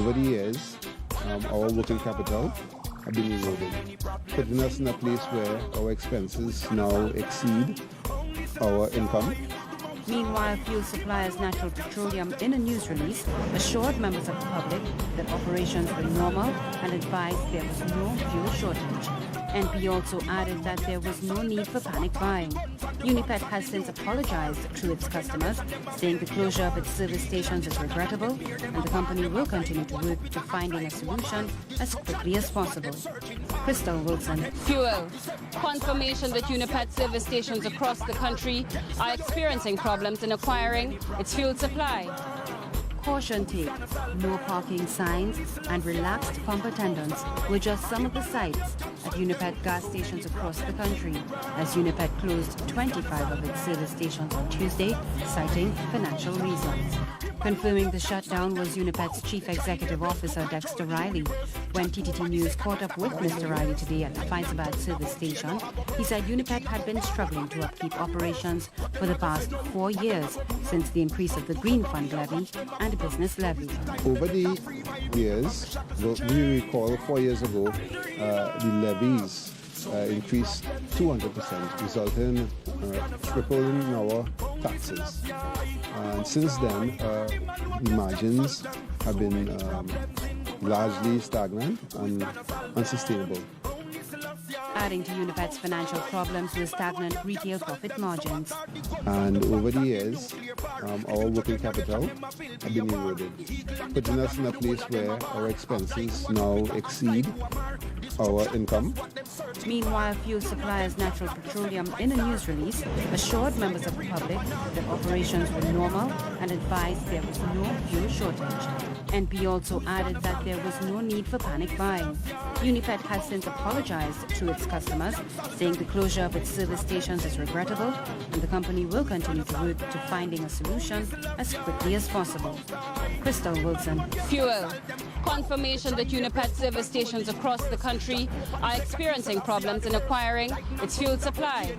over the years, our working capital have been eroded, putting us in a place where our expenses now exceed our income. Meanwhile, fuel suppliers Natural Petroleum, in a news release, assured members of the public that operations were normal and advised there was no fuel shortage. NP also added that there was no need for panic buying. Unipet has since apologized to its customers, saying the closure of its service stations is regrettable and the company will continue to work to finding a solution as quickly as possible. Crystal Wilson. Fuel. Confirmation that Unipet service stations across the country are experiencing problems in acquiring its fuel supply. Caution tape, no parking signs and relaxed pump attendants were just some of the sights at Unipet gas stations across the country, as Unipet closed 25 of its service stations on Tuesday, citing financial reasons. Confirming the shutdown was Unipet's Chief Executive Officer Dexter Riley. When TTT News caught up with Mr. Riley today at the Faizabad service station, he said Unipet had been struggling to upkeep operations for the past 4 years since the increase of the Green Fund levy and business levy. Over the years, we recall 4 years ago, the levies increased 200%, resulting in tripling our taxes. And since then, the margins have been largely stagnant and unsustainable. Adding to Unipet's financial problems were stagnant retail profit margins. And over the years, our working capital have been eroded, putting us in a place where our expenses now exceed our income. Meanwhile, fuel suppliers Natural Petroleum, in a news release, assured members of the public that operations were normal and advised there was no fuel shortage. NP also added that there was no need for panic buying. Unipet has since apologized to its customers, saying the closure of its service stations is regrettable and the company will continue to work to finding a solution as quickly as possible. Crystal Wilson. Fuel. Confirmation that Unipet service stations across the country are experiencing problems in acquiring its fuel supply.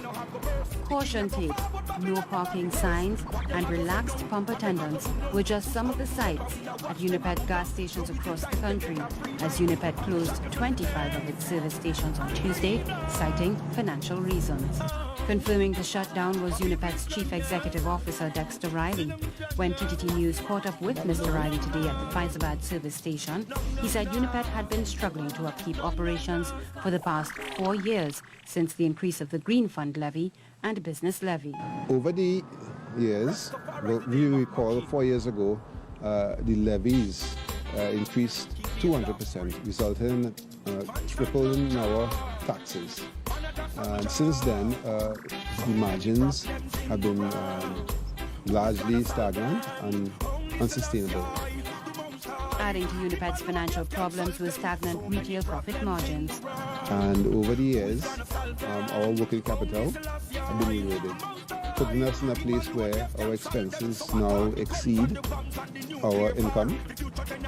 Caution tape, no parking signs and relaxed pump attendants were just some of the sights at Unipet gas stations across the country, as Unipet closed 25 of its service stations on Tuesday, citing financial reasons. Confirming the shutdown was Unipet's Chief Executive Officer Dexter Riley. When TTT News caught up with Mr. Riley today at the Faizabad service station, he said Unipet had been struggling to upkeep operations for the past 4 years since the increase of the Green Fund levy and business levy. Over the years, we recall 4 years ago, the levies increased 200%, resulting in tripling our taxes. And since then, the margins have been largely stagnant and unsustainable. Adding to Unipet's financial problems were stagnant retail profit margins. And over the years, our working capital have been eroded, putting us in a place where our expenses now exceed our income.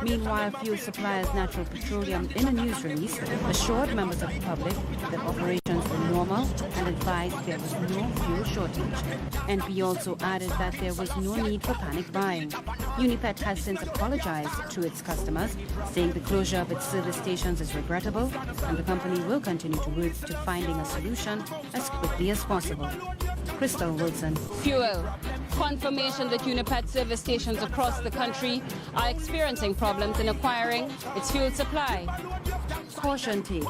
Meanwhile, fuel suppliers Natural Petroleum, in a news release, assured members of the public that operations were normal and advised there was no fuel shortage. NP also added that there was no need for panic buying. Unipet has since apologized to its customers, saying the closure of its service stations is regrettable and the company will continue to work to finding a solution as quickly as possible. Crystal Wilson. Fuel. Confirmation that Unipet service stations across the country are experiencing problems in acquiring its fuel supply. Caution tape,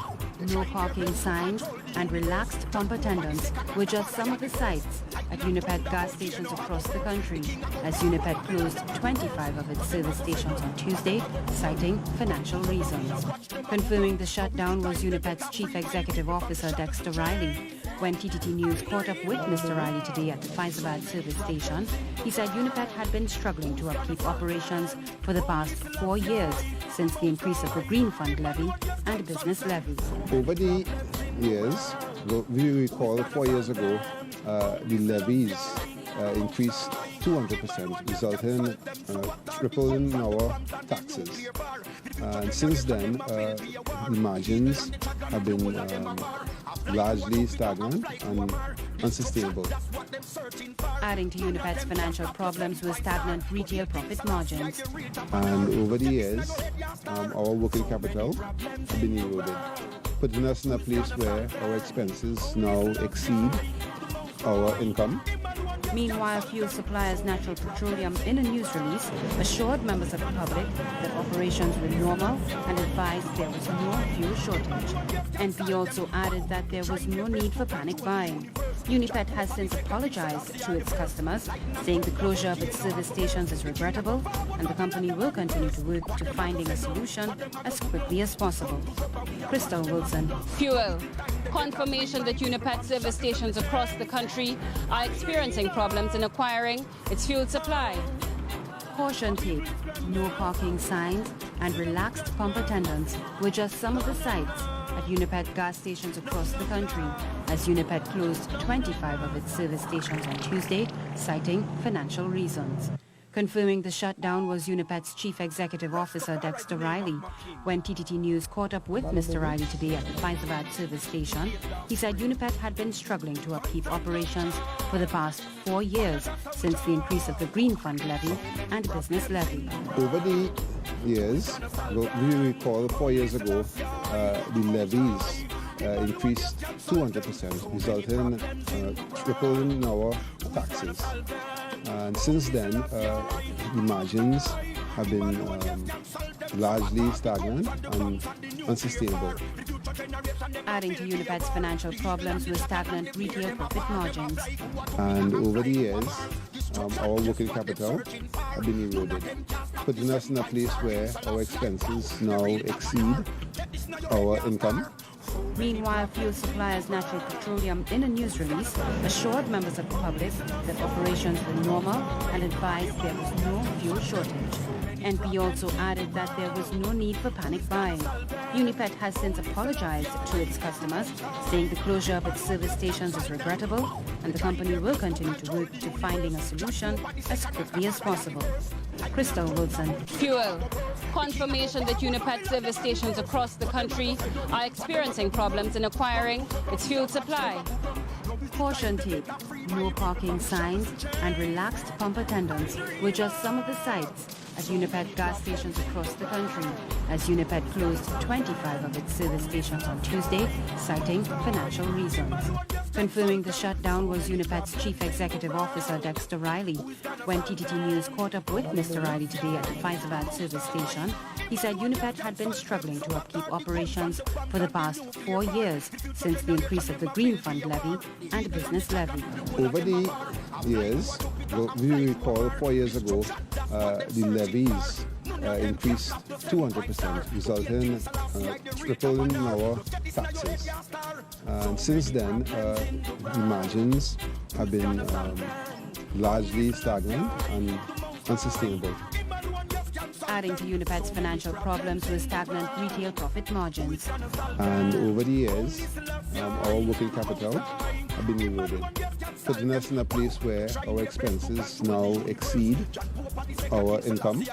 no parking signs and relaxed pump attendants were just some of the sights at Unipet gas stations across the country, as Unipet closed 25 of its service stations on Tuesday, citing financial reasons. Confirming the shutdown was Unipet's Chief Executive Officer Dexter Riley. When TTT News caught up with Mr. Riley today at the Faizabad service station, he said Unipet had been struggling to upkeep operations for the past 4 years since the increase of the Green Fund levy and business levy. Over the years, we recall 4 years ago, the levies increased 200%, resulting in tripling our taxes. And since then, the margins have been largely stagnant and unsustainable. Adding to Unipet's financial problems were stagnant retail profit margins. And over the years, our working capital has been eroded, putting us in a place where our expenses now exceed our income. Meanwhile, fuel suppliers Natural Petroleum, in a news release, assured members of the public that operations were normal and advised there was no fuel shortage. NP also added that there was no need for panic buying. Unipet has since apologized to its customers, saying the closure of its service stations is regrettable and the company will continue to work to finding a solution as quickly as possible. Crystal Wilson. Fuel. Confirmation that Unipet service stations across the country are experiencing problems in acquiring its fuel supply. Caution tape, no parking signs, and relaxed pump attendants were just some of the sights at Unipet gas stations across the country, as Unipet closed 25 of its service stations on Tuesday, citing financial reasons. Confirming the shutdown was Unipet's Chief Executive Officer Dexter Riley. When TTT News caught up with Mr. Riley today at the Faizabad service station, he said Unipet had been struggling to upkeep operations for the past 4 years since the increase of the Green Fund levy and business levy. Over the years, we recall 4 years ago, the levies increased 200%, resulting in tripling our taxes. And since then, the margins have been largely stagnant and unsustainable. Adding to Unipet's financial problems were stagnant retail profit margins. And over the years, our working capital have been eroded, putting us in a place where our expenses now exceed our income. Meanwhile, fuel suppliers Natural Petroleum, in a news release, assured members of the public that operations were normal and advised there was no fuel shortage. NP also added that there was no need for panic buying. Unipet has since apologized to its customers, saying the closure of its service stations is regrettable and the company will continue to work to finding a solution as quickly as possible. Crystal Wilson. Fuel. Confirmation that Unipet service stations across the country are experiencing problems in acquiring its fuel supply. Caution tape, no parking signs, and relaxed pump attendants were just some of the sights at Unipet gas stations across the country, as Unipet closed 25 of its service stations on Tuesday, citing financial reasons. Confirming the shutdown was Unipet's Chief Executive Officer Dexter Riley. When TTT News caught up with Mr. Riley today at the Faizabad service station, he said Unipet had been struggling to upkeep operations for the past 4 years since the increase of the Green Fund levy and business levy. Over the years, we recall 4 years ago, the levies increased 200%, resulting in tripling our taxes. And since then, the margins have been largely stagnant and unsustainable. Adding to Unipet's financial problems were stagnant retail profit margins. And over the years, our working capital have been eroded, putting us in a place where our expenses now exceed our income.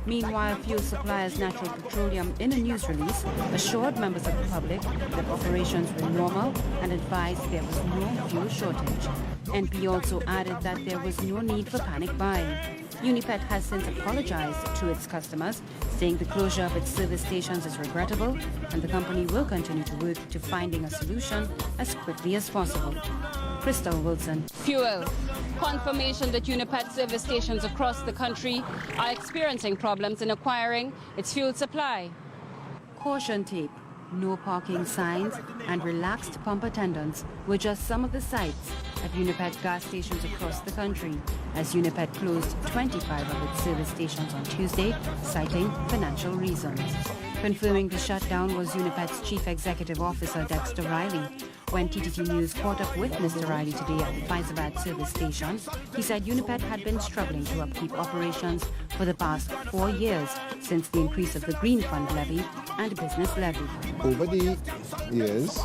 Meanwhile, fuel suppliers Natural Petroleum, in a news release, assured members of the public that operations were normal and advised there was no fuel shortage. NP also added that there was no need for panic buying. Unipet has since apologized to its customers, saying the closure of its service stations is regrettable and the company will continue to work to finding a solution as quickly as possible. Crystal Wilson. Fuel. Confirmation that Unipet service stations across the country are experiencing problems in acquiring its fuel supply. Caution tape, no parking signs, and relaxed pump attendants were just some of the sights at Unipet gas stations across the country, as Unipet closed 25 of its service stations on Tuesday, citing financial reasons. Confirming the shutdown was Unipet's Chief Executive Officer Dexter Riley. When TTT News caught up with Mr. Riley today at the Faizabad service station, he said Unipet had been struggling to upkeep operations for the past 4 years since the increase of the Green Fund levy and business levy. Over the years,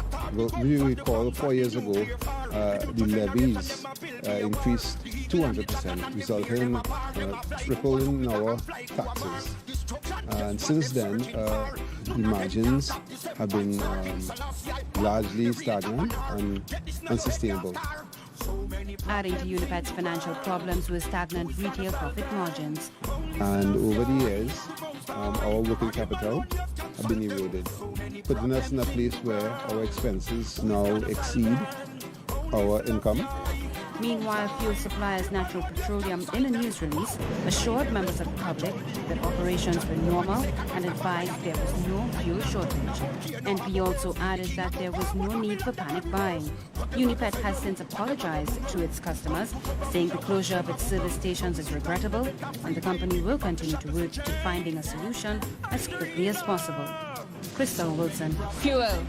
we recall 4 years ago, the levies increased 200%, resulting in tripling our taxes. And since then, the margins have been largely stagnant and unsustainable. Adding to Unipet's financial problems were stagnant retail profit margins. And over the years, our working capital have been eroded, putting us in a place where our expenses now exceed our income. Meanwhile, fuel suppliers Natural Petroleum, in a news release, assured members of the public that operations were normal and advised there was no fuel shortage. NP also added that there was no need for panic buying. Unipet has since apologized to its customers, saying the closure of its service stations is regrettable and the company will continue to work to finding a solution as quickly as possible. Crystal Wilson. Fuel.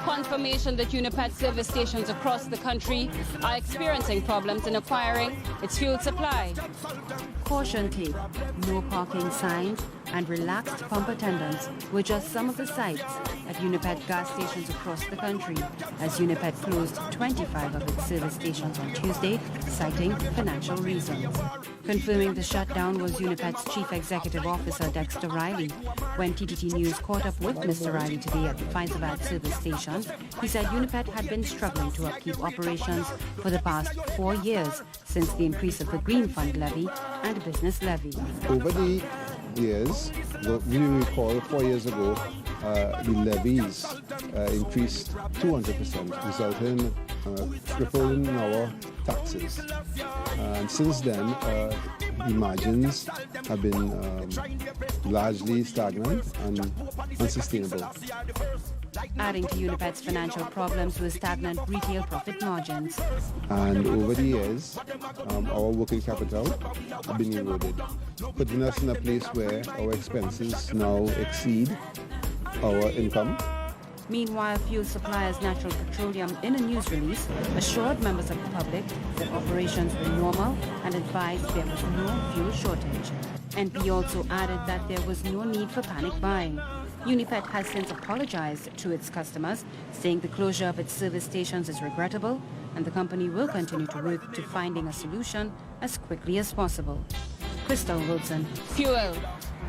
Confirmation that Unipet service stations across the country are experiencing problems in acquiring its fuel supply. Caution tape, no parking signs, and relaxed pump attendants were just some of the sights at Unipet gas stations across the country as Unipet closed 25 of its service stations on Tuesday, citing financial reasons. Confirming the shutdown was Unipet's Chief Executive Officer Dexter Riley. When TTT News caught up with Mr. Riley today at the Faizabad service station, he said Unipet had been struggling to upkeep operations for the past 4 years since the increase of the Green Fund levy and business levy. Over the years, we recall 4 years ago, the levies increased 200%, resulting in tripling our taxes. And since then, the margins have been largely stagnant and unsustainable. Adding to Unipet's financial problems were stagnant retail profit margins. And over the years, our working capital have been eroded, putting us in a place where our expenses now exceed our income. Meanwhile, fuel suppliers Natural Petroleum, in a news release, assured members of the public that operations were normal and advised there was no fuel shortage. NP also added that there was no need for panic buying. Unipet has since apologized to its customers, saying the closure of its service stations is regrettable and the company will continue to work to finding a solution as quickly as possible. Crystal Wilson. Fuel.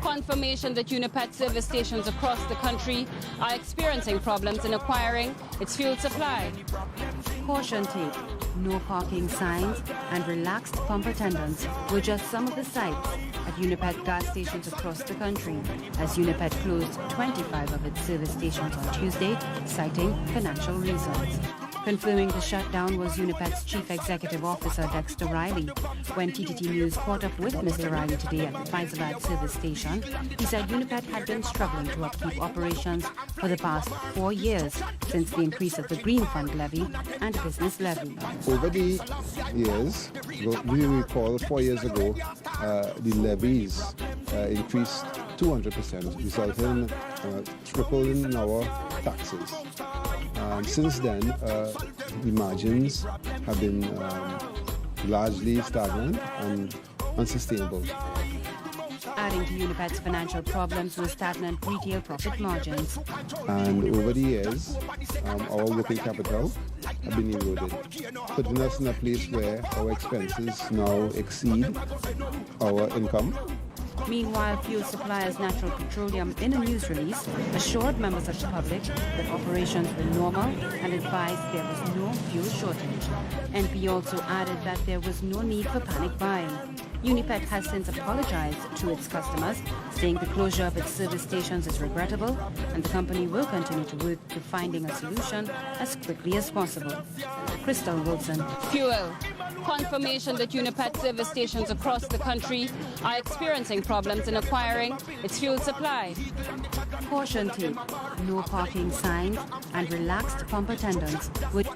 Confirmation that Unipet service stations across the country are experiencing problems in acquiring its fuel supply. Caution tape, no parking signs, and relaxed pump attendants were just some of the sights at Unipet gas stations across the country as Unipet closed 25 of its service stations on Tuesday, citing financial reasons. Confirming the shutdown was Unipet's Chief Executive Officer Dexter Riley. When TTT News caught up with Mr. Riley today at the Faizabad service station, he said Unipet had been struggling to upkeep operations for the past 4 years since the increase of the Green Fund levy and business levy. Over the years, we recall 4 years ago, the levies increased 200%, resulting in tripling our taxes. And since then, the margins have been largely stagnant and unsustainable. Adding to Unipet's financial problems were stagnant retail profit margins. And over the years, our working capital have been eroded, putting us in a place where our expenses now exceed our income. Meanwhile, fuel suppliers Natural Petroleum, in a news release, assured members of the public that operations were normal and advised there was no fuel shortage. NP also added that there was no need for panic buying. Unipet has since apologized to its customers, saying the closure of its service stations is regrettable and the company will continue to work to finding a solution as quickly as possible. Crystal Wilson. Fuel. Confirmation that Unipet service stations across the country are experiencing problems in acquiring its fuel supply. Caution tape, no parking signs, and relaxed pump attendants would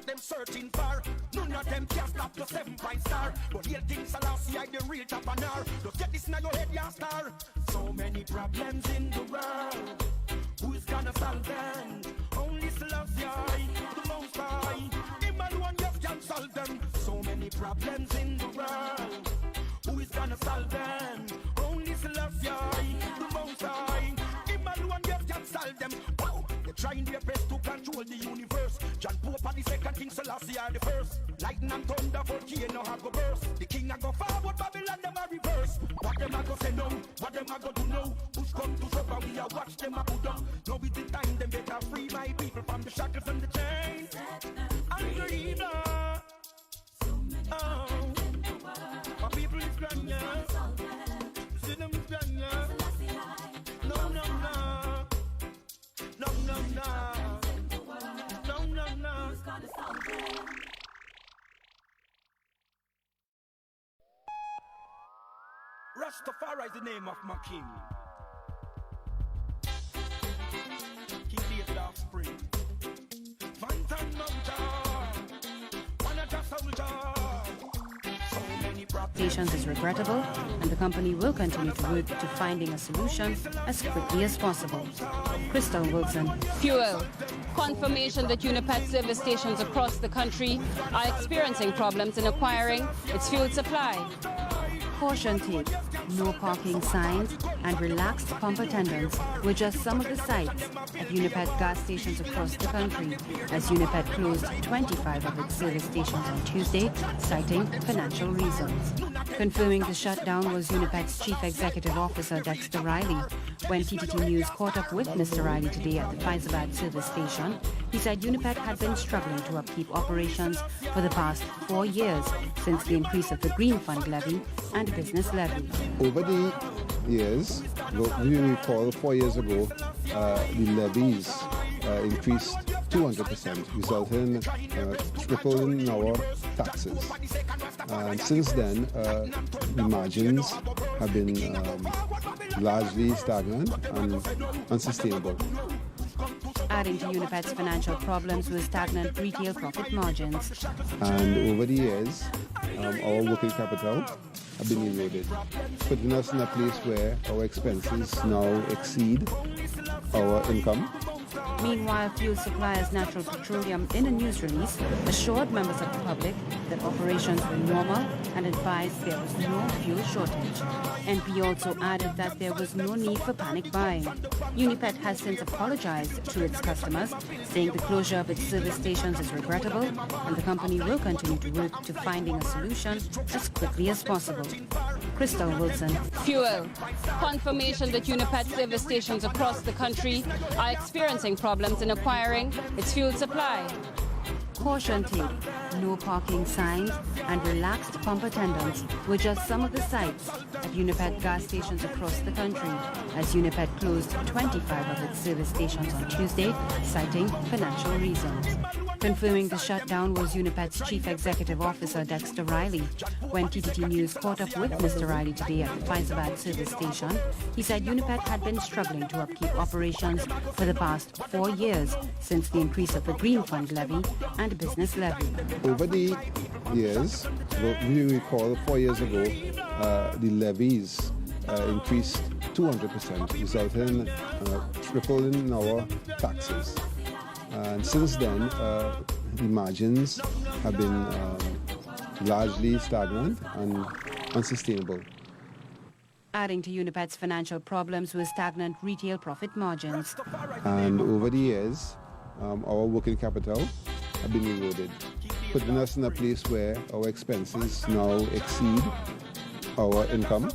so many problems in the world. Who's gonna solve them? Only Selassie, the Most High. Him alone just can solve them. So many problems in the world. Who is gonna solve them? Only Selassie, the Most High. Him alone just can solve them. Wow, they're trying their best to control the universe. John Pope are the second, King Selassie are the first. Lightning and thunder, volcano have go burst. The king a go forward, Babylon them a reverse. What them a go say no? What them a go do now? Push come to shove and we a watch them a put down. Now is the time them better free my people from the shackles and the chains. And the evil. Rastafari is the name of my king. King David offspring. Vantan Mountain. One of the soldier. So many problems. Stations is regrettable, and the company will continue to work to finding a solution as quickly as possible. Crystal Wilson. Fuel. Confirmation that Unipet service stations across the country are experiencing problems in acquiring its fuel supply. Caution tape, no parking signs, and relaxed pump attendants were just some of the sights at Unipet gas stations across the country as Unipet closed 25 of its service stations on Tuesday, citing financial reasons. Confirming the shutdown was Unipet's Chief Executive Officer Dexter Riley. When TTT News caught up with Mr. Riley today at the Faizabad service station, he said Unipet had been struggling to upkeep operations for the past 4 years since the increase of the Green Fund levy and business levy. Over the years, we recall 4 years ago, the levies increased 200%, resulting in tripling our taxes. And since then, the margins have been largely stagnant and unsustainable. Adding to Unipet's financial problems were stagnant retail profit margins. And over the years, our working capital have been eroded, putting us in a place where our expenses now exceed our income. Meanwhile, fuel suppliers Natural Petroleum, in a news release, assured members of the public that operations were normal and advised there was no fuel shortage. NP also added that there was no need for panic buying. Unipet has since apologized to its customers, saying the closure of its service stations is regrettable and the company will continue to work to finding a solution as quickly as possible. Crystal Wilson. Fuel. Confirmation that Unipet service stations across the country are experiencing problems in acquiring its fuel supply. Caution tape, no parking signs, and relaxed pump attendants were just some of the sights at Unipet gas stations across the country as Unipet closed 25 of its service stations on Tuesday, citing financial reasons. Confirming the shutdown was Unipet's Chief Executive Officer Dexter Riley. When TTT News caught up with Mr. Riley today at the Faizabad service station, he said Unipet had been struggling to upkeep operations for the past 4 years since the increase of the Green Fund levy and business levy. Over the years, we recall 4 years ago, the levies increased 200%, resulting in tripling our taxes. And since then, the margins have been largely stagnant and unsustainable. Adding to Unipet's financial problems were stagnant retail profit margins. And over the years, our working capital have been eroded, putting us in a place where our expenses now exceed our income.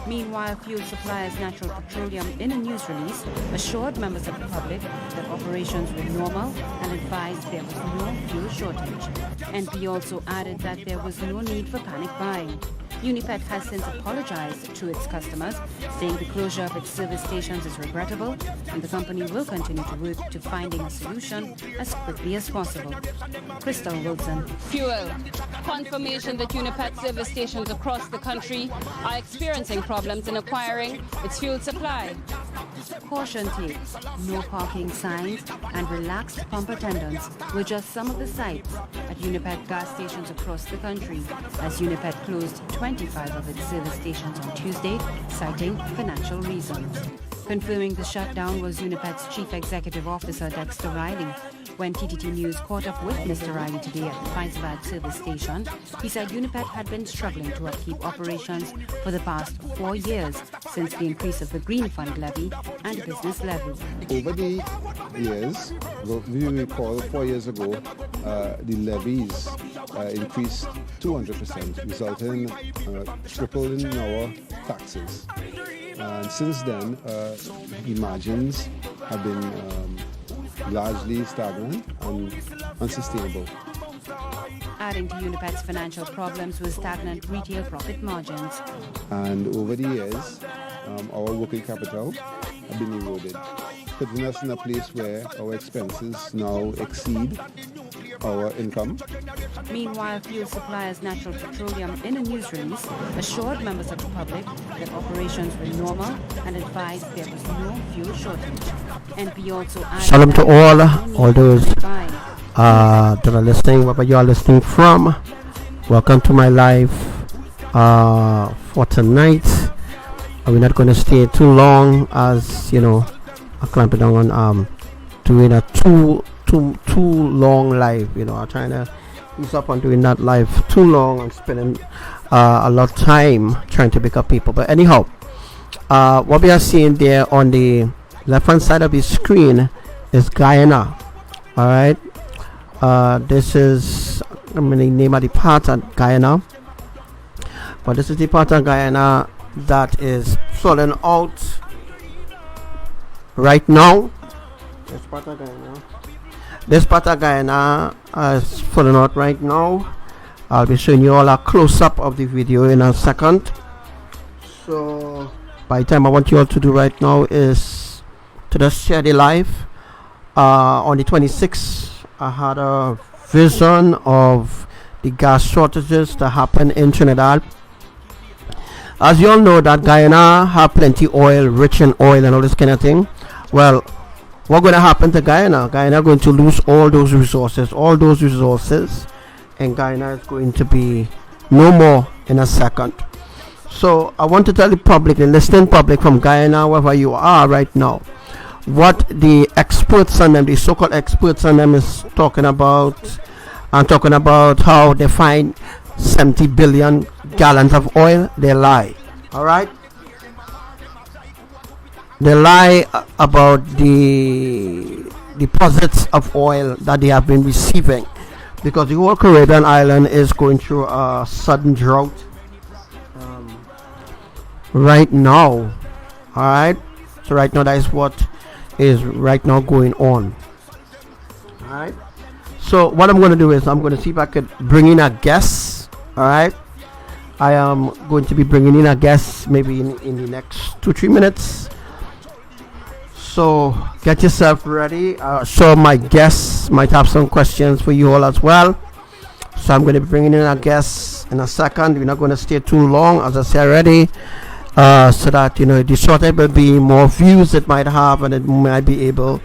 Meanwhile, fuel suppliers Natural Petroleum, in a news release, assured members of the public that operations were normal and advised there was no fuel shortage. NP also added that there was no need for panic buying. Unipet has since apologized to its customers, saying the closure of its service stations is regrettable and the company will continue to work to finding a solution as quickly as possible. Crystal Wilson. Fuel. Confirmation that Unipet service stations across the country are experiencing problems in acquiring its fuel supply. Caution tape, no parking signs, and relaxed pump attendants were just some of the sights at Unipet gas stations across the country as Unipet closed 25 of its service stations on Tuesday, citing financial reasons. Confirming the shutdown was Unipet's Chief Executive Officer Dexter Riley. When TTT News caught up with Mr. Riley today at the Faizabad service station, he said Unipet had been struggling to upkeep operations for the past 4 years since the increase of the Green Fund levy and business levy. Over the years, we recall 4 years ago, the levies increased 200%, resulting in tripling our taxes. And since then, the margins have been largely stagnant and unsustainable. Adding to Unipet's financial problems was stagnant retail profit margins. And over the years, our working capital have been eroded, putting us in a place where our expenses now exceed our income. Meanwhile, fuel suppliers Natural Petroleum, in a news release, assured members of the public that operations were normal and advised there was no fuel shortage. NP also added Shalom to all those that are listening, wherever you are listening from. Welcome to my live for tonight. We're not going to stay too long, as you know, I'm clamping down on doing a too long live. You know, I'm trying to ease up on doing that live too long and spending a lot of time trying to pick up people. But anyhow, what we are seeing there on the left hand side of the screen is Guyana. All right, this is, I'm going to name of the part of Guyana, but this is the part of Guyana that is falling out right now. This part of Guyana is falling out right now. I'll be showing you all a close-up of the video in a second. So by the time I want you all to do right now is to just share the live. On the 26th, I had a vision of the gas shortages that happen in Trinidad. As you all know, that Guyana have plenty oil, rich in oil and all this kind of thing. Well, what's going to happen to Guyana? Guyana going to lose all those resources, and Guyana is going to be no more in a second. So I want to tell the public, the listening public from Guyana, wherever you are right now, what the experts on them, the so-called experts on them, is talking about, and talking about how they find 70 billion gallons of oil. They lie. All right, they lie about the deposits of oil that they have been receiving, because the whole Caribbean island is going through a sudden drought right now. All right, so right now that is what is right now going on. All right, so what I'm going to do is I'm going to see if I could bring in a guest. All right, I am going to be bringing in a guest maybe in the next 2-3 minutes. So get yourself ready. So my guests might have some questions for you all as well. So I'm going to be bringing in a guest in a second. We're not going to stay too long, as I said already, so that, you know, the shorter will be, more views it might have, and it might be able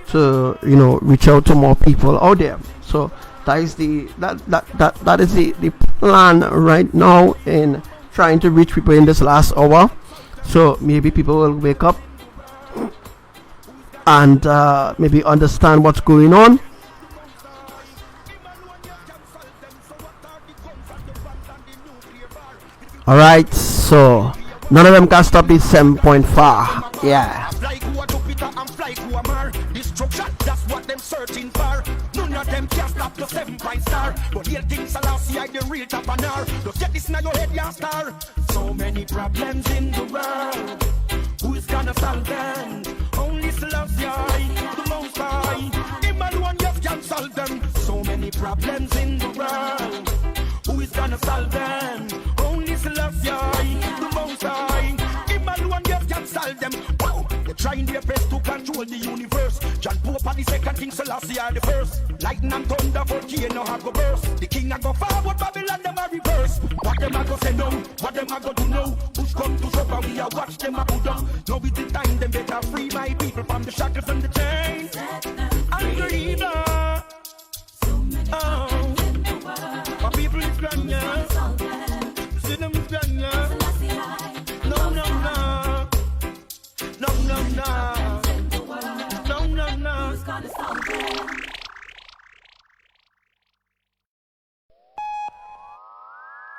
to, you know, reach out to more people out there. So that is the plan right now, in trying to reach people in this last hour. So maybe people will wake up and maybe understand what's going on. All right, so none of them can stop this 7.4. Yeah. Destruction, that's what them searching for. None of them can stop the 7-point star. But real things are lost, see the real top and hour. Just get this in your head, ya star. So many problems in the world. Who is gonna solve them? Only Selassie, the Most High. Him alone just can solve them. So many problems in the world. Who is gonna solve them? Only Selassie, the Most High. Him alone just can solve them. Wow. They're trying their best to control the universe. John Pope are the second, King Selassie are the first. Lightning and thunder, volcano have go burst. The king a go forward, Babylon them a reverse. What them a go say no, what them a go do now. Push come to shove and we a watch them a put down. Now is the time them better free my people from the shackles and the chains. And greed. Oh, my people is grand, yeah. See them is grand, yeah. No, no, no. No, no, no. No, no, no.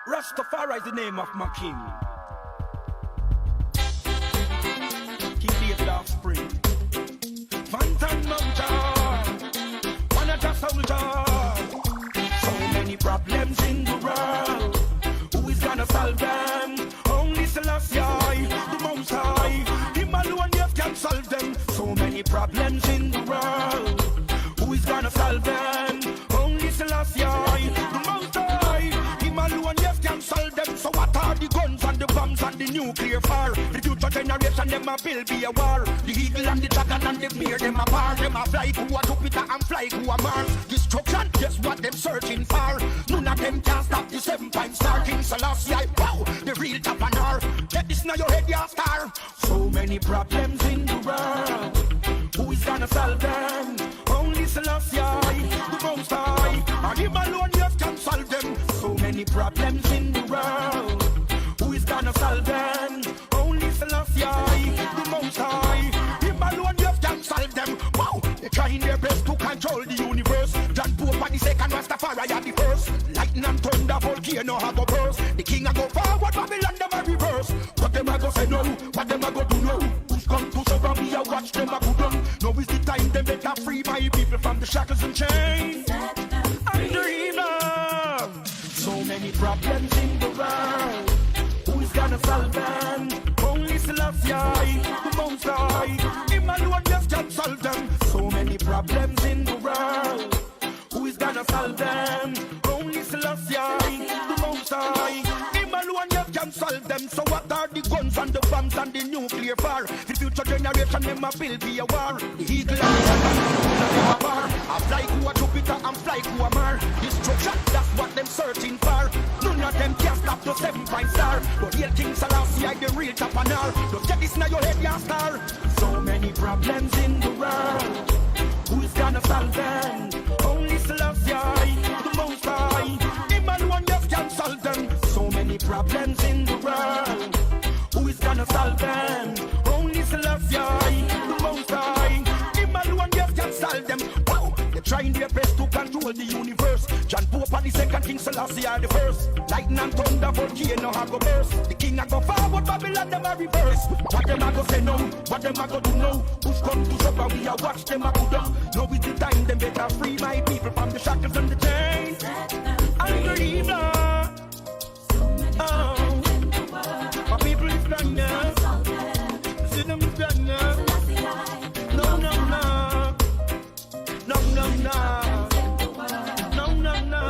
Rastafari is the name of my king. King David offspring. Phantom Mountain. One of the soldier. So many problems in the world. Who is gonna solve them? Only Selassie, the Most High. Him alone yet can solve them. So many problems in the world. Who is gonna solve them? Only Selassie, the Most High. Him alone yet can solve them. So what are the guns and the bombs and the nuclear fire? The future generation, them a build be a war. The eagle and the dragon and the bear, them a bar. Them a fly who a Jupiter and fly who a Mars. Destruction, guess what them searching for? None of them can stop the 7-point star. King Selassie, wow, the real Tapanar. Get this now your head, ya star. So many problems in the world. Who is gonna solve them? Only Selassie, the Most High. And him alone just can solve them. So many problems in the world. Who is gonna solve them? Only Selassie, the Most High. Him alone just can solve them. Wow, they're trying their best to control the universe. John Pope and the second Rastafari are the first. Lightning and thunder, volcano have a burst. The king a go forward, Babylon them a reverse. What them a go say no? What them a go do now? Who's come to shove and me a watch them a go down? Now is the time them better free my people from the shackles and chains. I'm dreaming. So many problems in the world. Who is gonna solve them? Only Selassie, the Most High. Him alone just can solve them. So many problems in the world. Who is gonna solve them? Only Selassie, the Most High. Him alone just can solve them. So what are the guns and the bombs and the nuclear fire? The future generation, them a build be a war. The eagle and the dragon, them a bar. I fly to a Jupiter and fly to a Mars. Destruction, that's what them searching for. None of them can stop the 7-point star. But real King Selassie, the real Tapanar. Just get this now your head, ya star. So many problems in the world. Who's gonna solve them? Only Selassie, the Most High. Him alone just can solve them. So many problems in the world. Who is gonna solve them? Only Selassie, the Most High. Him alone just can solve them. Wow, they're trying their best to control the universe. John Pope and the second King Selassie are the first. Lightning and thunder, volcano have go burst. The king a go forward, Babylon them a reverse. What them a go say no? What them a go do now? Who's come to shop and we a watch them a go down? Now is the time them better free my people from the shackles and the chains. I'm dreaming. Oh, my people is done now. See them is done now. No, no, no. No, no, no. No, no, no.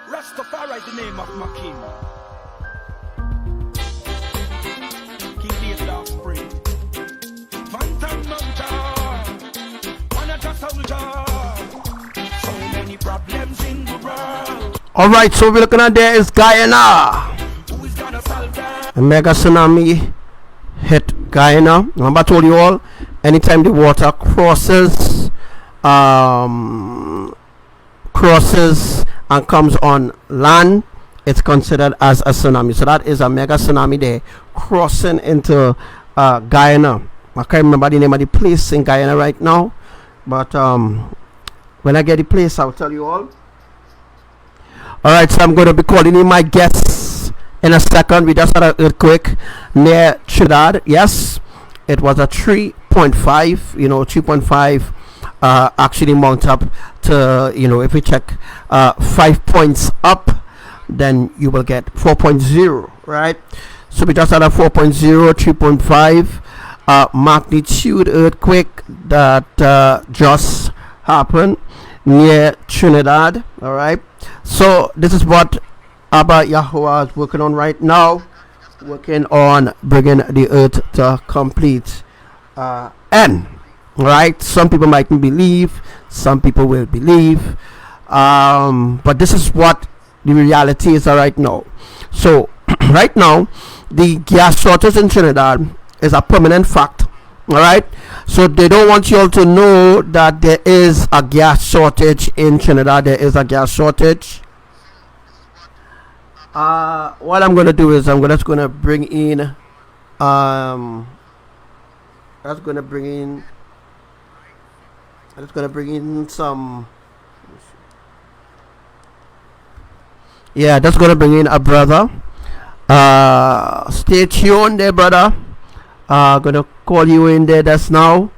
Rastafari is the name of my king. King David offspring. Phantom Mountain. One of the soldier. So many problems in the world. Alright, so we're looking at there is Guyana. Who is gonna solve that? A mega tsunami hit Guyana. Remember I told you all, anytime the water crosses and comes on land, it's considered as a tsunami. So that is a mega tsunami there crossing into Guyana. I can't remember the name of the place in Guyana right now, but when I get the place I'll tell you all. Alright, so I'm going to be calling in my guests in a second. We just had an earthquake near Trinidad. Yes, it was a 3.5. 3.5 actually mount up to, if we check 5 points up, then you will get 4.0, right? So we just had a 4.0, 3.5 magnitude earthquake that just happened near Trinidad. All right, so this is what Abba Yahweh is working on right now, working on bringing the earth to complete end. Right, some people mightn't believe, some people will believe, but this is what the reality is right now. So right now the gas shortage in Trinidad is a permanent fact. All right, so they don't want you all to know that there is a gas shortage in Trinidad. There is a gas shortage. What I'm going to do is I'm just going to bring in some, yeah, that's going to bring in a brother. Stay tuned there, brother. Gonna call you in there just now,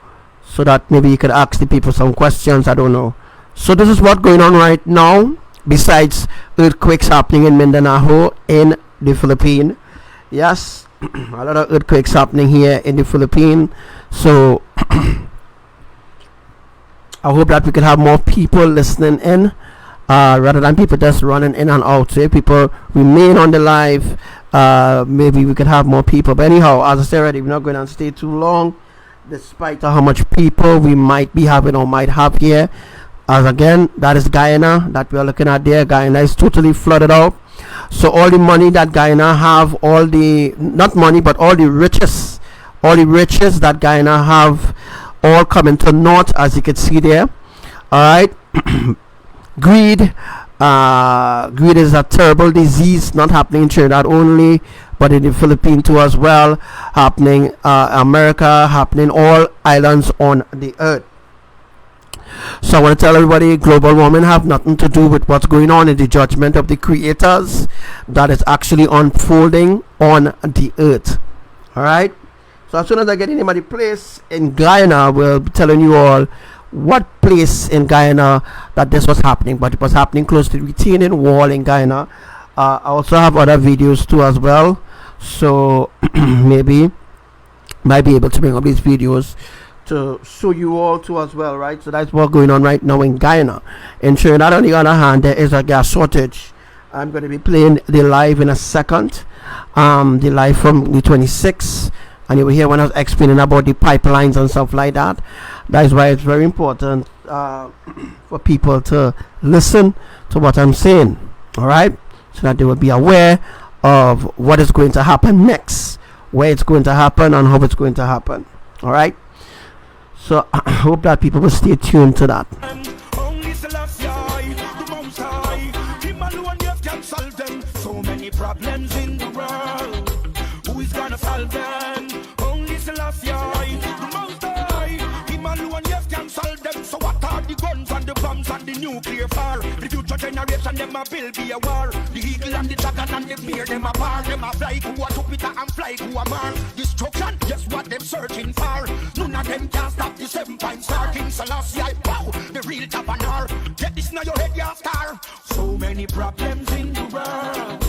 so that maybe you could ask the people some questions. I don't know. So this is what's going on right now, besides earthquakes happening in Mindanao in the Philippines. Yes, a lot of earthquakes happening here in the Philippines. So I hope that we can have more people listening in, rather than people just running in and out. So if people remain on the live, maybe we could have more people. But anyhow, as I said already, we're not going to stay too long, despite how much people we might be having or might have here. As again, that is Guyana that we are looking at there. Guyana is totally flooded out. So all the money that Guyana have, all the, not money, but all the riches that Guyana have, all coming to naught, as you can see there. All right. Greed. Greed is a terrible disease, not happening in Trinidad only, but in the Philippines too as well. Happening America, happening all islands on the earth. So I want to tell everybody, global warming have nothing to do with what's going on in the judgment of the creators that is actually unfolding on the earth. All right. So as soon as I get in my place in Guyana, we'll be telling you all what place in Guyana that this was happening. But it was happening close to the retaining wall in Guyana. I also have other videos too as well. So maybe might be able to bring up these videos to show you all too as well, right? So that's what's going on right now in Guyana. In Trinidad, on the other hand, there is a gas shortage. I'm going to be playing the live in a second. The live from the 26th. And you will hear when I was explaining about the pipelines and stuff like that. That is why it's very important for people to listen to what I'm saying. All right? So that they will be aware of what is going to happen next, where it's going to happen, and how it's going to happen. All right? So I hope that people will stay tuned to that. Only Selassie, the Most High, him alone just can solve them. So many problems in the world, who is gonna solve them? Only Selassie, the Most High, him alone just can solve them. So what are the guns and the bombs and the nuclear fire? The future generation, them a build be a war. The eagle and the dragon and the bear, them a bar. Them a fly who a Jupiter and fly who a Mars. Destruction, just what them searching for. None of them can stop the 7-point star. King Selassie, wow, the real Tabanar. Get this now your head, your star. So many problems in the world,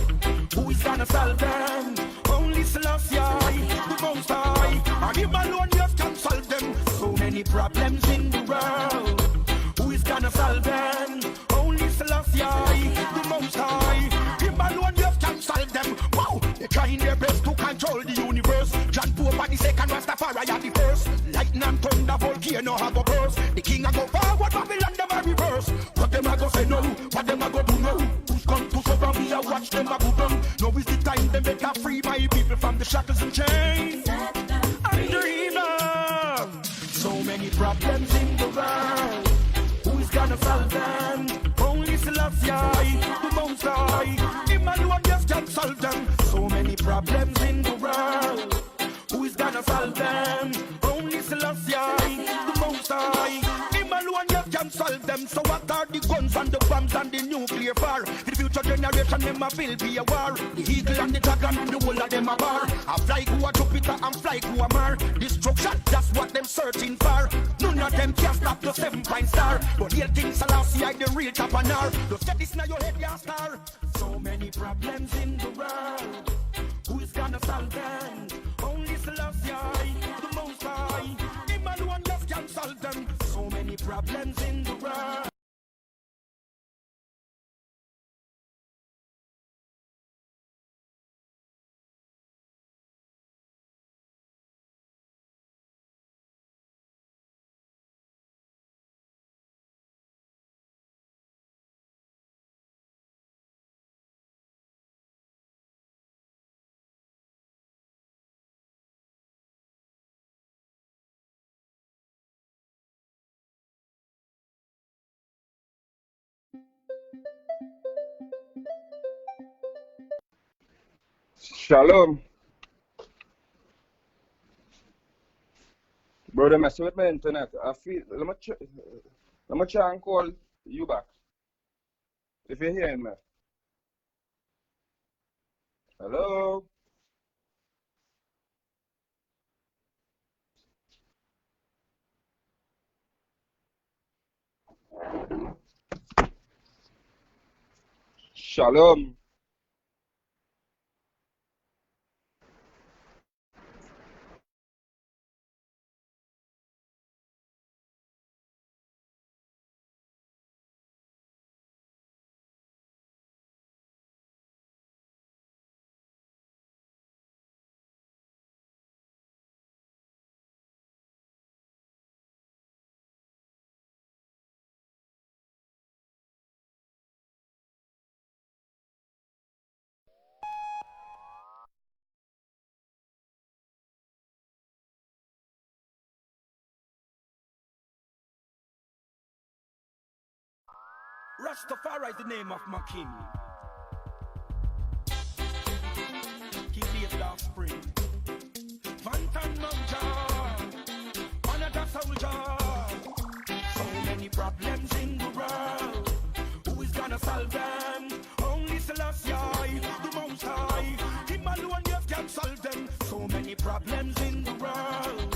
who is gonna solve them? Only Selassie, the Most High, and him alone just can solve them. So many problems in the world, who is gonna solve them? Only Selassie, the Most High, him alone just can solve them. Wow, they're trying their best to control the universe. John Pope and the second Rastafari are the first. Lightning and thunder, volcano have a burst. The king a go forward, Babylon them a reverse. What them a go say no? What them a go do now? Who's come to cover me? I watch them a go down. Now is the time them better free my people from the shackles and chains. I'm dreaming. So many problems in the world, who is gonna solve them? Only Selassie, the Most High, him alone just can solve them. So many problems in the world, who is gonna solve them? Only Selassie, the Most High, him alone just can solve them. So what are the guns and the bombs and the nuclear fire? The future generation, them a build be a war. The eagle and the dragon, the whole of them a bar. A fly who a Jupiter and fly who a Mars. Destruction, that's what them searching for. None of them can stop the 7-point star. But real King Selassie, the real Tabanar. Just get this now your head, your star. So many problems in the world, who is gonna solve them? Only Selassie, the Most High, him alone just can solve them. So many problems in the world. Shalom. Brother, messing with my internet. I feel, let me try and call you back. If you're hearing me. Hello? Shalom. Rastafari is the name of my king. King David offspring. Vantan Mountain, another soldier. So many problems in the world. Who is gonna solve them? Only Selassie, the Most High. Him alone you can solve them. So many problems in the world.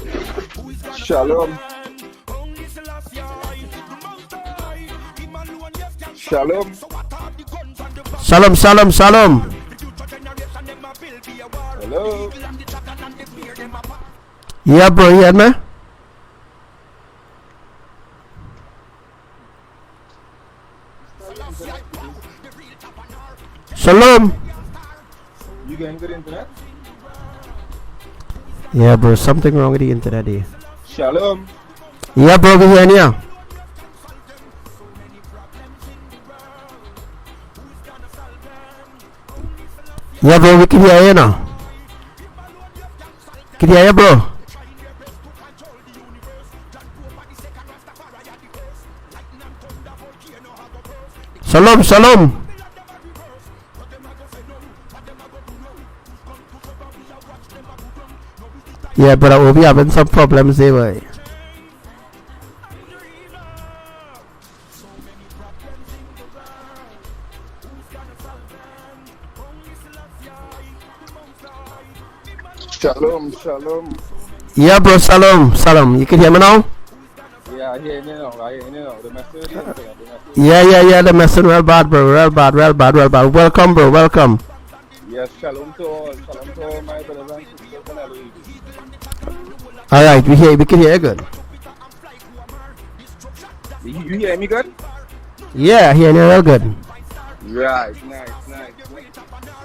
Who is gonna Shalom. solve them? Only Selassie, the Most High. Him alone you can Shalom. so what are the guns and the Shalom, shalom, shalom. Hello. Yeah, bro, you hear me? Shalom. You getting good internet? Yeah, bro, something wrong with the internet here. Shalom. Yeah, bro, we hear you. Yeah, bro, we can hear you now. Can you hear you, bro? Shalom, shalom. Yeah, but we'll be having some problems there, boy. Shalom. Shalom. Yeah, bro, shalom, shalom. You can hear me now? Yeah, I hear you now. I hear you now. The message. Yeah, the message real bad, bro. Real bad. Welcome, bro, welcome. Yes, shalom to all. Shalom to all my brothers and sisters and Elohim. Alright, we can hear you good. You hear me good? Yeah, I hear you real good. Right, nice.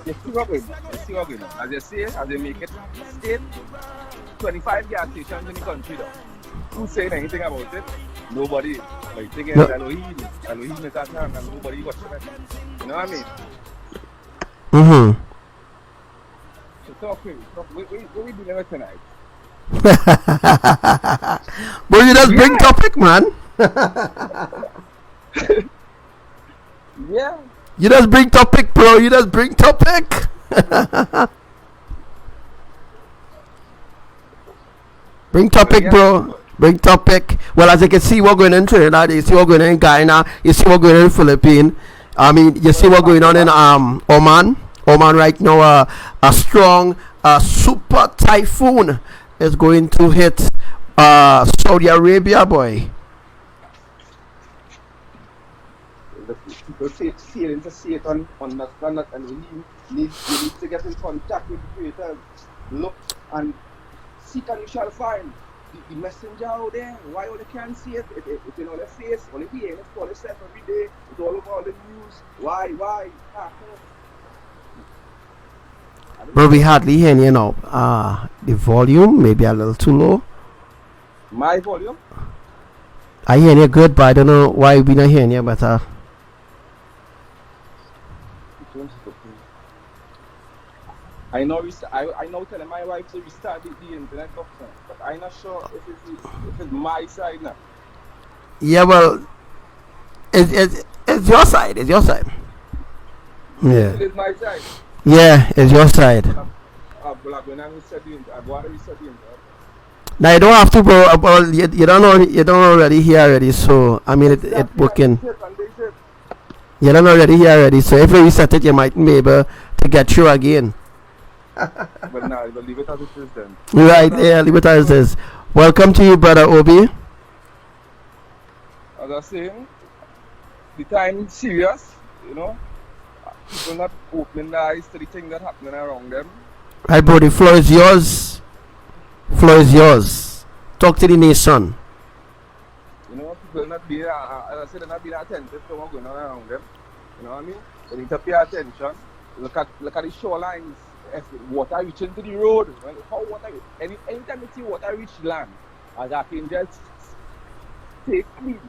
You see what going on. As you say, as you make it state, 25 gas stations in the country though. Who's saying anything about it? Nobody. Like thinking No. Elohim is at hand and nobody watching it. You know what I mean? Mm-hmm. So talk to me. What we doing with tonight? Bro, you just bring topic, man. Yeah. You just bring topic, bro. You just bring topic. Bring topic, bro. Bring topic. Well, as you can see, what's going on in Trinidad, you see what's going on in Guyana, you see what's going on in Philippines. I mean, you see what's going on in Oman. Oman right now, a strong super typhoon is going to hit Saudi Arabia, boy. People failing to see it, understand that, and we need to get in contact with the creators. Look and seek and you shall find. The messenger out there, why all they can't see it? It's in all their face, all they hear, it's all they say every day, it's all over all the news. Why? Bro, we hardly hear you know. The volume maybe a little too low. My volume? I hear you good, but I don't know why we not hearing you better. I know telling my wife to restart the internet option, but I'm not sure if it's my side now. Yeah, well, it's your side. It's your side. Yeah. It is my side. Yeah, it's your side. When I reset the internet, I want to reset the internet. Now you don't have to, bro. Well, you don't know. You don't already hear already. So I mean, it working. You don't already hear already. So if you reset it, you might be able to get through again. But now, leave it as it is then. Right, yeah, leave it as it is. Welcome to you, brother Obi. As I say, the time is serious, you know. People not opening their eyes to the things that happening around them. Right, bro, the floor is yours. Floor is yours. Talk to the nation. You know, people not being, as I said, they're not being attentive to what's going on around them. You know what I mean? They need to pay attention. Look at the shorelines. If water reaching to the road, how water, anytime you see water reach land, as Archangel take clean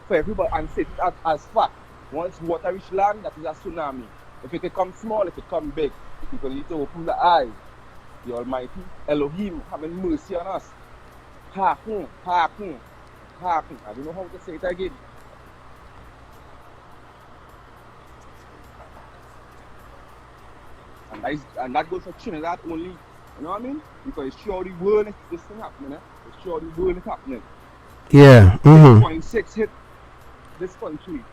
for everybody and set it as fact. Once water reach land, that is a tsunami. If it come small, if it come big, people need to open the eyes. The Almighty Elohim having mercy on us. Hearken. I don't know how to say it again. And that goes for Trinidad only. You know what I mean? Because it's sure the world this thing happening, It's sure the world is happening. Yeah. 6.6 hit this country.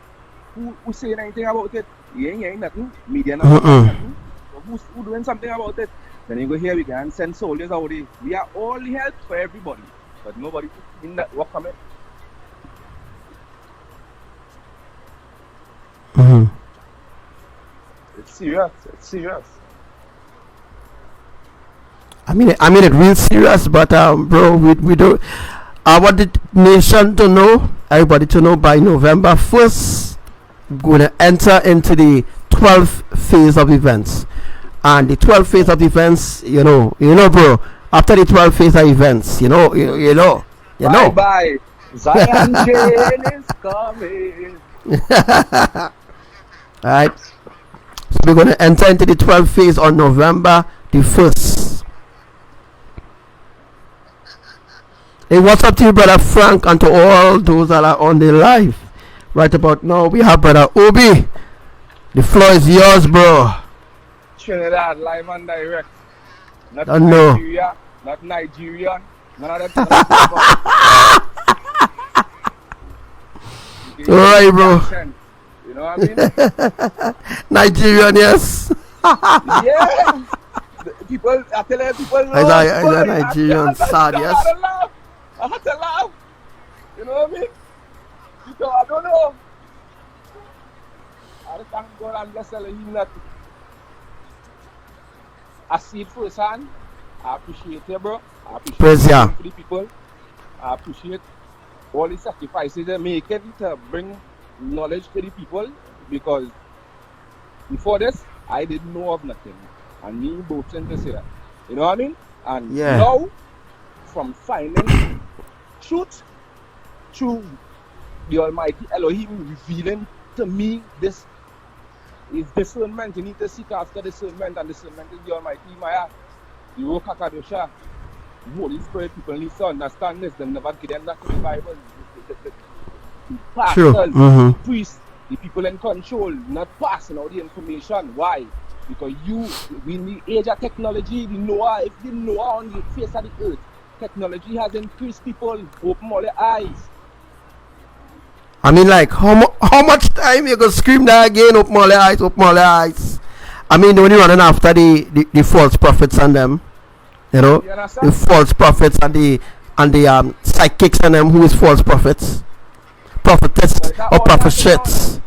Who saying anything about it? You ain't nothing. Media not nothing. So who doing something about it? Then you go here, we can send soldiers out there. We are all help for everybody. But nobody in that work from it. It's serious. It's serious. I mean it real serious, but bro, we do. I want the nation to know, everybody to know, by November 1st, gonna enter into the 12th phase of events. And the 12th phase of events, you know, bro. After the 12th phase of events, you know. Bye. Zion chain is coming. Alright. So we're gonna enter into the 12th phase on November the 1st. Hey, what's up to you, brother Frank, and to all those that are on the live right about now? We have brother Obi. The floor is yours, bro. Trinidad live and direct. Not know. Nigeria, not Nigerian. None of them. Alright, bro. You know what I mean? Nigerian, yes. Yeah. People, I tell you, people love. I Nigerian, sad, yes. I had to laugh. You know what I mean? Because I don't know. I just thank God and bless him that I see it firsthand. I appreciate it, bro. I appreciate it for the people. I appreciate all the sacrifices they're making to bring knowledge to the people, because before this, I didn't know of nothing. And me both to say that. You know what I mean? And now, from finding truth through the Almighty Elohim revealing to me this is discernment. You need to seek after discernment, and discernment is the Almighty Maya. The Rokakadosha. The Holy Spirit, people need to understand this. They never get them that in the Bible. The pastors, the priests, the people in control, not passing out the information. Why? Because we in the age of technology, if the Noah on the face of the earth, technology has increased people, open all their eyes. I mean, like, how much time you gonna scream that again? Open all their eyes, open all their eyes. I mean, when you're running after the false prophets and them, you know, the false prophets and the psychics and them, who is false prophets, prophetess or prophets.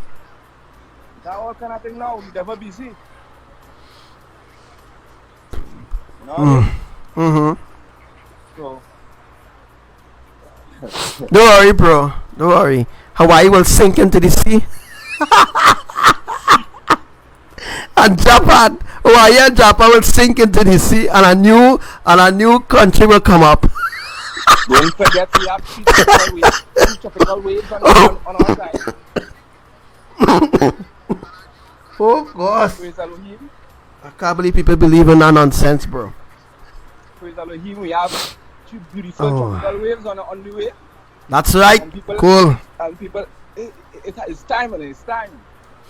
That all kind of thing now, we never busy. No? So. Don't worry, bro. Don't worry. Hawaii will sink into the sea. And Japan, Hawaii and Japan will sink into the sea, and a new country will come up. Don't forget we have three tropical waves on our side. Oh gosh. Praise Elohim. I can't believe people believe in that nonsense, bro. Praise Elohim, we have two beautiful tropical waves on the way. That's right. People, cool. And people, it's time and it's time.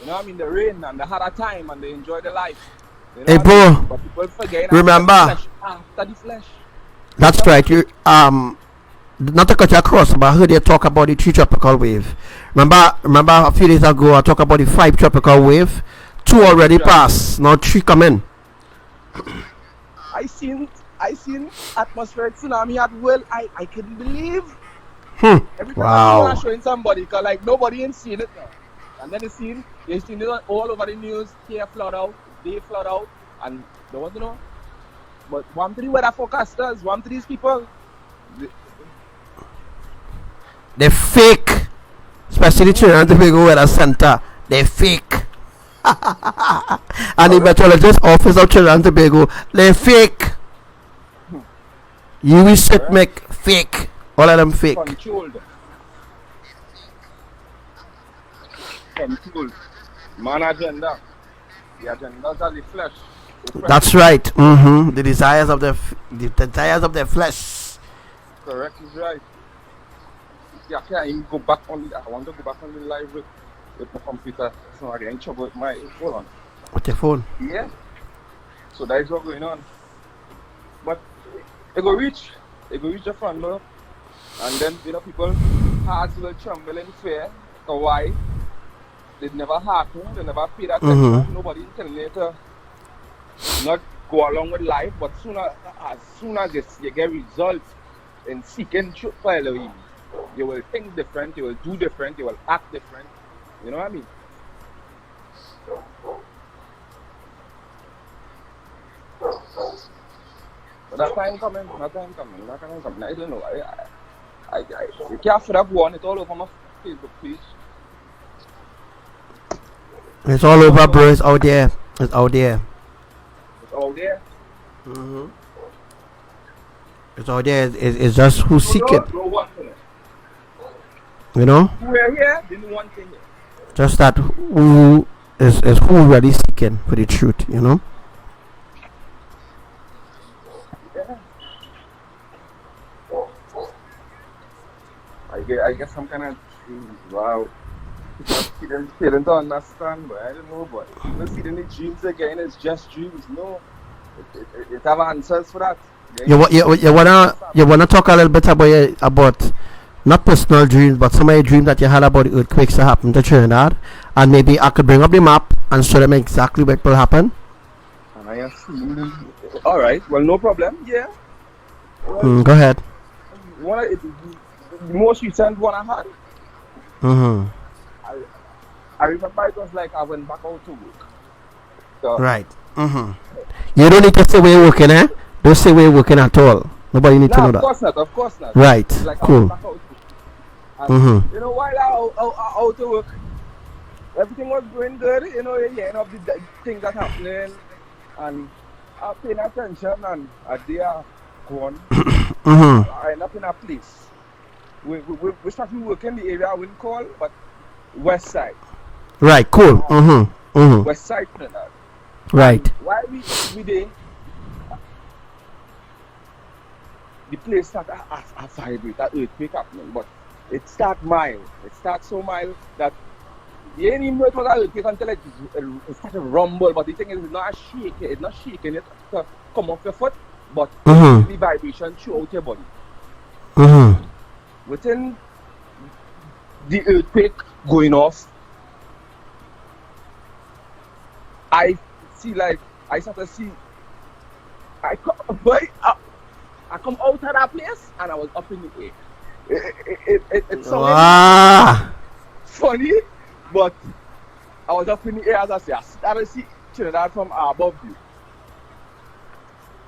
You know what I mean? The rain and the harder time, and they enjoy the life. You know hey, bro. I mean? But people forget remember, after the flesh. That's right. You not to cut you across, but I heard you talk about the 3 tropical wave. Remember a few days ago I talked about the 5 tropical wave. 2 already passed. Now 3 come in. I seen atmospheric tsunami at well. I couldn't believe. Every time I'm showing somebody, because like nobody ain't seen it now. And then they seen it all over the news. Here flood out, they flood out, and they want to know. But one to the weather forecasters, one to these people, they fake. Especially Trinidad and Tobago Weather Center. They fake. And the meteorologist office of Trinidad and Tobago, they fake. You should make fake. All of them fake. Controlled. Man agenda. The agendas of the flesh. That's right. The desires of the desires of the flesh. Correct is right. Yeah, I can't even go back on the. I want to go back on the live with my computer. So I get in trouble with my. Hold on. With your phone? Yeah. So that is what's going on. But it go reach the front door, and then people hearts will tremble in fear. So why? They never happen. They never paid attention. Nobody telling you to not go along with life. But as soon as you get results in seeking truth for Elohim, you will think different. You will do different. You will act different. You know what I mean? But that time coming. I don't know. You can't feel that one. It's all over my Facebook page. It's all over, bro. It's out there. It's out there. It's out there. It's just who seek it. You know? We're here, didn't want thing. Just that who is who really seeking for the truth, you know? Yeah. I guess some kind of wow. Failing to understand, but I don't know, but people see the dreams again, it's just dreams. No, it have answers for that. You wanna talk a little bit about not personal dreams, but some of the dreams that you had about the earthquakes that happened to Trinidad, and maybe I could bring up the map and show them exactly what will happen. And I have seen. All right, well, no problem. Yeah. Well, go ahead. The most recent one I had. I remember it was like I went back out to work. So, right. You don't need to say where you're working, eh? Don't say where you're working at all. Nobody need to know that. Of course not. Right. Like cool. And, you know, while I out to work, everything was going good. You know, you end up the things that happening, and I'm paying attention, and they are gone. I end up in a place. We started working in the area I wouldn't call, but West Side. Right, cool. West Side Trinidad. Right. Why we there? The place start a vibrate, that earthquake happening, but it start mild. It starts so mild that you ain't even know it was an earthquake until it started to rumble. But the thing is, it's not shaking it to come off your foot, but the vibration throughout your body. Within the earthquake going off, I start to see, I come out of that place and I was up in the air. It sounded funny, but I was up in the air, as I say. I started to see Trinidad from above you.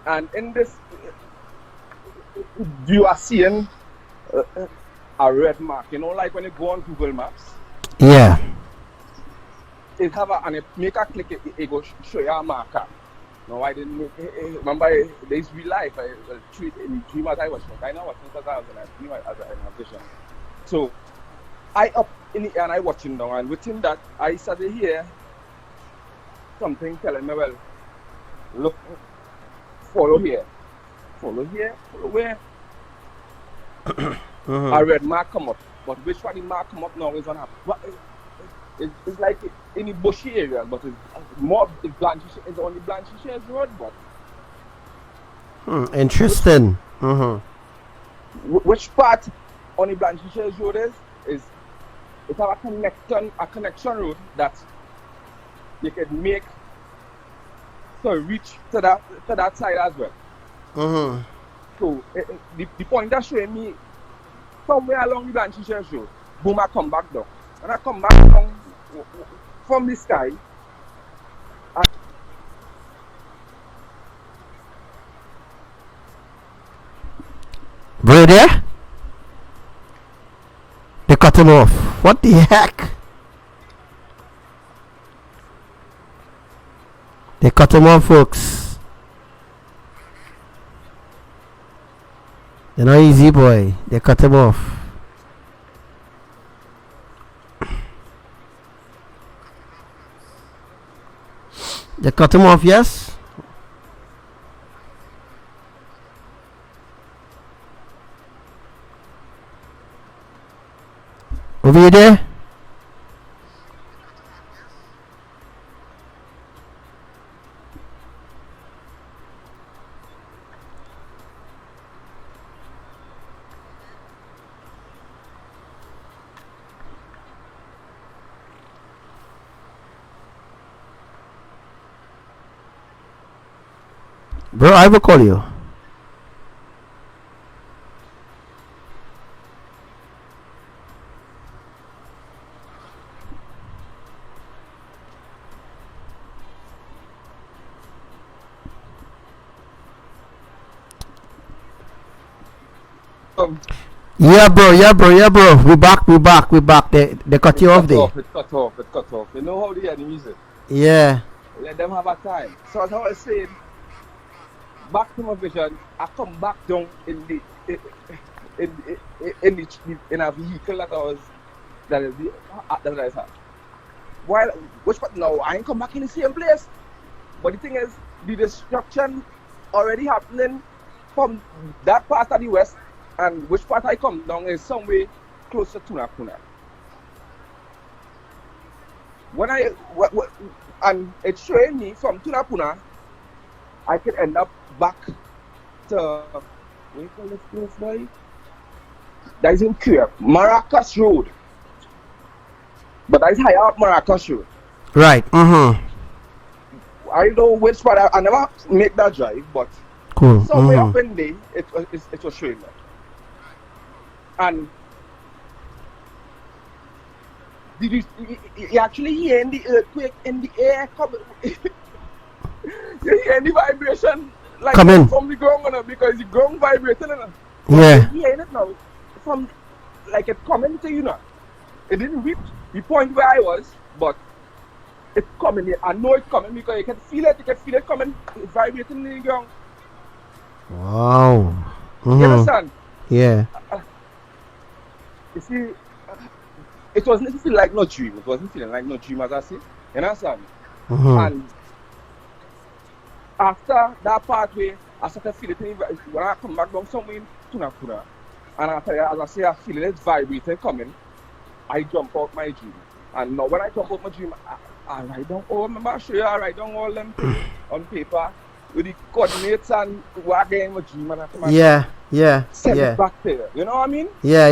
And in this, you are seeing a red mark, you know, like when you go on Google Maps. Yeah. It have and it make a click, it go show you a marker. No, I didn't make it. Remember, there's real life. I treat in dream as I was from. I know what since I was in a dream as an organization. So I up in the air and I watching down, and within that I started hear something telling me, well, look, follow here, follow where? A red mark come up, but which one the mark come up now is on a. It's like in the bushy area, but it's more it's on the Blanchishes Road, but interesting. Which part on the Blanchishes Road is it have a connection road that you can make to reach to that side as well. So the point that's showing me somewhere along the Blanchishes Road, boom, I come back down. When I come back down from the sky, Bro, there? They cut him off. What the heck? They cut him off, folks. They're not easy, boy. They cut him off. They cut him off, yes? Over there? Bro, I will call you. Yeah, bro. We back. They cut you off there. It cut off. You know how the enemies is. Yeah. Let them have a time. So as I was saying, back to my vision, I come back down in a vehicle that I had. While but now I ain't come back in the same place. But the thing is, the destruction already happening from that part of the west, and which part I come down is somewhere close to Tunapuna. And it's showing me from Tunapuna, I can end up back to, what do you call this place, boy? That is in Queer, Maracas Road. But that is higher up Maracas Road. Right. I don't know which part, I never make that drive, but cool. Somewhere up in there, it was showing that. And did you actually hear the earthquake in the air coming? You hear the vibration like Come from the ground, because the ground vibrating. Yeah. You hearing it now from like it coming to you now. It didn't reach the point where I was, but it's coming here. I know it's coming because you can feel it. You can feel it coming, it's vibrating in the ground. Wow. You understand? Yeah. You see, it wasn't feeling like no dream. It wasn't feeling like no dream, as I say. You understand? And after that part where I started feeling it, when I come back down somewhere in Tunapuna, and as I say, I feel it vibrating coming, I jump out my dream. And now when I jump out my dream, I write down, remember I show you, I write down all them things on paper with the coordinates and what I get in my dream, and I come send it back there. You know what I mean? Yeah.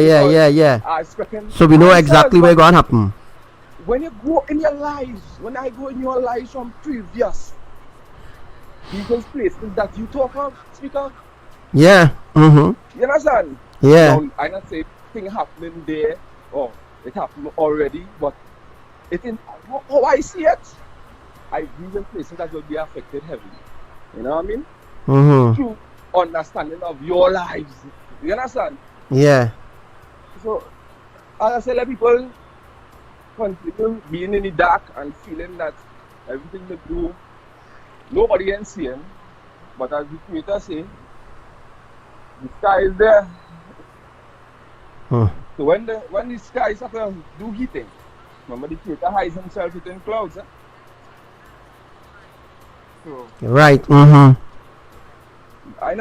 I expecting, so we know exactly what's going to happen. When you go in your lives, when I go in your lives from previous these places that you speak of. Yeah. You understand? Yeah. Now, I not say thing happening there, or it happened already, but it in how I see it, I believe in places that will be affected heavily. You know what I mean? Through understanding of your lives. You understand? Yeah. So, as I say, let people continue being in the dark and feeling that everything they do, nobody can see them. But as the Creator say, the sky is there. So when the sky is after do heating, remember the Creator hides himself within clouds. So, right. I had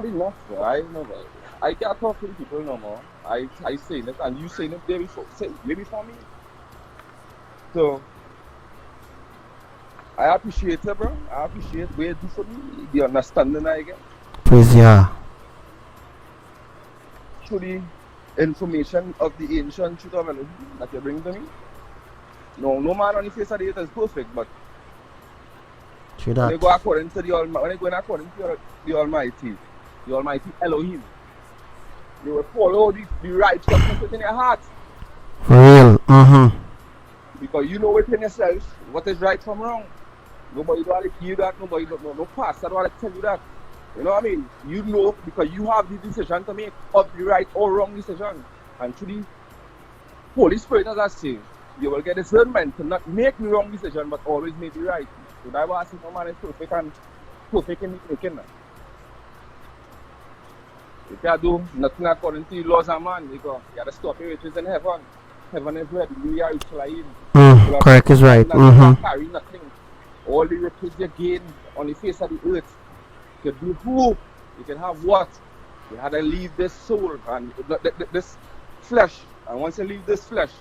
enough. I can't talk to people no more. I say it, and you saying it there before. Maybe for me. So I appreciate it, bro. I appreciate what you do for me, the understanding I get. Praise Yah. Through the information of the ancient truth of melody that you bring to me. No man on the face of the earth is perfect, but true when that. you go according to the Almighty, the Almighty Elohim, you will follow the righteousness within your heart. For real. Because you know within yourself what is right from wrong. Nobody don't want to hear that, nobody no pastor don't want to tell you that. You know what I mean? You know because you have the decision to make of the right or wrong decision. And through the Holy Spirit, as I say, you will get discernment to not make the wrong decision but always make the right. So that's why I say no man is perfect in making that. You can't do nothing according to the laws of man, because you have to stop your riches in heaven. Heaven is where the are rich lying. Correct is right. You carry nothing. All the riches you gain on the face of the earth. You can do who? You can have what? You had to leave this soul and this flesh. And once you leave this flesh,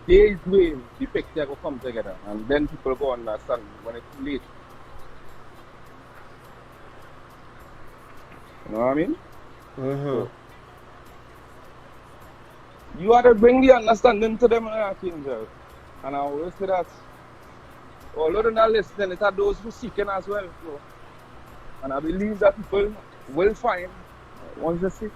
there is way the picture will come together. And then people go understand when it's too late. You know what I mean? So, you have to bring the understanding to them, Archangel. And I always say that, although they're not listening, it are those who seeking as well. So, And I believe that people will find once they see.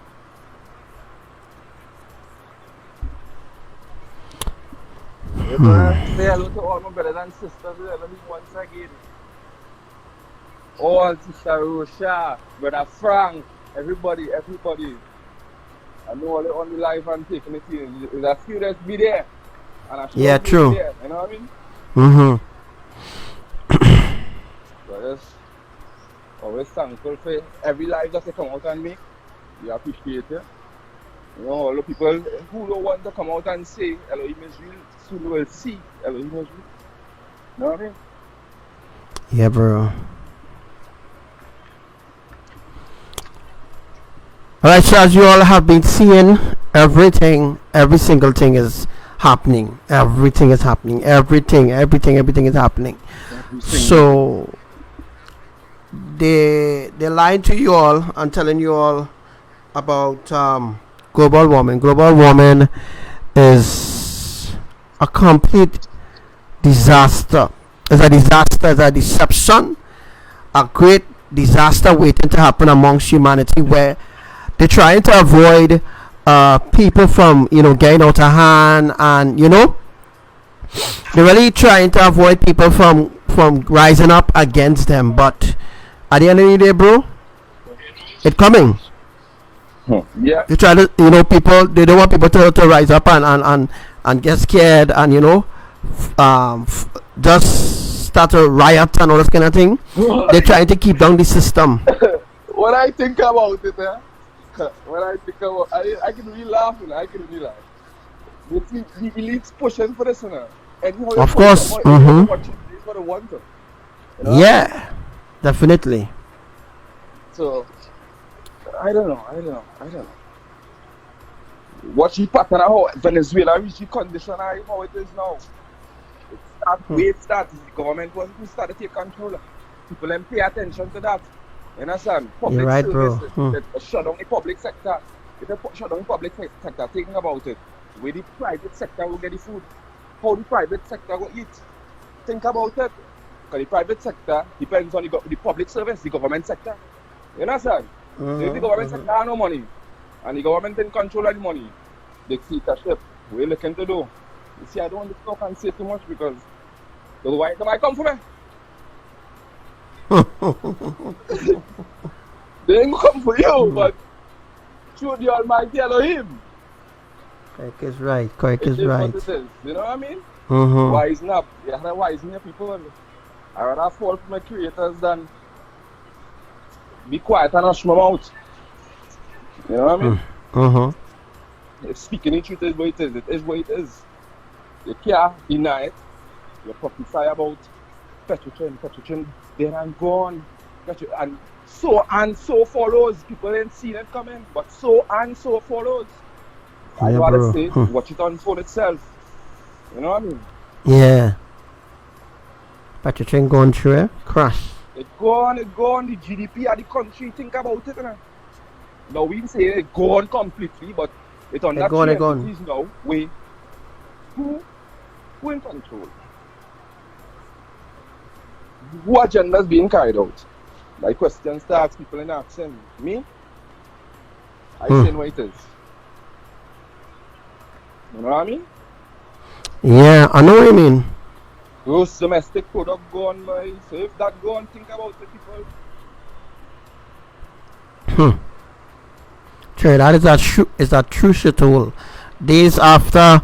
Say hello to all my brothers and sisters once again. All Sister Rosha, Brother Frank, everybody. I know all on the live and taking it in. It's a serious be there. And I Yeah, true. Be there, you know what I mean? So just always thankful for every life that they come out and make. You appreciate it. You know, all the people who don't want to come out and say Elohim is real, soon will see Elohim is real. You know what I mean? Yeah, bro. Alright, so as you all have been seeing, every single thing is happening. Everything is happening. Everything is happening. So they lying to you all and telling you all about global warming. Global warming is a complete disaster. It's a disaster, it's a deception, a great disaster waiting to happen amongst humanity, where they're trying to avoid people from getting out of hand, and they're really trying to avoid people from rising up against them. But at the end of the day, bro, it's coming. Yeah. They try to people, they don't want people to rise up and get scared and just start to riot and all this kind of thing. They're trying to keep down the system. When I think about it, I can really laugh. The elites pushing for this, Of course. What they want to. Yeah, definitely. So, I don't know. Watch the pattern of how Venezuela reached the condition how it is now. It started. The government was to start to take control. People then pay attention to that. You understand? Public You're right, service, bro. Shut down the public sector. If they shut down the public sector, thinking about it, where the private sector will get the food, how the private sector will eat. Think about it. Because the private sector depends on the public service, the government sector. You understand? If the government sector has no money, and the government in control of the money, dictatorship, we're looking to do. You see, I don't want to talk and say too much because the white might come for me. They ain't come for you, but through the Almighty Elohim. Correct is right. What it is. You know what I mean? Wisen up. You have to wisen your people. I rather fall for my creators than be quiet and hush my mouth. You know what I mean? If speaking the truth is what it is, it is what it is. You can't deny it. You prophesy about Petrotrin, then and gone. And so follows. People ain't seen it coming, but so follows. I'd rather say, watch it unfold itself. You know what I mean? Yeah. Petrotrin gone through it? Crash. It gone. The GDP of the country, think about it. Now we say it gone completely, but it's on that entities now. Wait, who in control? What agenda is being carried out? My question starts, people in asking me. I say what it is. You know what I mean? Yeah, I know what you mean. Gross domestic product gone, boy. So if that gone, think about the people. Sure, that is a true shithole. Days after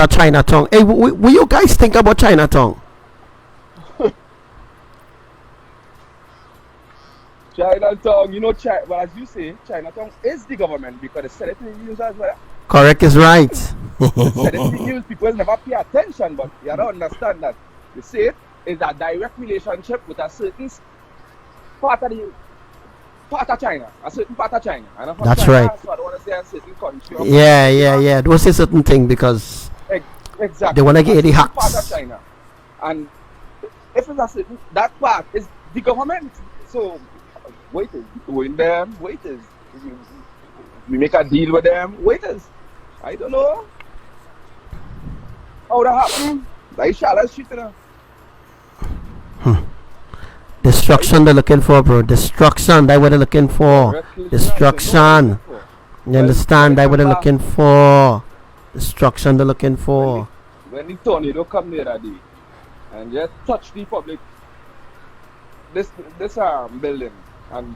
Chinatown. Hey, what you guys think about Chinatown? Chinatown, well, as you say, Chinatown is the government because they said it in the news as well. Correct is right. Said it in the news, people never pay attention, but you don't understand that. You see it is a direct relationship with a certain part of China, a certain part of China. And that's China, right. So I don't want to say a certain country. Yeah. Don't say certain thing because exactly. They want to get the hacks. Part of China. And if it's a certain, that part is the government. So, waiters, doing them, waiters. We make a deal with them, waiters. I don't know how that happened. Like Charlotte Street, Destruction they're looking for, bro. Destruction. That's what they're looking for. Destruction. You understand? That's what they're looking for. Destruction they're looking for. When the tornado come there that day and just touch the public, this building, and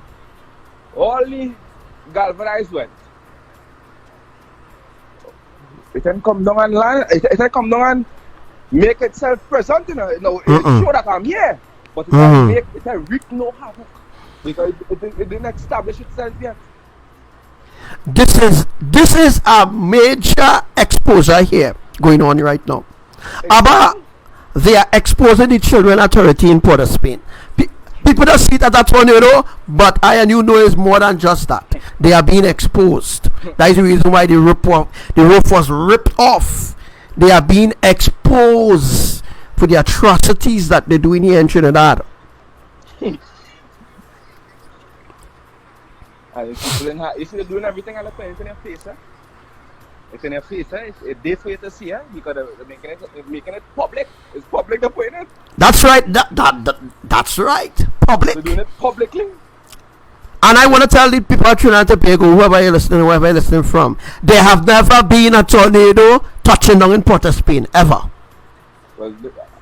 all the galvanized went. It can come down and land. It can come down and make itself present. You know, it's sure that I'm here, but it can wreak no havoc because it didn't establish itself yet. This is a major exposure here going on right now. Abba, they are exposing the Children Authority in Port of Spain. People don't see it as a tornado, but I and you know it's more than just that. They are being exposed. That is the reason why the roof was ripped off. They are being exposed for the atrocities that they're doing here in Trinidad. If they're doing everything and it's in your face, it's in your face, it's there for you to see, because they're making it public. It's public they're putting it. That's right. That's right. Public. They're doing it publicly. And I want to tell the people at Trinidad and Tobago, whoever you're listening from, there have never been a tornado touching down in Port of Spain, ever. Well,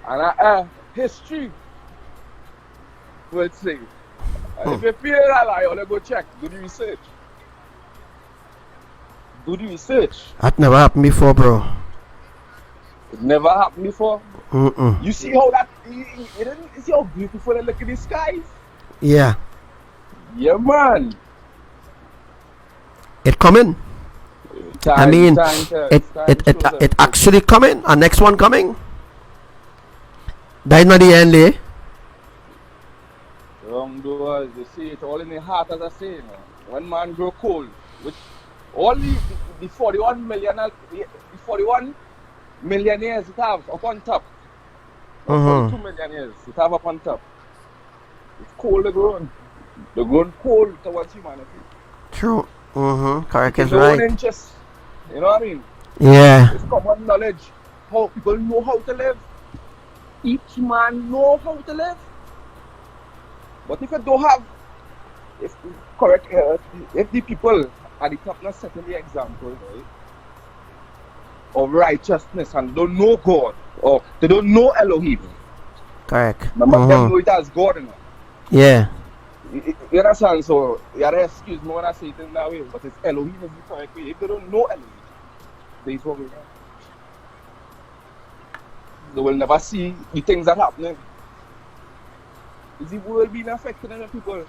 and history will say. And if you feel that lie, you go check, do the research. Do the research. That never happened before, bro. It never happened before. Mm-mm. You see how you see how beautiful they look in the skies? Yeah. Yeah, man. It coming. It actually coming. Our next one coming. That not the end, eh? Wrong doors. You see it all in the heart, as I say. You know. When man grow cold, which all the 41 millionaires it have up on top. 42 millionaires it have up on top. It's cold, they're growing. They're growing cold towards humanity. True. Correct is their right. own interest. You know what I mean? Yeah. It's common knowledge. How people know how to live. Each man know how to live. But if you don't have, if the people at the top not setting the example, right, of righteousness and don't know God, or they don't know Elohim. Correct. Remember, them know it as God, you know? Yeah. You understand? So you have to excuse me when I say it in that way, but it's Elohim is the correct way. If they don't know Elohim, they is what we know. They will never see the things that happening. Is the world being affected in the people?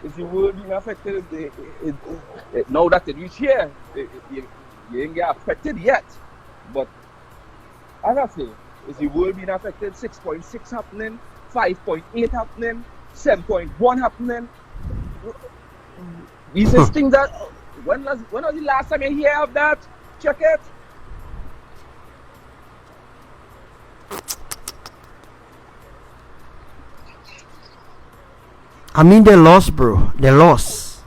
Is the world being affected? Now that they reach here, you ain't get affected yet. But as I say, is the world being affected? 6.6 happening, 5.8 happening, 7.1 happening. These are things that when was the last time you hear of that? Check it. I mean, they lost, bro. They lost.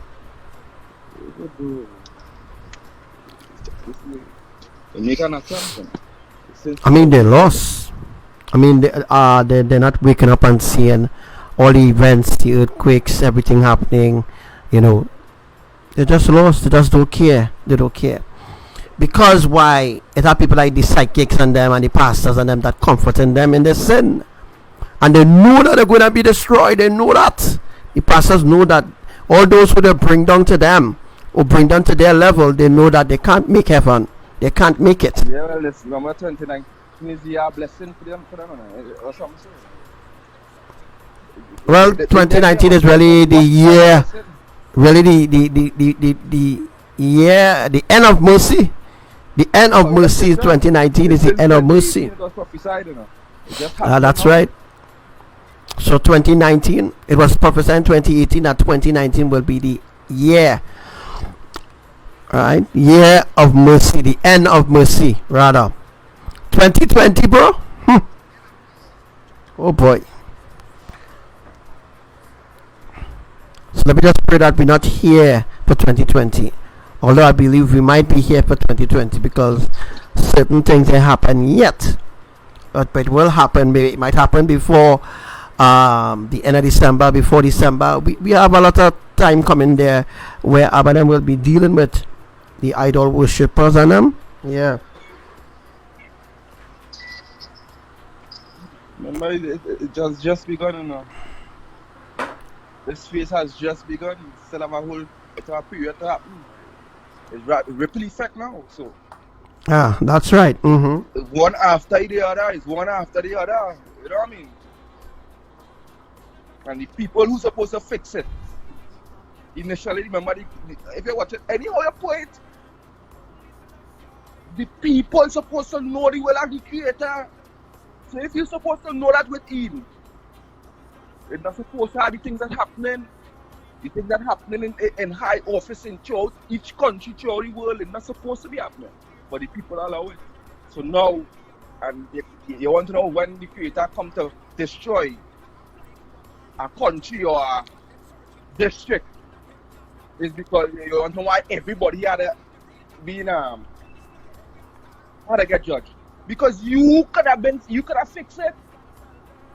I mean, they lost. I mean, they're not waking up and seeing all the events, the earthquakes, everything happening. You know, they just lost. They just don't care. They don't care. Because why? It have people like the psychics and them and the pastors and them that comforting them in their sin. And they know that they're going to be destroyed. They know that. The pastors know that all those who they bring down to them or bring down to their level, they know that they can't make heaven. They can't make it. Yeah, well, it's number 29 is the blessing for them or something. Well, 2019 is really the year, really the year, the end of mercy. The end of mercy is 2019 is the end of mercy. That's right. So 2019, it was prophesied in 2018 that 2019 will be the year, right? Year of mercy, the end of mercy, rather. 2020, bro. Oh boy. So let me just pray that we're not here for 2020. Although I believe we might be here for 2020 because certain things ain't happen yet. But it will happen. Maybe it might happen before the end of December, before December. We have a lot of time coming there where Abadan will be dealing with the idol worshippers and them. Yeah. Remember, it just begun, you know. This phase has just begun. Still have a period to happen. It's ripple effect now, so. Ah, that's right. Mm-hmm. One after the other is one after the other. You know what I mean? And the people who supposed to fix it, initially, remember, if you watch it, anyhow you put it, the people supposed to know the will of the creator. So if you're supposed to know that with him, it's not supposed to have the things that happening. The things that happening in high office in throughout each country, throughout the world, it's not supposed to be happening. But the people allow it. So now, and you want to know when the creator come to destroy a country or a district, is because you want to know why everybody had to be in how to get judged. Because you could have fixed it.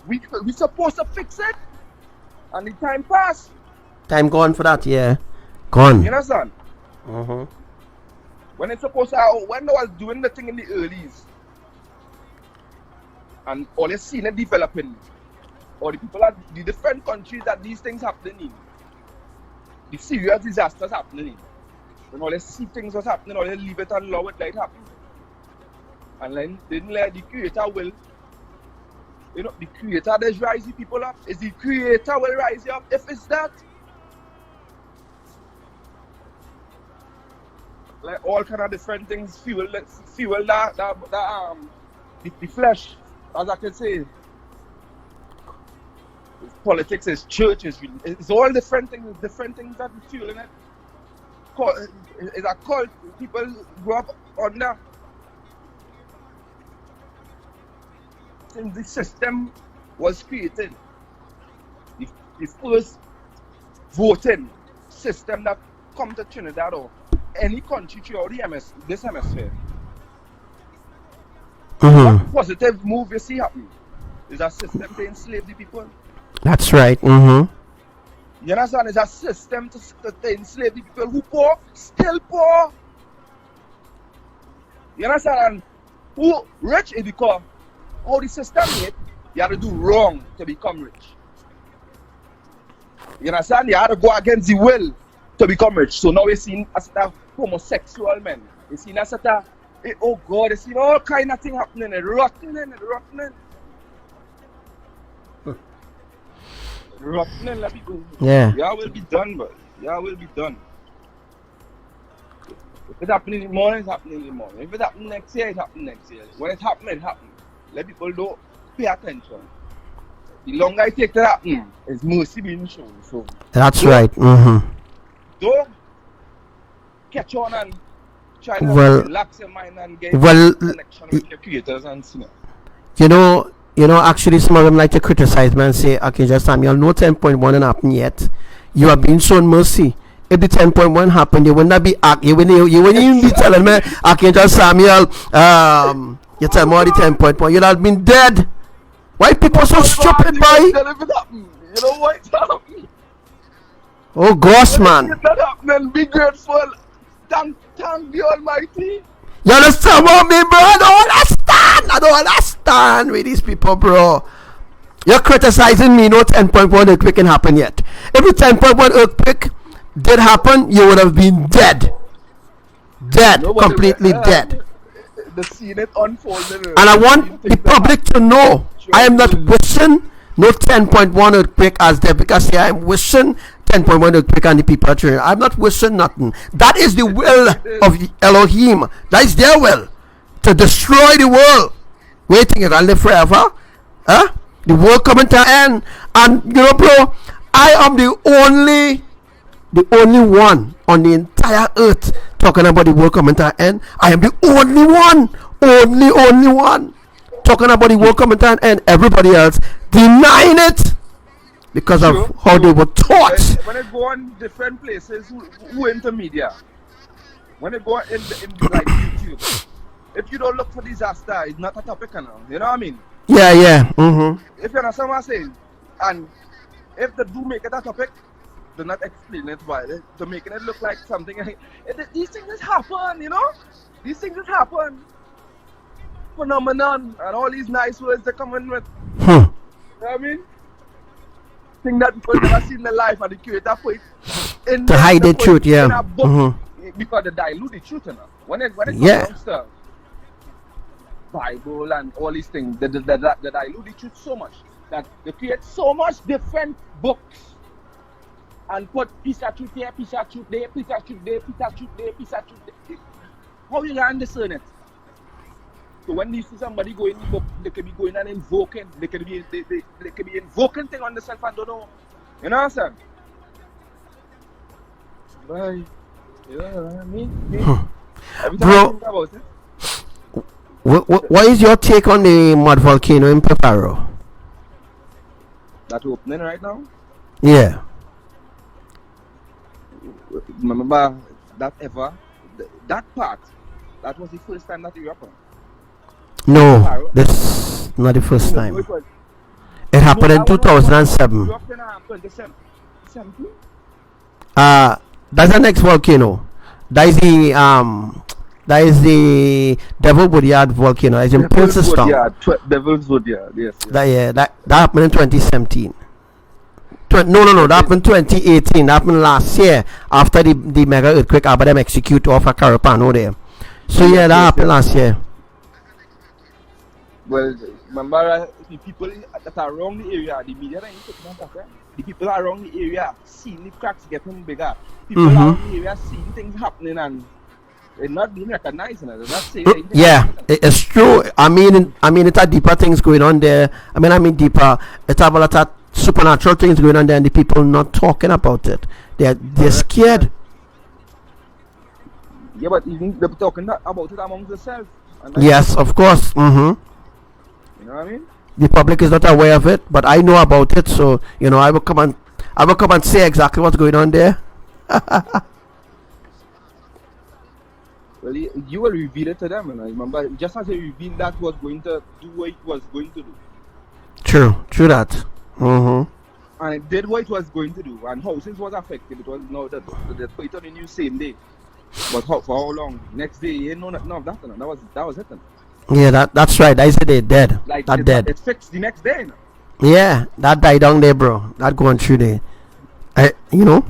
We supposed to fix it. And the time passed. Time gone for that, yeah. Gone. You understand? Mm-hmm. When it's supposed to, when I was doing the thing in the earlys, and all you seen it developing, or the people at the different countries that these things happening in, the serious disasters happening in, when all you see things was happening, all you leave it and allow it like it happen. And then didn't let the creator will, you know, the creator does rise the people up. Is the creator will rise you up if it's that? Like all kind of different things fuel the flesh, as I can say. It's politics, it's church, it's all different things that fueling it. It's a cult. People grow up on that. Since the system was created, the first voting system that come to Trinidad or any country throughout this hemisphere. Mm-hmm. What positive move you see happening is a system to enslave the people. That's right. Mm-hmm. You understand? It's a system to enslave the people who poor, still poor. You understand? And who rich is because how the system is, you have to do wrong to become rich. You understand? You have to go against the will to become rich. So now we're seeing as a homosexual men. We're seeing as a, oh God, we're seeing all kind of things happening and rotting. Rotting, let me go. Yeah. Yeah, will be done, but yeah, will be done. If it's happening in the morning, it's happening in the morning. If it's happening next year, it's happening next year. When it's happening, it happens. Let people know, pay attention. The longer it takes to happen, it's mercy being shown. So that's right. Mm-hmm. Don't catch on and try to relax your mind and get connection with your creators and sinners. You know, actually some of them like to criticize me and say, Archangel Samuel, no 10.1 happened yet. You have been shown mercy. If the 10.1 happened, you would not be you wouldn't even be telling me, Archangel Samuel, you tell me all the 10.1, you'd have been dead. Why people so stupid, boy? You know what? Oh gosh, man. It's not happening. Be grateful. Thank the Almighty. You understand what me, bro? I don't understand with these people, bro. You're criticizing me, no 10.1 earthquake can happen yet. If the 10.1 earthquake did happen, you would have been dead. Completely dead. The scene is unfolding. And I want the public to know, I am not wishing no 10.1 earthquake as there, because I am wishing 10.1 earthquake on the people of Trinidad. I'm not wishing nothing. That is the will of the Elohim. That is their will, to destroy the world. Waiting it and live forever. The world coming to an end. And you know, bro, I am the only one on the entire earth talking about the world coming to an end. I am the only one talking about the world coming to an end. Everybody else denying it because of how they were taught. When they go on different places, who into media, when they go in like YouTube, if you don't look for disaster, it's not a topic now. You know what I mean? Yeah. Mm-hmm. If you understand what I'm saying, And if they do make it a topic, do not explain it why. They're making it look like something. These things just happen, you know? These things just happen. Phenomenon. And all these nice words they come in with. You know what I mean? Thing that people never seen in their life, and the creator put it in To hide the truth, in yeah. a book because they dilute the truth, you know. When it comes down to Bible and all these things, they dilute the truth so much that they create so much different books and put piece of truth here, piece of truth there, piece of truth there, piece of truth there, piece of truth there. How you gonna discern it? So when you see somebody go in the book, they can be going and invoking. They can be invoking things on themselves and don't know. You know what I'm saying? Right. You know what I mean? Every time I think about it. What is your take on the mud volcano in Peparo? That's opening right now? Yeah. Remember that part, that was the first time that you happened. No, this is not the first time. It happened in 2007. That's the next volcano. That is the Devil Woodyard volcano. It's in Princeton. Devil's Woodyard, yes. That happened in 2017. No, that happened in 2018. That happened last year after the mega earthquake about them execute off a Carapano there. So yeah, that happened last year. Well, remember the people that are around the area, the media ain't taking on that. The people around the area seeing the cracks getting bigger. People around the area seeing things happening and they're not being recognized. They're not saying yeah, it's true. I mean, it's a deeper things going on there. I mean deeper. It's a lot of supernatural things going on there, and the people not talking about it. They're scared. Yeah, but even they're talking about it among themselves. Yes, of course. You know what I mean? The public is not aware of it, but I know about it, so you know I will come and say exactly what's going on there. Well, you will reveal it to them, and I remember just as you revealed that was going to do what it was going to do. True that. And it did what it was going to do, and houses was affected. It was no that they put it on the news same day, but for how long? Next day, you know nothing of that. That was it. Yeah, that's right. I said they dead. Like that dead. It's fixed the next day. Yeah, that died down there, bro. That going through there. You know,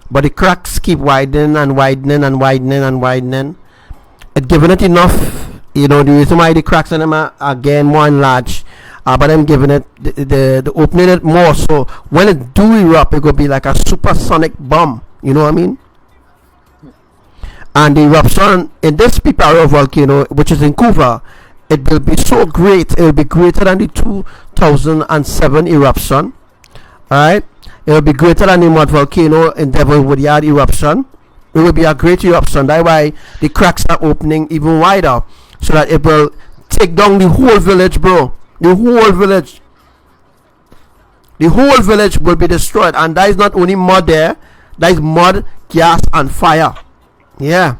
but the cracks keep widening and widening and widening and widening. It giving it enough. You know, the reason why the cracks in them are getting more enlarged, but I'm giving it the opening it more. So when it do erupt, it could be like a supersonic bomb. You know what I mean? And the eruption in this Piparo volcano, which is in Cuba, it will be so great. It will be greater than the 2007 eruption. Alright? It will be greater than the mud volcano in Devil Woodyard eruption. It will be a great eruption. That's why the cracks are opening even wider. So that it will take down the whole village, bro. The whole village. The whole village will be destroyed. And that is not only mud there. That is mud, gas, and fire. Yeah,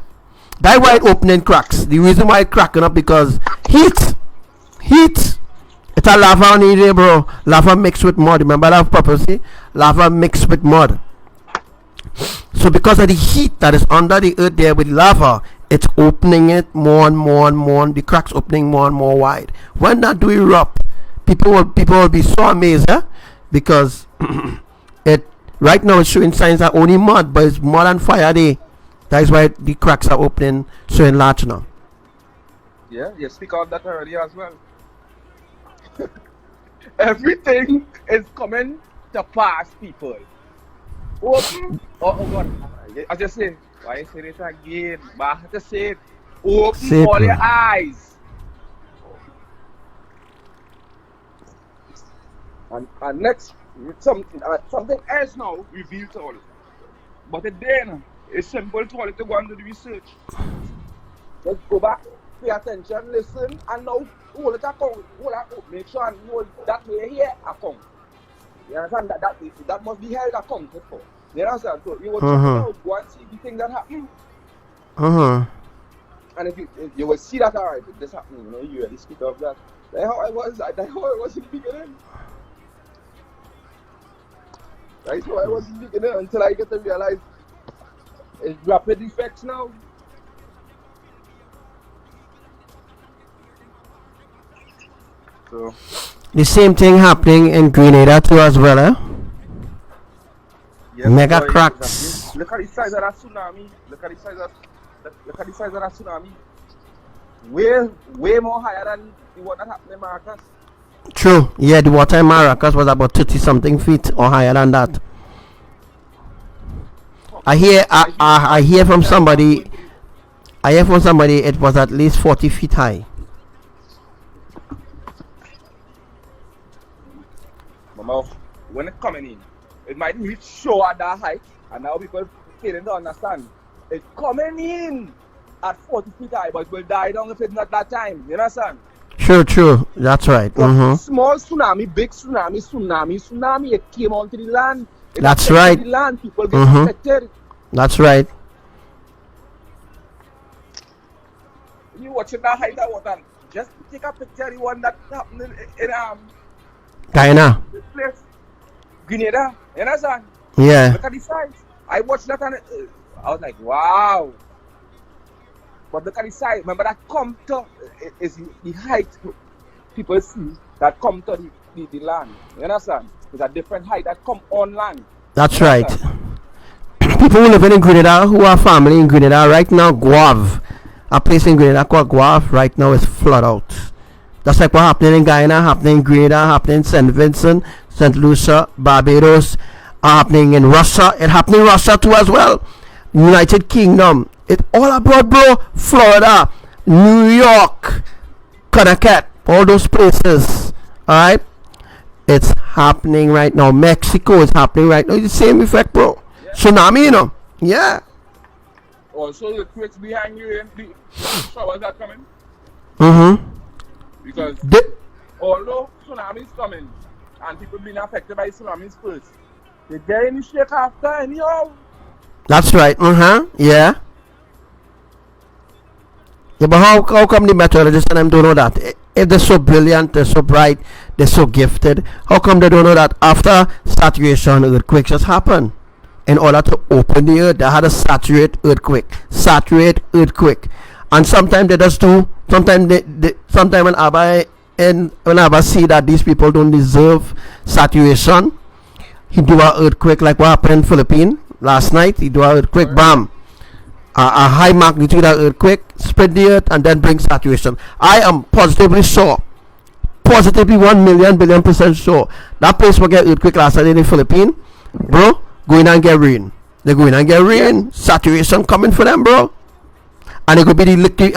that's why it opening cracks. The reason why it cracking up because heat. It's a lava on here, bro. Lava mixed with mud. Remember that prophecy? Lava mixed with mud. So because of the heat that is under the earth there with lava, it's opening it more and more and more. The cracks opening more and more wide. When that do erupt, people will be so amazed, because it right now it's showing signs that only mud, but it's mud and fire there. That is why the cracks are opening so enlarged now. Yeah, you speak on that already as well. Everything is coming to pass, people. Open. Oh God. I just say, why say it again? But I have to say it. Open all your eyes. And next, something else now revealed to all. But then, it's simple to all to go and do the research. Just go back, pay attention, listen, and now hold it account, make sure and hold that way here account. You understand? That must be held accounted for. You understand? So you will check it out, go and see the thing that happened. And if you will see that, alright, if this happening, you really speak of that. That's how it was in the beginning. Right? So I was looking at it until I get to realize it's rapid effects now. So The same thing happening in Grenada too as well, eh? yes, Mega boy, cracks. exactly. Look at the size of that tsunami. Look at the size of that tsunami. Way more higher than the one that happened in Maracas. True. Yeah, the water in Maracas was about 30 something feet or higher than that. I hear from somebody it was at least 40 feet high. Mama, when it's coming in, it might reach show at that height, and now people failing to understand. It's coming in at 40 feet high, but will die down if it's not that time. You understand? True. That's right. Small tsunami, big tsunami, it came onto the land. That's right. The land, people get affected. That's right. You watching that height of water, just take a picture of the one that happened in Guyana. this place. Grenada, you understand? Yeah. Look at the size. I watched that and I was like, wow. But look at the size. Remember that come to is the height people see that come to the land. You understand? It's a different height that come on land. That's right. People who live in Grenada, who are family in Grenada right now, Guave, a place in Grenada called Guave, right now is flood out. That's like what happening in Guyana, happening in Grenada, happening in St. Vincent, St. Lucia, Barbados, happening in Russia. It happening in Russia too as well. United Kingdom. It all abroad, bro. Florida, New York, Connecticut, all those places. Alright? It's happening right now. Mexico is happening right now. It's the same effect, bro. Yeah. Tsunami, you know. Yeah. Also, the quakes behind you and the showers are coming. Because although tsunamis coming and people being affected by tsunamis first, they get any shake after anyhow. That's right. Yeah. Yeah, but how come the meteorologists and them don't know that? If they're so brilliant, they're so bright, they're so gifted, how come they don't know that after saturation, earthquakes just happen? In order to open the earth, they had a saturate earthquake. And sometimes they just do, sometimes when Abba see that these people don't deserve saturation, he do an earthquake like what happened in Philippines last night. He do an earthquake, bam. A high magnitude earthquake, spread the earth, and then bring saturation. I am positively sure, positively 1,000,000,000% sure, that place will get earthquake last night in the Philippines, bro. Go in and get rain. They go in and get rain. Saturation coming for them, bro. And it could be the liquid.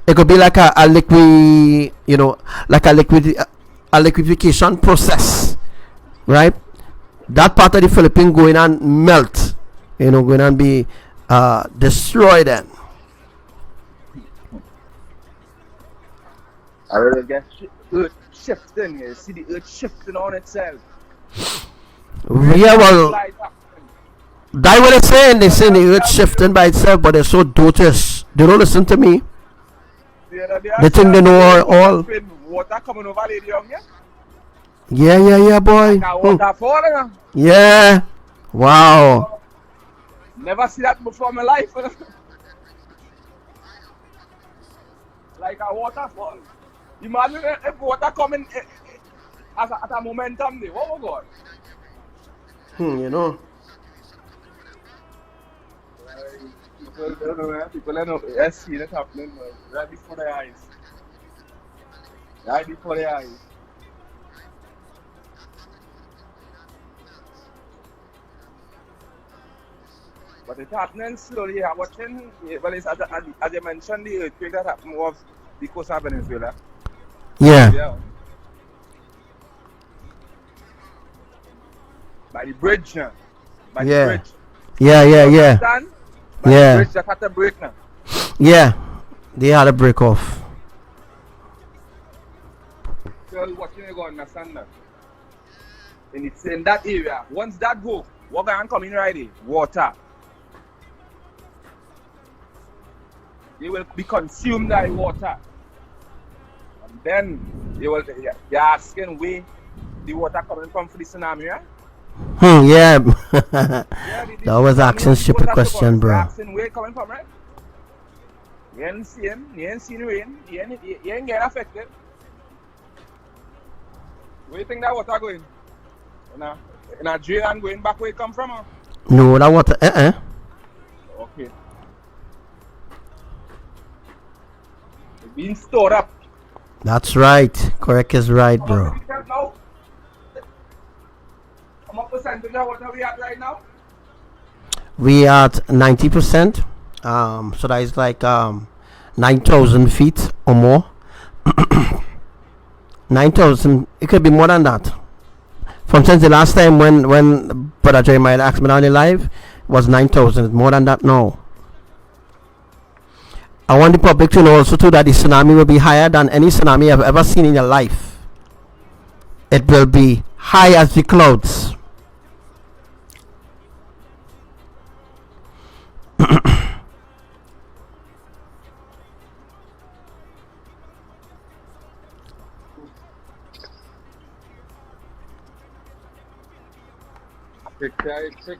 It could be like a liquid, you know, like a liquefaction process, right? That part of the Philippines go in and melt, you know, go in and be destroyed then. I really get earth shifting. You see the earth shifting on itself. Yeah, well, that's what they're saying. They're saying the earth shifting by itself, but they're so dotish. They don't listen to me. They think they know all. Water coming over, lady young, Yeah, boy. Waterfall, yeah. Wow. Never see that before in my life. Like a waterfall. Imagine if water coming at a momentum there. Oh my God. You know. People don't know. Yes, see that happening right before their eyes. Right before their eyes. But it's happening slowly. I'm watching. Well, it's as you mentioned, the earthquake that happened was the coast of Venezuela. Yeah. By the bridge now. By Yeah. the bridge. Yeah. Understand? By Yeah. the bridge that had to break now. Yeah. They had a break off. So watching you go understand that. And it's in that area. Once that go, what going to come in right there? Water. They will be consumed by water. And then they will, they're asking where the water coming from for the tsunami, right? Yeah. Yeah, That was asking stupid question, bro. Asking where coming from, right? You ain't seen rain, you ain't get affected. Where you think that water going? In a drain and going back where it come from? Huh? No, that water. Okay. It's being stored up. That's right. Correct is right, bro. How much percentage of water we at right now? We at 90%. So that is like 9,000 feet or more. 9,000. It could be more than that. From since the last time when Brother Jeremiah asked me on the live, was 9,000. More than that now. I want the public to know also too that the tsunami will be higher than any tsunami I've ever seen in your life. It will be high as the clouds. Check it.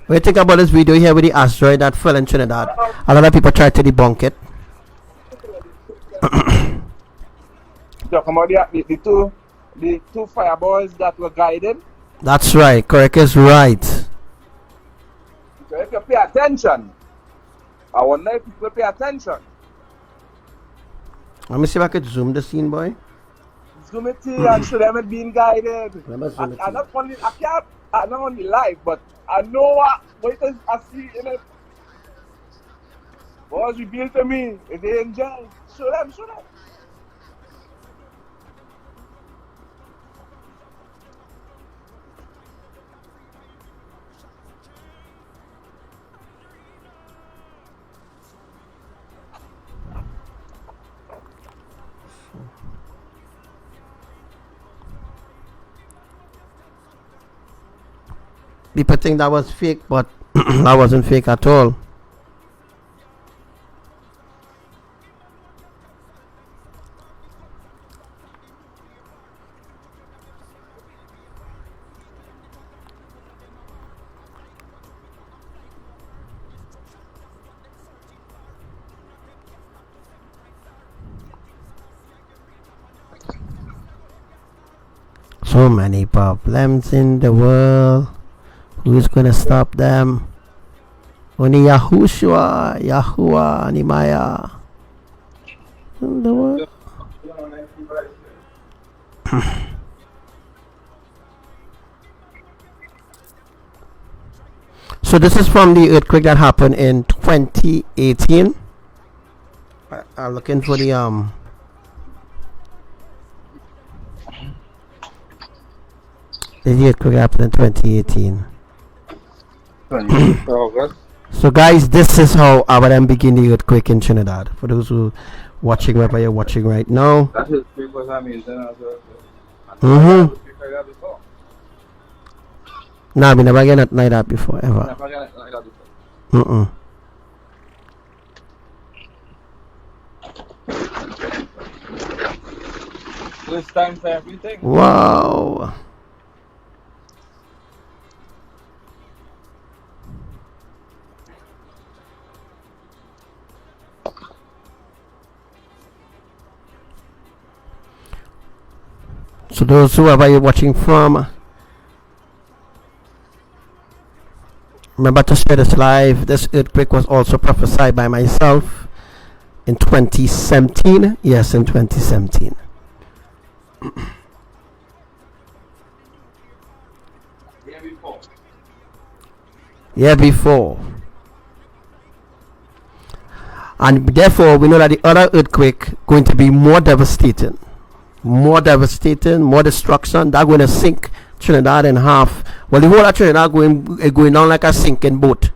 What do you think about this video here with the asteroid that fell in Trinidad? A lot of people tried to debunk it. Talking about the two fireballs that were guided. That's right. Correct is right. So if you pay attention, I wonder if people pay attention. Let me see if I could zoom the scene, boy. Zoom it in and show them it being guided. Let me zoom it I'm in. not only I'm not only live, but I know what it is I see in it. What was revealed to me is the angel. Show them. People think that was fake, but that wasn't fake at all. So many problems in the world. Who's gonna stop them? Only Yahushua, Yahuwah, Nimaya. In the world. So this is from the earthquake that happened in 2018. I'm looking for the earthquake happened in 2018. So guys, this is how our them begin the earthquake in Trinidad. For those who watching wherever you're watching right now. That is because I'm in Trinidad. Nah, we never get it like that before, ever. Never get it like that before. This time for everything. Wow. So those whoever you're watching from, remember to share this live. This earthquake was also prophesied by myself in 2017. Yes, in 2017. Yeah, before. And therefore, we know that the other earthquake going to be more devastating. More destruction. They're going to sink Trinidad in half. Well, the whole of Trinidad going down like a sinking boat.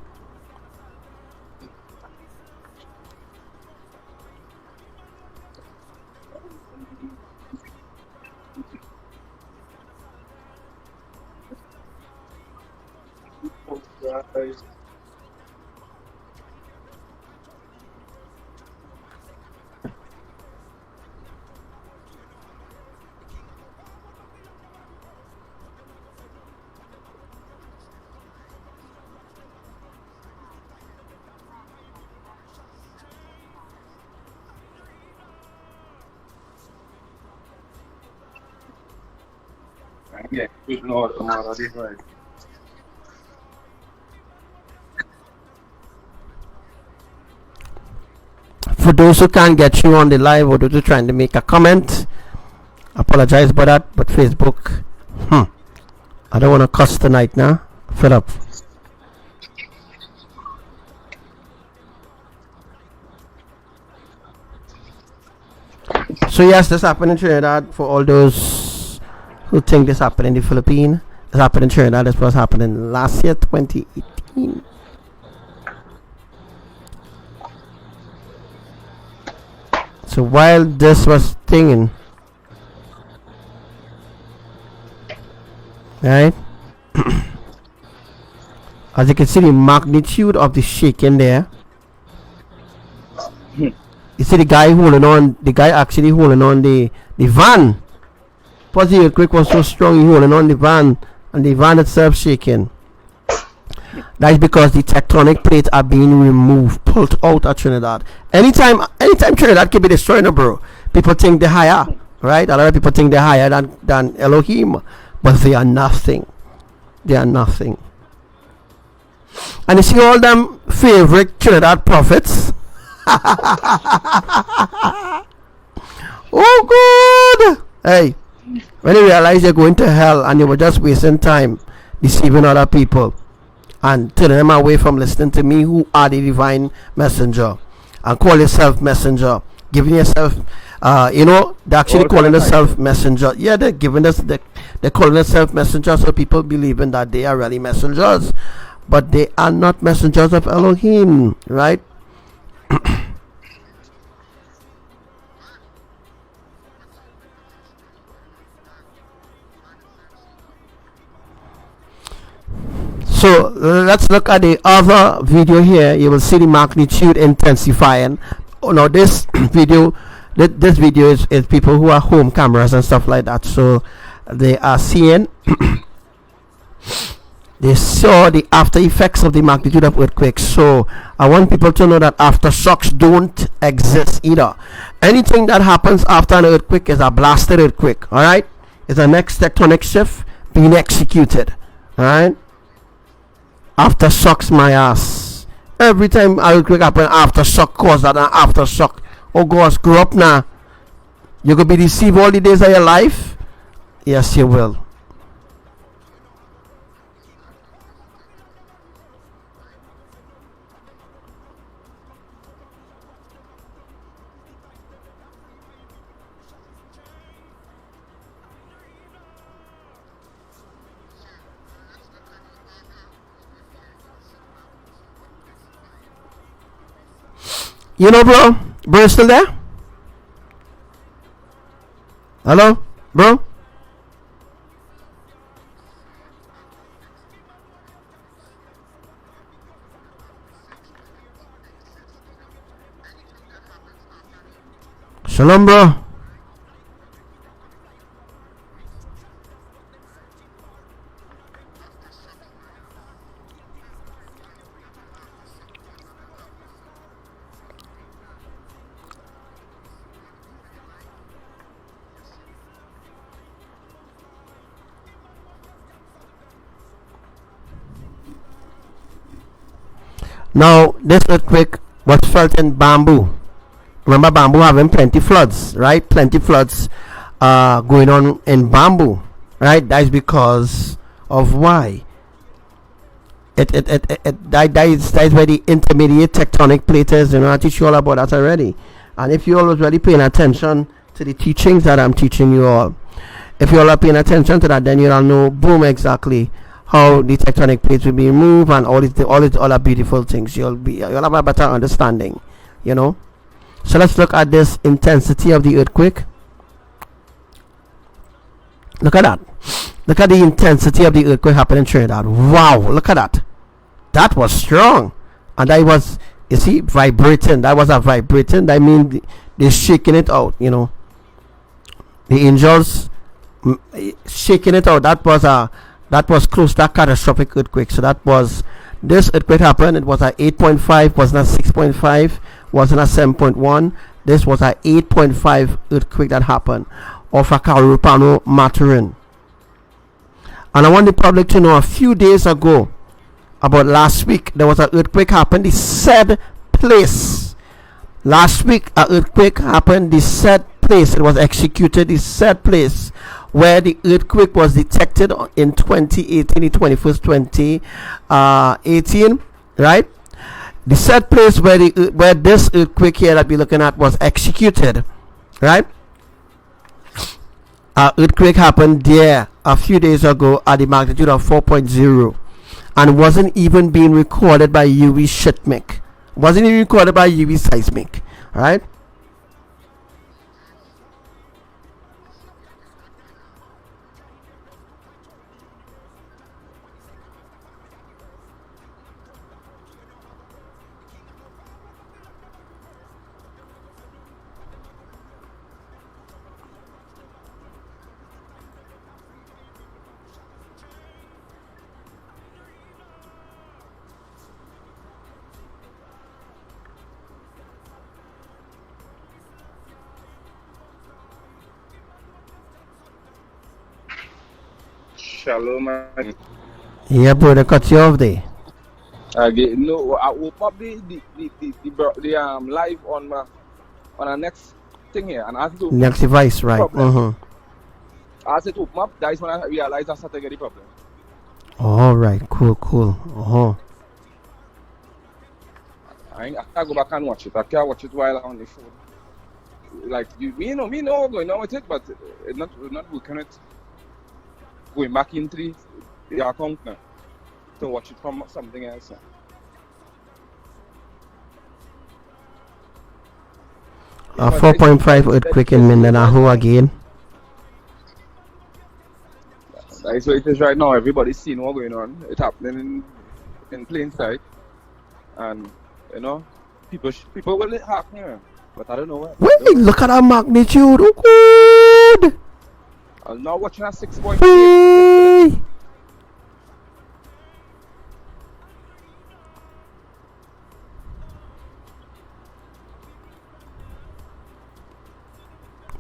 Yeah, good Lord, come out of this right. For those who can't get you on the live, or those who are trying to make a comment, apologize for that. But Facebook, I don't want to cuss tonight now. Fed up. So yes, this happened in Trinidad. For all those who think this happened in the Philippines, this happened in Trinidad. This was happening last year, 2018. So while this was stinging, right? As you can see, the magnitude of the shaking there. You see the guy holding on, the guy actually holding on the van. Plus the earthquake was so strong, he holding on the van, and the van itself shaking. That is because the tectonic plates are being removed, pulled out of Trinidad. Anytime Trinidad can be destroyed, bro. People think they're higher, right? A lot of people think they're higher than Elohim, but they are nothing. They are nothing. And you see all them favorite Trinidad prophets. Oh, good. Hey, when you realize you're going to hell and you were just wasting time deceiving other people and turning them away from listening to me, who are the divine messenger, and call yourself messenger, giving yourself, they're actually calling themselves messenger. Yeah, they're giving us, they're calling themselves messenger, so people believing that they are really messengers, but they are not messengers of Elohim, right? So let's look at the other video here. You will see the magnitude intensifying. Oh no, this video is people who are home cameras and stuff like that, so they are seeing they saw the after effects of the magnitude of earthquakes. So I want people to know that aftershocks don't exist either. Anything that happens after an earthquake is a blasted earthquake. All right, it's a next tectonic shift being executed. All right. Aftershocks, my ass. Every time an earthquake happen, aftershock cause that an aftershock. Oh gosh, grow up now. You could be deceived all the days of your life. Yes, you will. You know, bro? Bro, still there? Hello? Bro? Shalom, bro. Now, this earthquake was felt in Bamboo. Remember, Bamboo having plenty floods, right? Plenty floods going on in Bamboo, right? That is because of why? That is where the intermediate tectonic plate is. I teach you all about that already. And if you all was really paying attention to the teachings that I'm teaching you all, if you all are paying attention to that, then you'll all know, boom, exactly how the tectonic plates will be removed and all these other beautiful things. You'll have a better understanding, So let's look at this intensity of the earthquake. Look at that. Look at the intensity of the earthquake happening in Trinidad. Wow, look at that. That was strong. And that was, you see, vibrating. That was a vibrating. That means they're shaking it out, The angels shaking it out. That was close to a catastrophic earthquake. So that was, this earthquake happened. It was a 8.5, wasn't a 6.5, wasn't a 7.1. This was a 8.5 earthquake that happened off a Carupano Maturin. And I want the public to know, a few days ago, about last week, there was an earthquake happened. The said place. Last week, an earthquake happened. The said place. It was executed. The said place where the earthquake was detected in 2018, the 21st, 2018, right? The said place where where this earthquake here that we're looking at was executed, right? Earthquake happened there a few days ago at the magnitude of 4.0 and wasn't even being recorded by UV seismic. Wasn't even recorded by UV seismic, right? Shalom, man. Yeah, bro, they cut you off there. No, I will probably the live on our next thing here, and I have to Next device, right? As it open up, that is when I realized I started to get the problem. All right, cool. I can't go back and watch it. I can't watch it while I'm on the phone. Like we know what's going on with it, but we're not working it. Going back into the account now to watch it from something else. 4.5 earthquake in Mindanao again. That's what it is right now. Everybody's seeing what's going on. It's happening in plain sight, and you know, people will it happen, but I don't know where. Wait, look at that magnitude. Oh, good. I'm now watching a 6.8.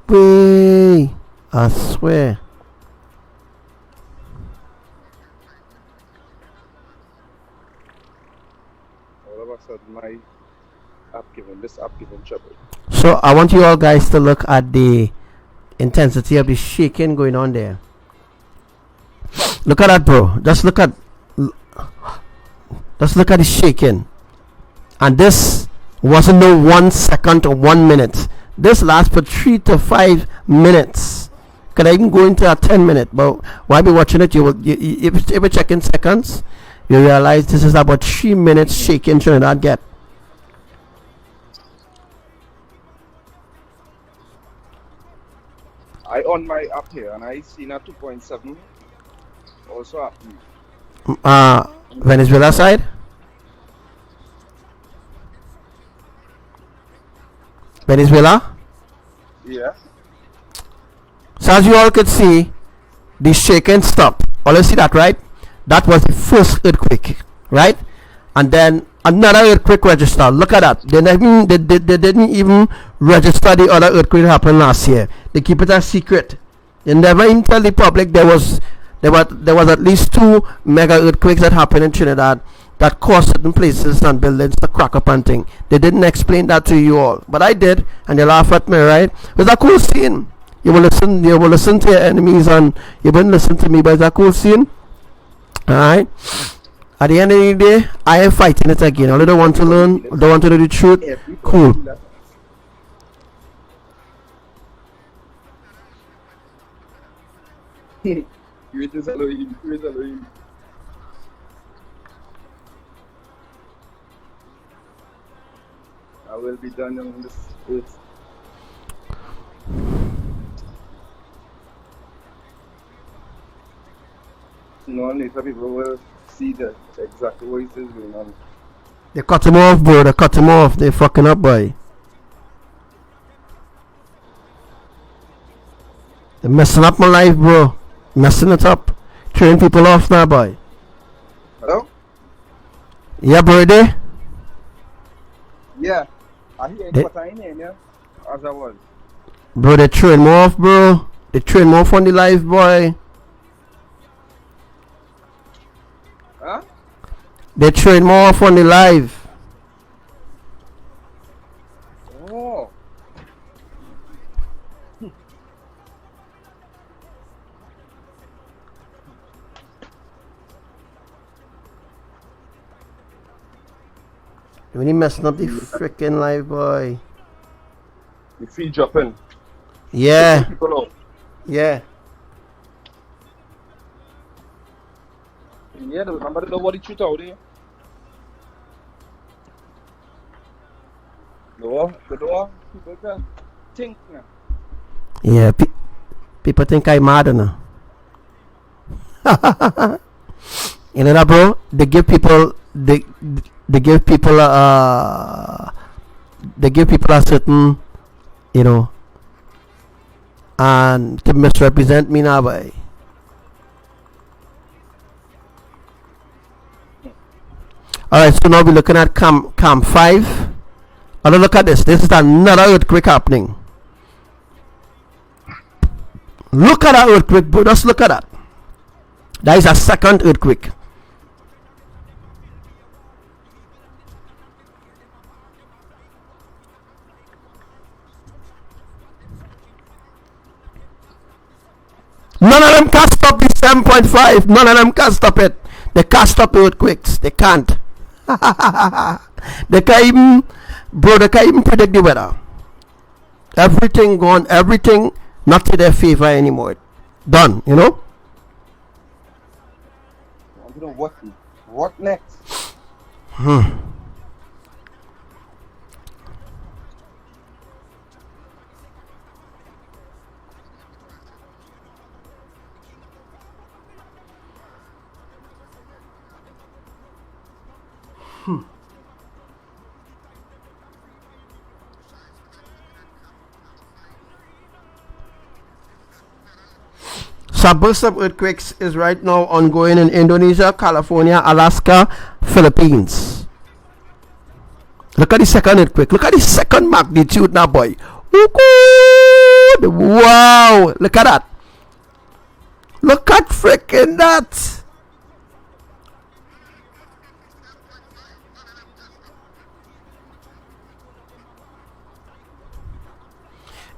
Wait, I swear. All of a sudden, my app giving trouble. So I want you all guys to look at the intensity of the shaking going on there. Look at that, bro. Just look at the shaking. And this wasn't no 1 second or 1 minute. This lasts for 3 to 5 minutes. Could I even go into a 10-minute? But while be watching it, if you check in seconds, you realize this is about 3 minutes shaking Trinidad get. I on my app here and I seen a 2.7 also happening. Venezuela side? Venezuela? Yeah. So as you all could see, the shaking stopped. All you see that, right? That was the first earthquake, right? And then another earthquake registered. Look at that. They didn't even register the other earthquake that happened last year. They keep it a secret. They never even tell the public there was at least 2 mega earthquakes that happened in Trinidad that caused certain places and buildings to crack up and thing. They didn't explain that to you all, but I did, and they laugh at me, right? It's a cool scene. You will listen to your enemies, and you won't listen to me, but it's a cool scene. All right. At the end of the day, I am fighting it again. I don't want to learn, don't want to know the truth. Cool. Praise Elohim. I will be done on this earth. Later people will see the exact what it is going on. They cut him off, bro. They cut him off. They fucking up, boy. They're messing up my life, bro. Messing it up. Turning people off now, boy. Hello? Yeah, bro, there? Yeah. I hear it, but I ain't here, as I was. Bro, they train more off, bro. They train more off on the life, boy. Huh? They train more off on the live. Oh. When he messing up the freaking live, boy. The feed dropping. Yeah. People out. Yeah. Yeah, remember the what shoot out there? The door, people can think now. Yeah. People think I'm mad now. You know that, bro? They give people a certain, you know, and to misrepresent me now, boy. Alright, so now we're looking at Cam 5. Oh, look at this. This is another earthquake happening. Look at that earthquake, bro. Just look at that. That is a second earthquake. None of them can stop the 7.5. None of them can stop it. They can't stop earthquakes. They can't. They can't even, bro, they can't even predict the weather. Everything gone, everything not to their favor anymore. Done, you know? I don't know what next? Subburst of earthquakes is right now ongoing in Indonesia, California, Alaska, Philippines. Look at the second earthquake. Look at the second magnitude now, boy. Wow. Look at that. Look at freaking that.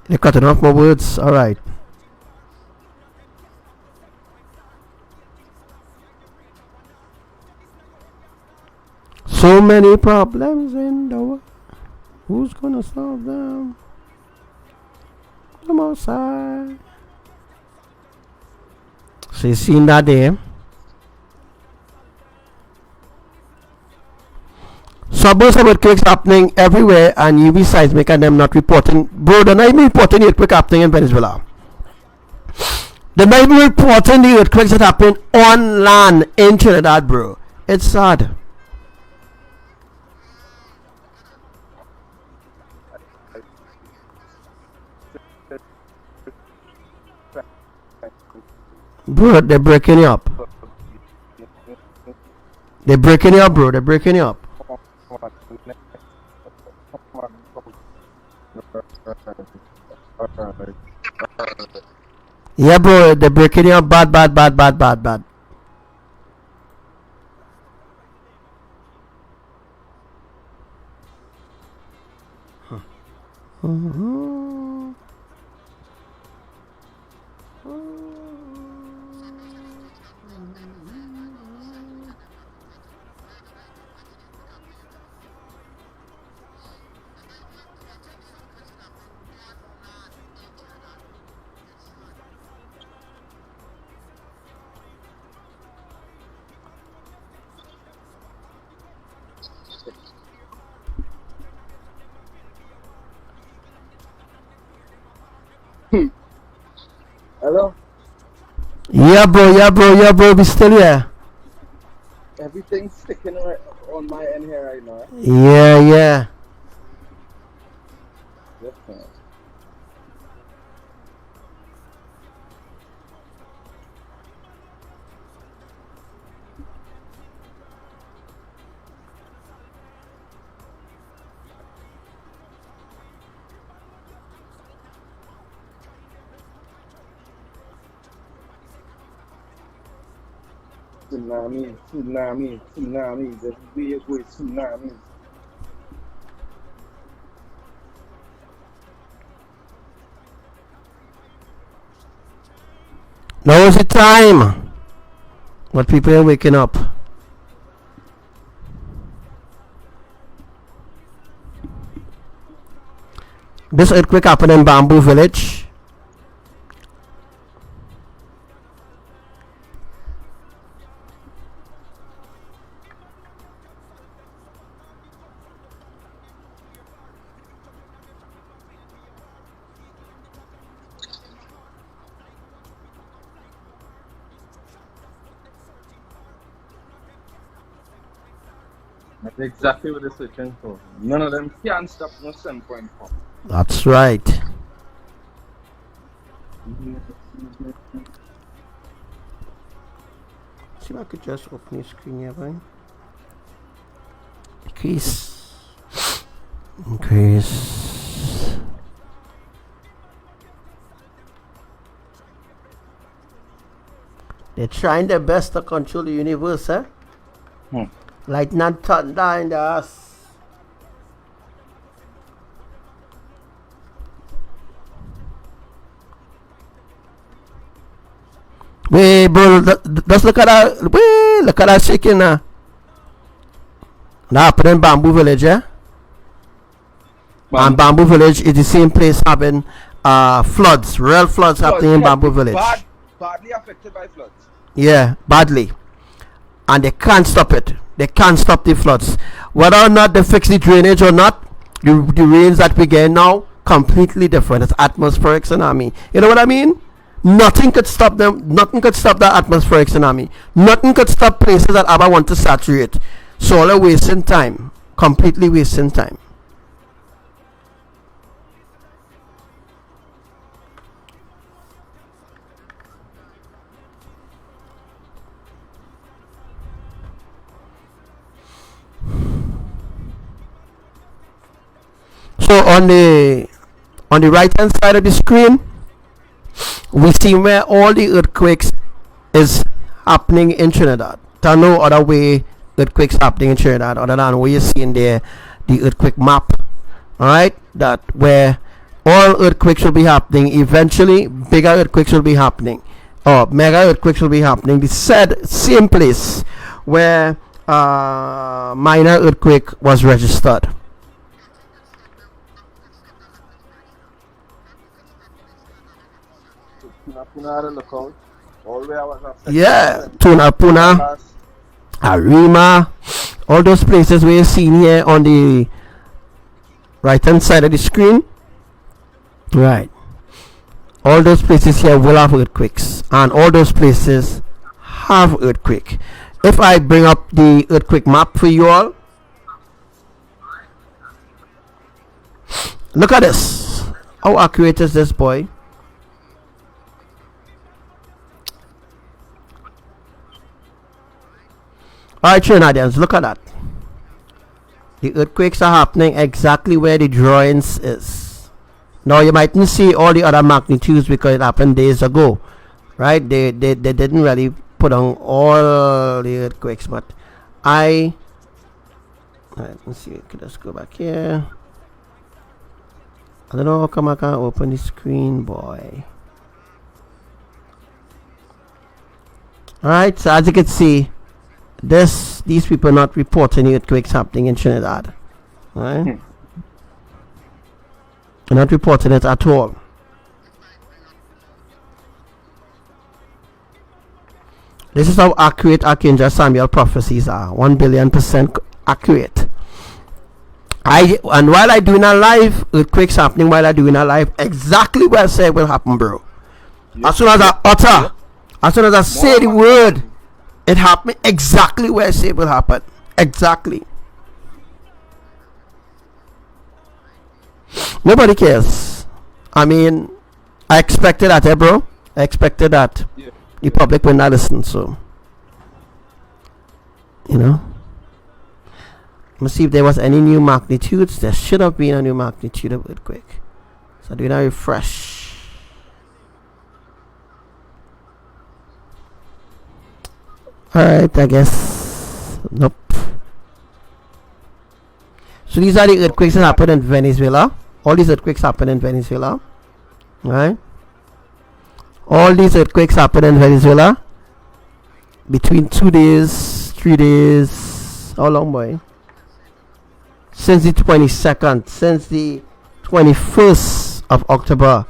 They cutting off my words. All right. So many problems in the world. Who's gonna solve them? Come outside. So you seen that there? Suburbs of earthquakes happening everywhere, and UV seismic and them not reporting. Bro, they're not even reporting the earthquake happening in Venezuela. They're not even reporting the earthquakes that happen on land in Trinidad, bro. It's sad. Bro, they're breaking you up. They're breaking you up, bro. They're breaking you up. Yeah, bro, they're breaking you up bad. Hello? Yeah, bro, we still here. Everything's sticking right on my end here right now. Yeah. Yes, man. tsunamis. Everywhere you go, it's tsunamis. Now is the time. But people are waking up. This earthquake happened in Bamboo Village. That's exactly what they're searching for. None of them can stop no 7.4. That's right. See if I could just open your screen here, right? Increase. They're trying their best to control the universe, eh? Like not thunder in the ass. Wait, bro, just look at that. Wait, look at that shaking now. Now happening in Bamboo Village, yeah? And Bamboo Village is the same place having floods, real floods happening in Bamboo Village. Badly affected by floods. Yeah, badly. And they can't stop it. They can't stop the floods. Whether or not they fix the drainage or not, the rains that we get now, completely different. It's atmospheric tsunami. You know what I mean? Nothing could stop them. Nothing could stop that atmospheric tsunami. Nothing could stop places that ever want to saturate. So all are wasting time. Completely wasting time. So on the right hand side of the screen, we see where all the earthquakes is happening in Trinidad. There's no other way earthquakes happening in Trinidad other than what you see in there, the earthquake map. Alright, that where all earthquakes will be happening. Eventually, bigger earthquakes will be happening, or mega earthquakes will be happening. The same place where minor earthquake was registered. Yeah, Puna, Arima, all those places we're seeing here on the right hand side of the screen. Right, all those places here will have earthquakes, and all those places have earthquake. If I bring up the earthquake map for you all, look at this. How accurate is this, boy? Alright, Trinidadians, look at that. The earthquakes are happening exactly where the drawings is. Now you mightn't see all the other magnitudes because it happened days ago, right? They didn't really put on all the earthquakes, but alright, let's see. Let's go back here. I don't know how come I can't open the screen, boy. Alright, so as you can see, these people are not reporting earthquakes happening in Trinidad. Right? They're not reporting it at all. This is how accurate Archangel Samuel prophecies are. 1,000,000,000% accurate. And while I doing a live, earthquakes happening while I doing a live, exactly what I said will happen, bro. Yep. As soon as I utter, as soon as I say the word, it happened exactly where I say it will happen. Exactly. Nobody cares. I mean, I expected that, bro. I expected that. Yeah. The public will not listen, so. You know. Let's see if there was any new magnitudes. There should have been a new magnitude of earthquake. So do a refresh. Alright, I guess. Nope. So these are the earthquakes that happen in Venezuela. All these earthquakes happen in Venezuela. Right? All these earthquakes happen in Venezuela between 2 days, 3 days. How long, boy? Since the 22nd, since the 21st of October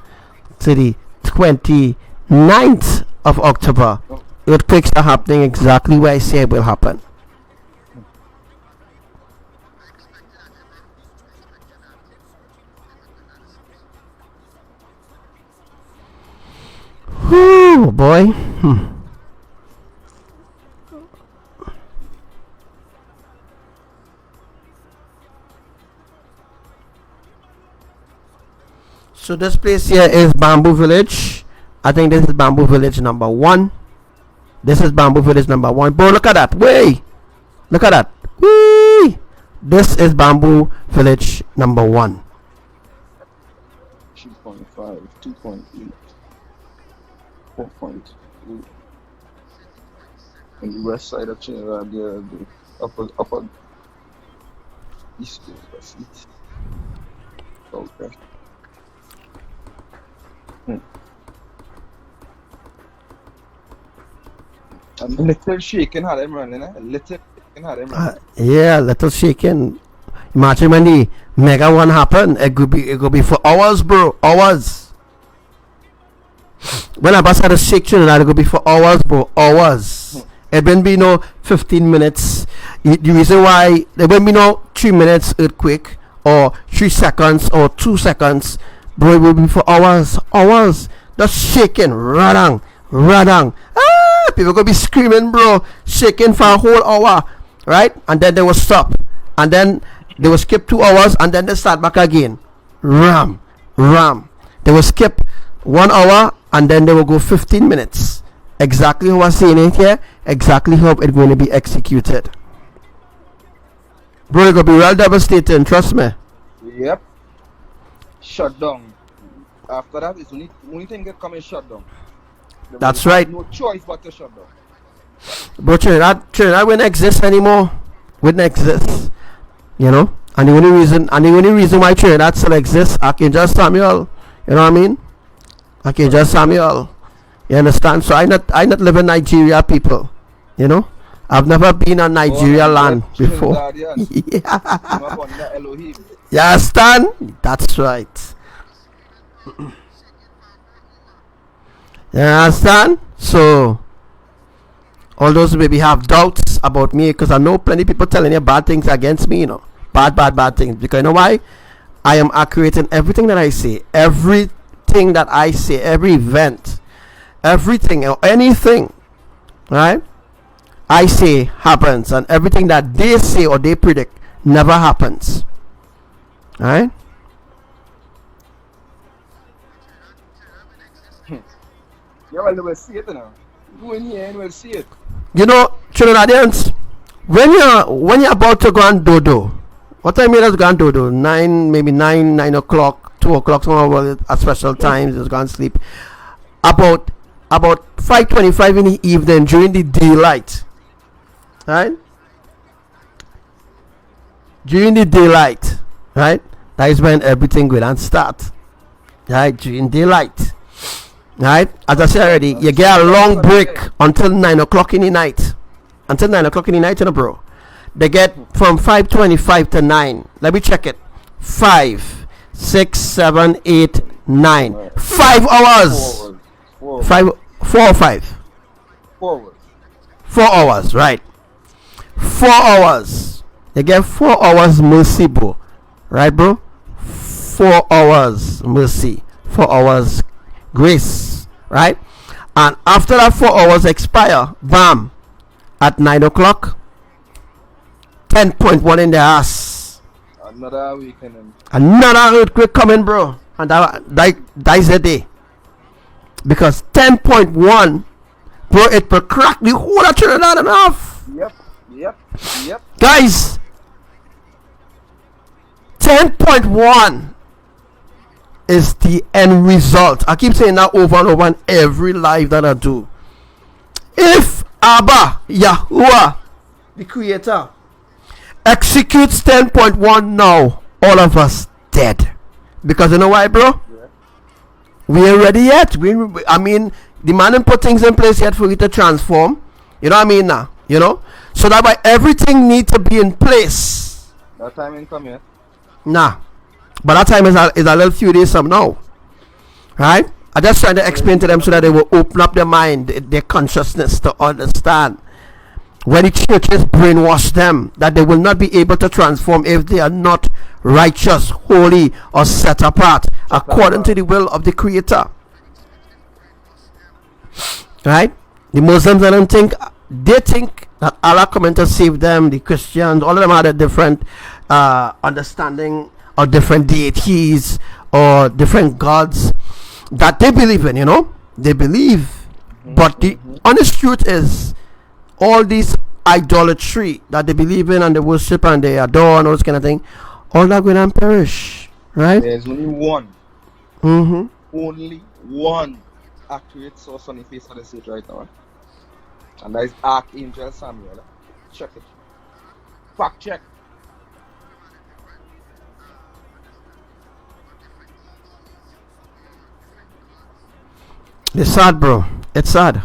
to the 29th of October. Earthquakes are happening exactly where I say it will happen. Whew, boy. So this place here is Bamboo Village. I think this is Bamboo Village number 1. This is Bamboo Village number 1. Bro, look at that. Way. Look at that. Whee! This is Bamboo Village number 1. 2.5, 2.8, 4.2. On the west side of Trinidad, the upper east west east. Okay. A little shaking had him running, eh? A little shaking had him running. Yeah, little shaking. Imagine when the mega one happened. It could be for hours, bro. Hours. When I started shaking, it could be for hours, bro. Hours. It wouldn't be no 15 minutes. The reason why there wouldn't be no 3 minutes earthquake or 3 seconds or 2 seconds, bro. It will be for hours. Hours. Just shaking. Radang. People gonna be screaming, bro, shaking for a whole hour, right? And then they will stop, and then they will skip 2 hours, and then they start back again. Ram. They will skip 1 hour, and then they will go 15 minutes. Exactly how I'm saying it here. Exactly how it's going to be executed, bro. It's gonna be real devastating. Trust me. Yep. Shut down. After that, it's only thing that come is shut down. That's right. No choice but to shut down. Bro, Trinidad wouldn't exist anymore. Wouldn't exist. You know? And the only reason why Trinidad still exists, Archangel Samuel. You know what I mean? Archangel Samuel. You understand? So I not live in Nigeria, people. You know? I've never been on Nigeria land before. Yeah. You understand? That's right. You understand? So all those maybe have doubts about me, because I know plenty of people telling you bad things against me, you know. Bad things. Because you know why? I am accurate in everything that I say. Everything that I say, every event, everything or anything, right? I say happens, and everything that they say or they predict never happens. Right? Yeah, well, they will see it now. Go in here and we'll see it. You know, Trinidadians, when you're about to go on dodo, what time is go on dodo? 9 o'clock, 2 o'clock, somewhere at special times, just go and sleep. About 5:25 in the evening during the daylight, right? During the daylight, right? That is when everything will and start, right? During daylight. Right, as I said already, you get a long break until 9 o'clock in the night. Until 9 o'clock in the night, you know, bro. They get from 5:25 to 9. Let me check it. 5, 6, 7, 8, 9. 5 hours. 4 or 5. 4 hours, right? 4 hours. You get 4 hours mercy, bro. Right, bro? 4 hours mercy. 4 hours grace, right? And after that 4 hours expire, bam, at 9 o'clock, 10.1 in the ass. Another weekend. Another earthquake coming, bro. And that is the day. Because 10.1, bro, it will crack the whole of Trinidad enough. Yep. Guys, 10.1 is the end result. I keep saying that over and over in every live that I do. If Abba, Yahuwah, the Creator, executes 10.1 now. All of us dead. Because you know why, bro? Yeah. We ain't ready yet. I mean, the man didn't put things in place yet for it to transform. You know what I mean now? You know? So that why everything needs to be in place. That time ain't come yet. Nah. But that time is a little few days from now. Right? I just trying to explain to them so that they will open up their mind, their consciousness to understand. When the churches brainwash them, that they will not be able to transform if they are not righteous, holy, or set apart according to the will of the Creator. Right? The Muslims, I don't think, they think that Allah coming to save them. The Christians, all of them had a different understanding of different deities or different gods that they believe in, you know. They believe. But the honest truth is, all these idolatry that they believe in and they worship and they adore and all this kind of thing, all that going to perish, right? There's only one. Only one accurate source on the face of the stage right now. And that is Archangel Samuel. Check it. Fact check. It's sad, bro. It's sad.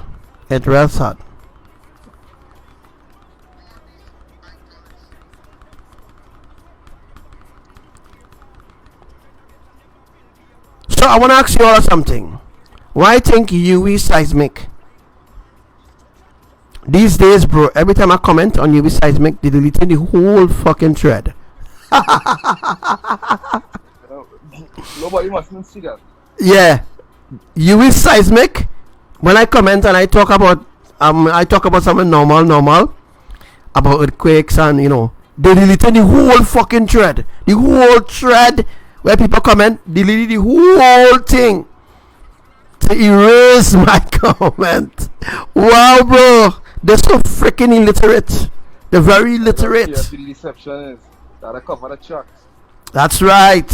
It's real sad. So I want to ask you all something. Why think UV seismic? These days, bro, every time I comment on UV seismic, they deleting the whole fucking thread. Nobody mustn't see that. Yeah. UV seismic, when I comment and I talk about something normal about earthquakes and you know, they deleted the whole fucking thread. The whole thread where people comment, deleted the whole thing to erase my comment. Wow, bro, they're so freaking illiterate. They're very illiterate. The deception is that I cover the tracks. That's right.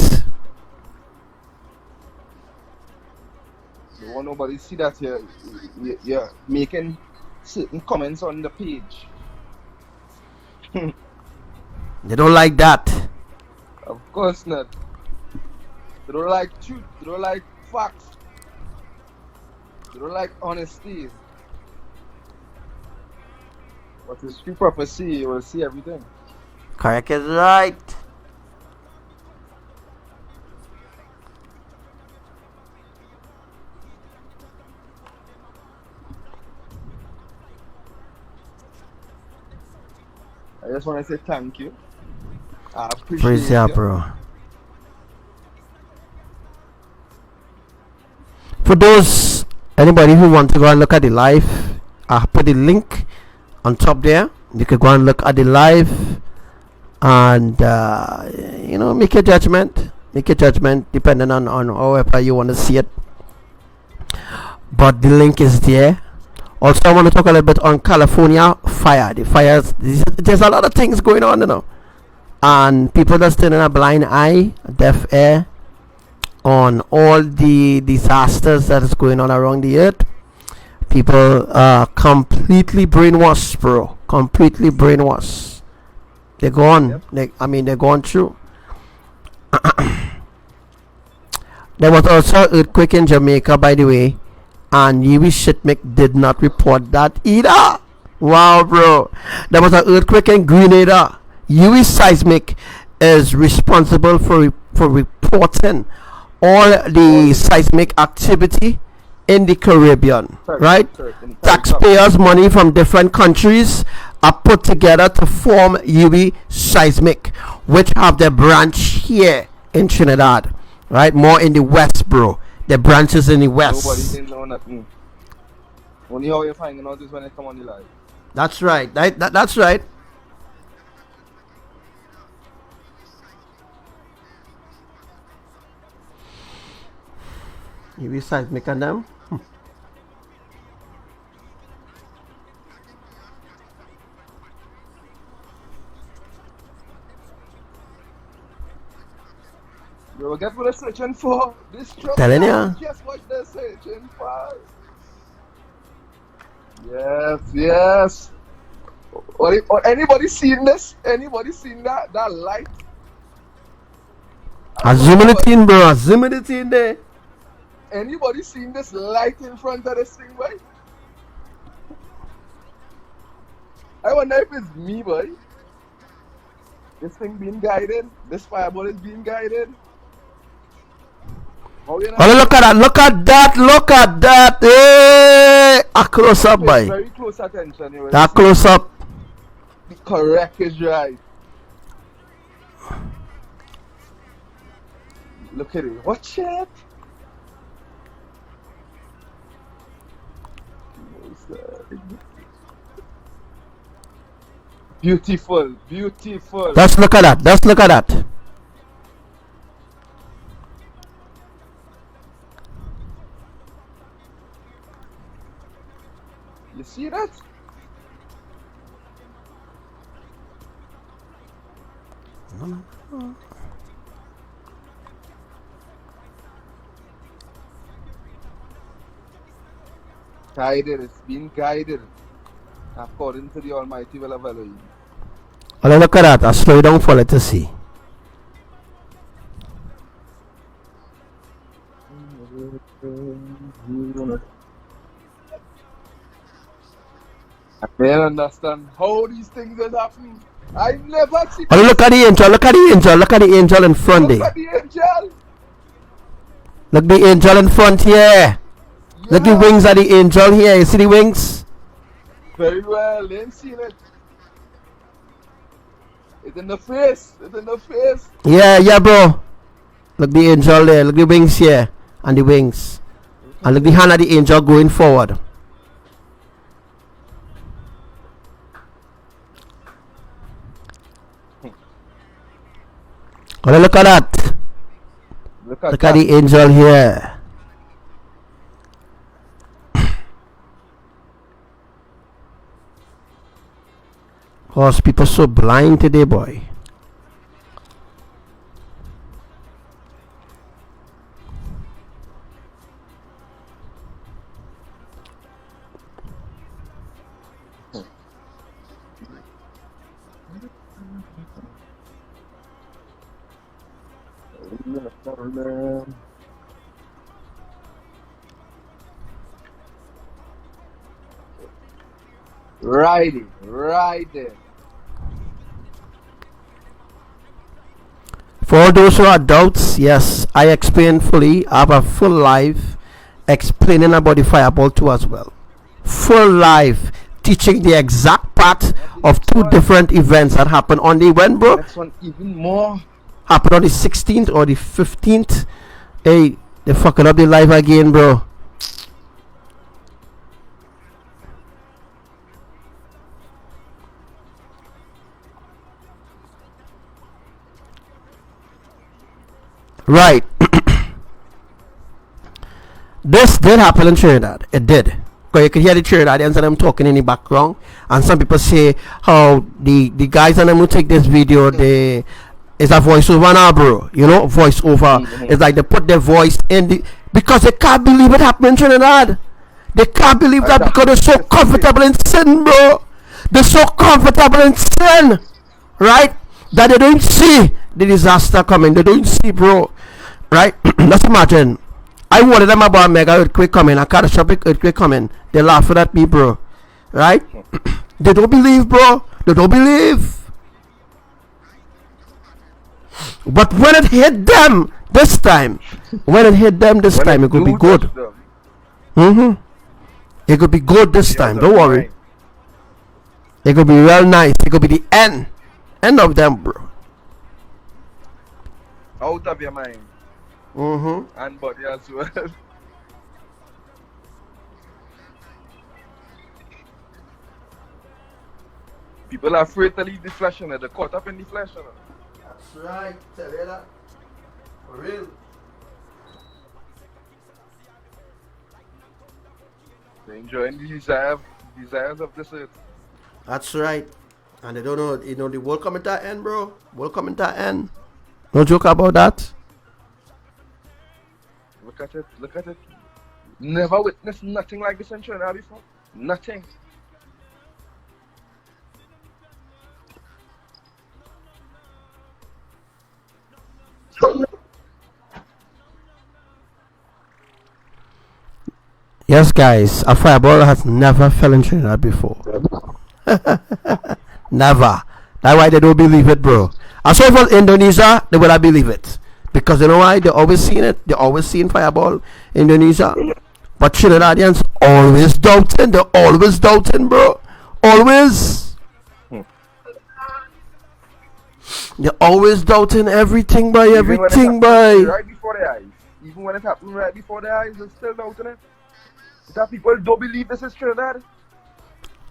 Don't want nobody see that you're making certain comments on the page. They don't like that. Of course not. They don't like truth. They don't like facts. They don't like honesty. But the street prophecy, you will see everything. Correct is right. I just want to say thank you. I appreciate Praise ya, you. bro. For those, anybody who want to go and look at the live, I put the link on top there. You can go and look at the live and you know, make a judgment. Make a judgment depending on however you want to see it. But the link is there. Also, I want to talk a little bit on California fire. The fires, there's a lot of things going on, you know. And people just turning a blind eye, a deaf ear on all the disasters that is going on around the earth. People are completely brainwashed, bro. Completely brainwashed. They're gone. Yep. They're going through. There was also an earthquake in Jamaica, by the way. And UV Shitmic did not report that either. Wow, bro. There was an earthquake in Grenada. UV Seismic is responsible for reporting all the seismic activity in the Caribbean, right? Taxpayers' money from different countries are put together to form UV Seismic, which have their branch here in Trinidad, right? More in the west, bro. The branches in the west. Nobody didn't know nothing. Only how you're finding out is when they come on the live. That's right. That's right. UV Seismic and them. Yo, guess what they're searching for? This truck. Telling ya. Guess what they're searching for? Yes. Anybody seen this? Anybody seen that light? I zoom it in, bro. I zoom it in there. Anybody seen this light in front of this thing, boy? I wonder if it's me, boy. This thing being guided. This fireball is being guided. Oh, look at that. Hey, a close up, boy. Very close attention. That close up. The correct is right. Look at it. Watch it. Beautiful. Let's look at that. You see that? Guided, it's been guided according to the Almighty will of Elohim. Oh, look at that. I slow down for it to see. I can't understand how these things has happened. I never seen. Oh, look at the angel. Look at the angel in front there. Look at the angel. Look the angel in front here. Look the wings of the angel here. You see the wings? Very well. They ain't seen it. It's in the face. Yeah, bro. Look the angel there. Look the wings here. And the wings. And look the hand of the angel going forward. Oh, look at that. Look at the angel here. Cause people so blind today, boy. Right there. For those who are doubts, yes, I explain fully. I have a full live explaining about the fireball too as well. Full live teaching the exact part of two different events that happened on the when, bro? Next one even more. Happened on the 16th or the 15th. Hey, they fucking up the live again, bro. Right. This did happen in Trinidad. It did. Because you could hear the Trinidadians and them talking in the background. And some people say how the guys and them who take this video, they it's a voiceover now, bro. You know, voiceover. It's like they put their voice in the because they can't believe it happened in Trinidad. They can't believe that because they're so comfortable in sin, bro. They're so comfortable in sin, right? That they don't see the disaster coming. They don't see, bro. Right? Let's imagine. I warned them about a mega earthquake coming, a catastrophic earthquake coming. They're laughing at me, bro. Right? They don't believe, bro. They don't believe. But when it hit them this time, it could be good. It could be good this time. Don't worry. It could be real nice. It could be the end of them, bro. Out of your mind. And body as well. People are afraid to leave the flesh, and they're caught up in the flesh. That's right. Tell you that. For real. They're enjoying the desires of this earth. That's right. And they don't know, the world coming to an end, bro. World coming to an end. No joke about that. Look at it. Never witnessed nothing like this in Trinidad before. Nothing. Yes, guys, a fireball has never fell in Trinidad before. Never. That's why they don't believe it, bro. As so for Indonesia, they will not believe it. Because you know why? They always seen it. They always seen fireball in Indonesia. But Trinidadians always doubting. They're always doubting, bro. Always. They're always doubting everything, by everything, by. Right before their eyes. Even when it happened right before their eyes, they're still doubting it. That people don't believe this is Trinidad.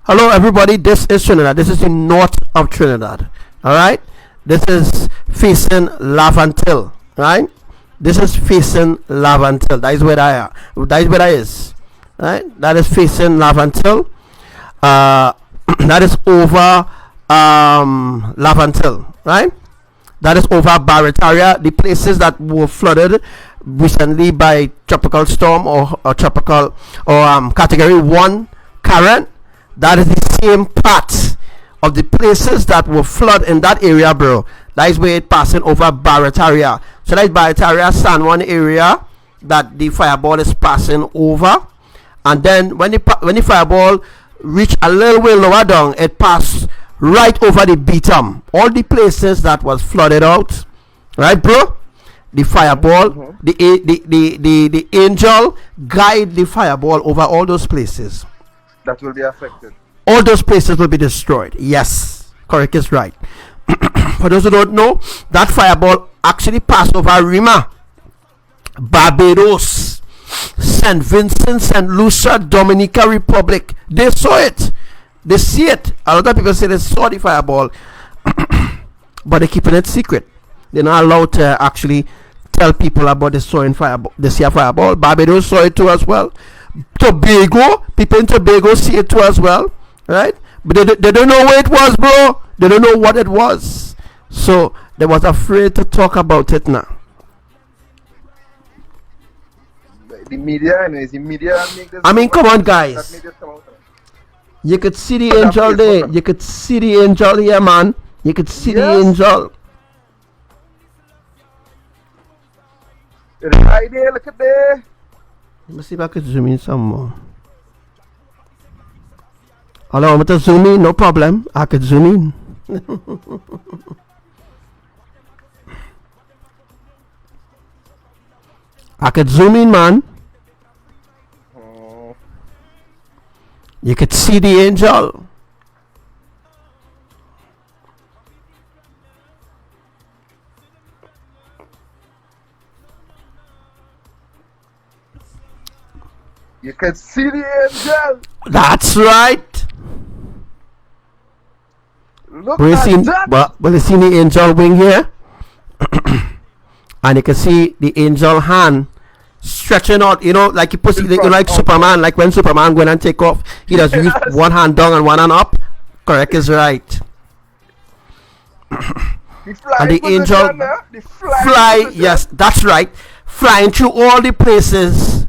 Hello, everybody. This is Trinidad. This is the north of Trinidad. All right. This is facing Lavantil. Right. This is facing Lavantil. That is where I am. That is where I is. Right. That is facing Lavantil. That is over Lavantil. Right. That is over Barretaria. The places that were flooded recently by tropical storm or tropical or category 1 current. That is the same part of the places that were flooded in that area, bro. That is where it passing over Barretaria. So that is Barretaria San Juan area that the fireball is passing over. And then when the fireball reach a little way lower down, it passed right over the Beatum. All the places that was flooded out, right, bro? The fireball, the angel guide the fireball over all those places. That will be affected. All those places will be destroyed. Yes, correct is right. For those who don't know, that fireball actually passed over Rima, Barbados, St. Vincent, St. Lucia, Dominica Republic. They saw it. They see it. A lot of people say they saw the fireball, but they're keeping it secret. They're not allowed to actually tell people about the sawing fireball. They see a fireball. Barbados saw it too as well. Tobago, people in Tobago see it too as well, right? But they don't know where it was, bro. They don't know what it was, so they was afraid to talk about it now. The media, anyways, the media make this. I mean, come on, guys. You could see the angel there. You could see the angel here, man. You could see the angel. Right there, look at there. Let me see if I could zoom in some more. Hello, I'm going to zoom in, no problem. I could zoom in. I could zoom in, man. You could see the angel. You can see the angel. That's right. Look Well, at that. you see the angel wing here? And you can see the angel hand stretching out, you know, like you put it, like Superman, like when Superman going and take off, he does use one hand down and one hand up. Correct is right. And the angel fly, yes, that's right, flying through all the places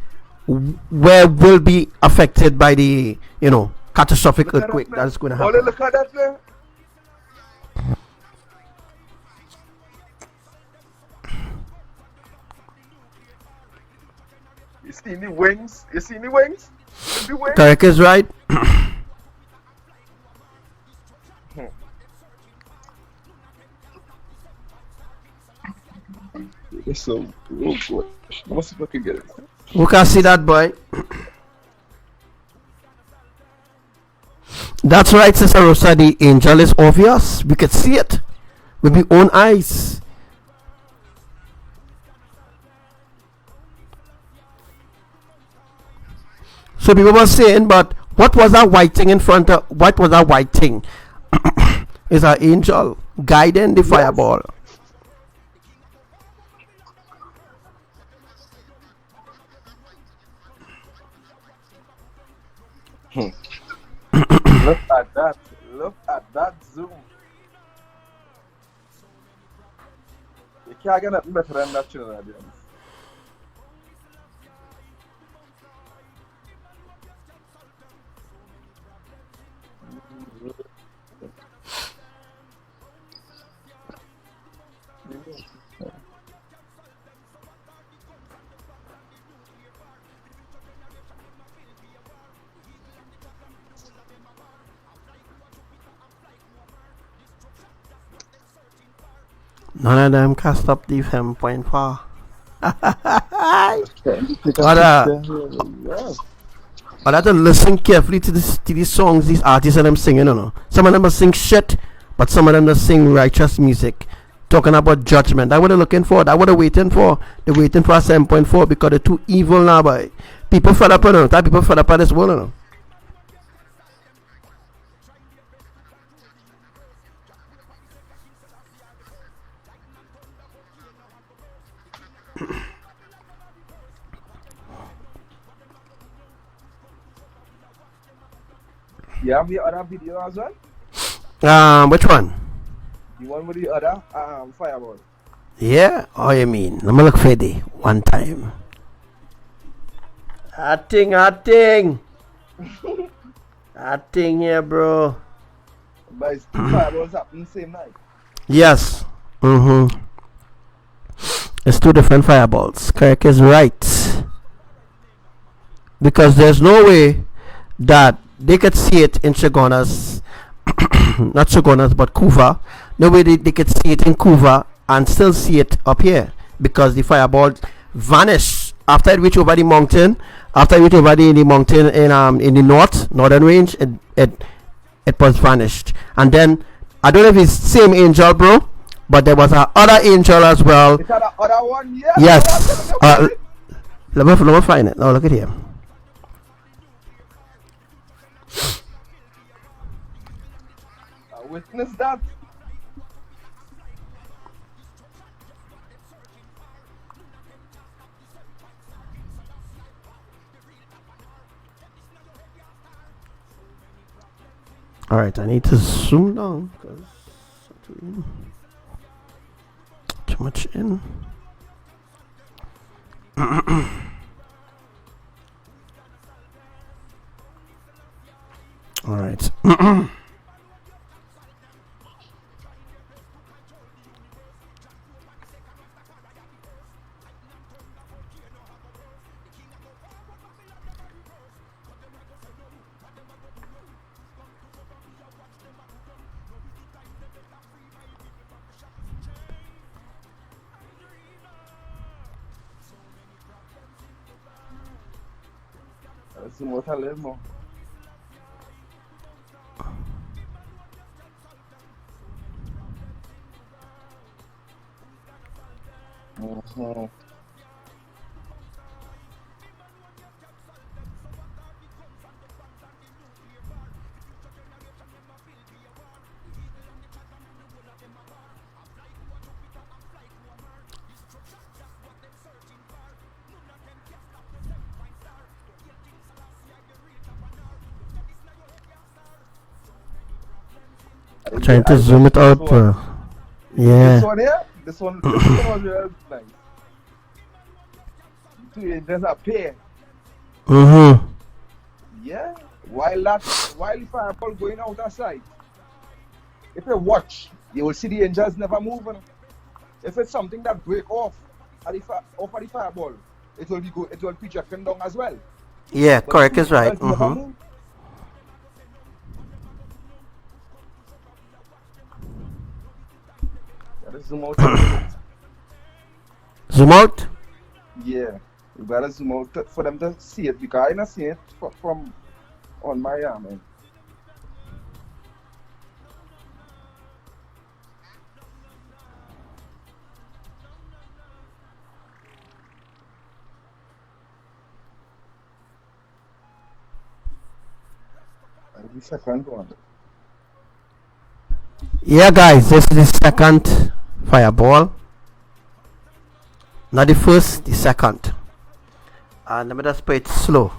where will be affected by the, you know, catastrophic earthquake that is going to happen. Look at that now. You see the wings? You see the wings? The wings? Correct is right. So, oh boy. Let's see if I can get it. Who can see that, boy? That's right, Sister Rosa. The angel is obvious. We could see it with our own eyes. So people were saying, but what was that white thing in front of? What was that white thing? It's an angel guiding the fireball. Look at that. Look at that zoom. You can't get nothing better than that, Trinidadians. None of them can stop the 7.4. But I have to listen carefully to these songs, these artists and them singing, you know. Some of them will sing shit, but some of them will sing righteous music. Talking about judgment. That's what they're looking for. That's what they're waiting for. They're waiting for a 7.4 because they're too evil now, boy. People fed up on them. That people fed up on this world, you know. You have the other video as well? Which one? The one with the other fireball. Yeah? Oh, you mean? Let me look for the one time. Acting. Acting here, bro. But it's two fireballs happening same night. Yes. It's two different fireballs. Correct is right. Because there's no way that they could see it in Chagonas, not Chagonas, but Kuva. No way they could see it in Kuva and still see it up here because the fireball vanished after it reached over the mountain. After it reached over the mountain in the northern range, it was vanished. And then I don't know if it's same angel, bro, but there was a other angel as well. Is that the other one? Yes. Let me find it. Now look at here. Witness that. All right, I need to zoom down because too much in. All right. That's the most I live more. Trying to zoom it out. Yeah. This one here? This one was real nice. Two angels are pair. Yeah. While the fireball going out of sight. If you watch, you will see the angels never moving. If it's something that break off of the fireball, it will be good. It will be projecting down as well. Yeah, But correct is right. Zoom out. Zoom out? Yeah, you better zoom out for them to see it because I not see it from on my arm. Man. That'll be second one. Yeah, guys, this is the second fireball. Not the first, the second. And let me just play it slow.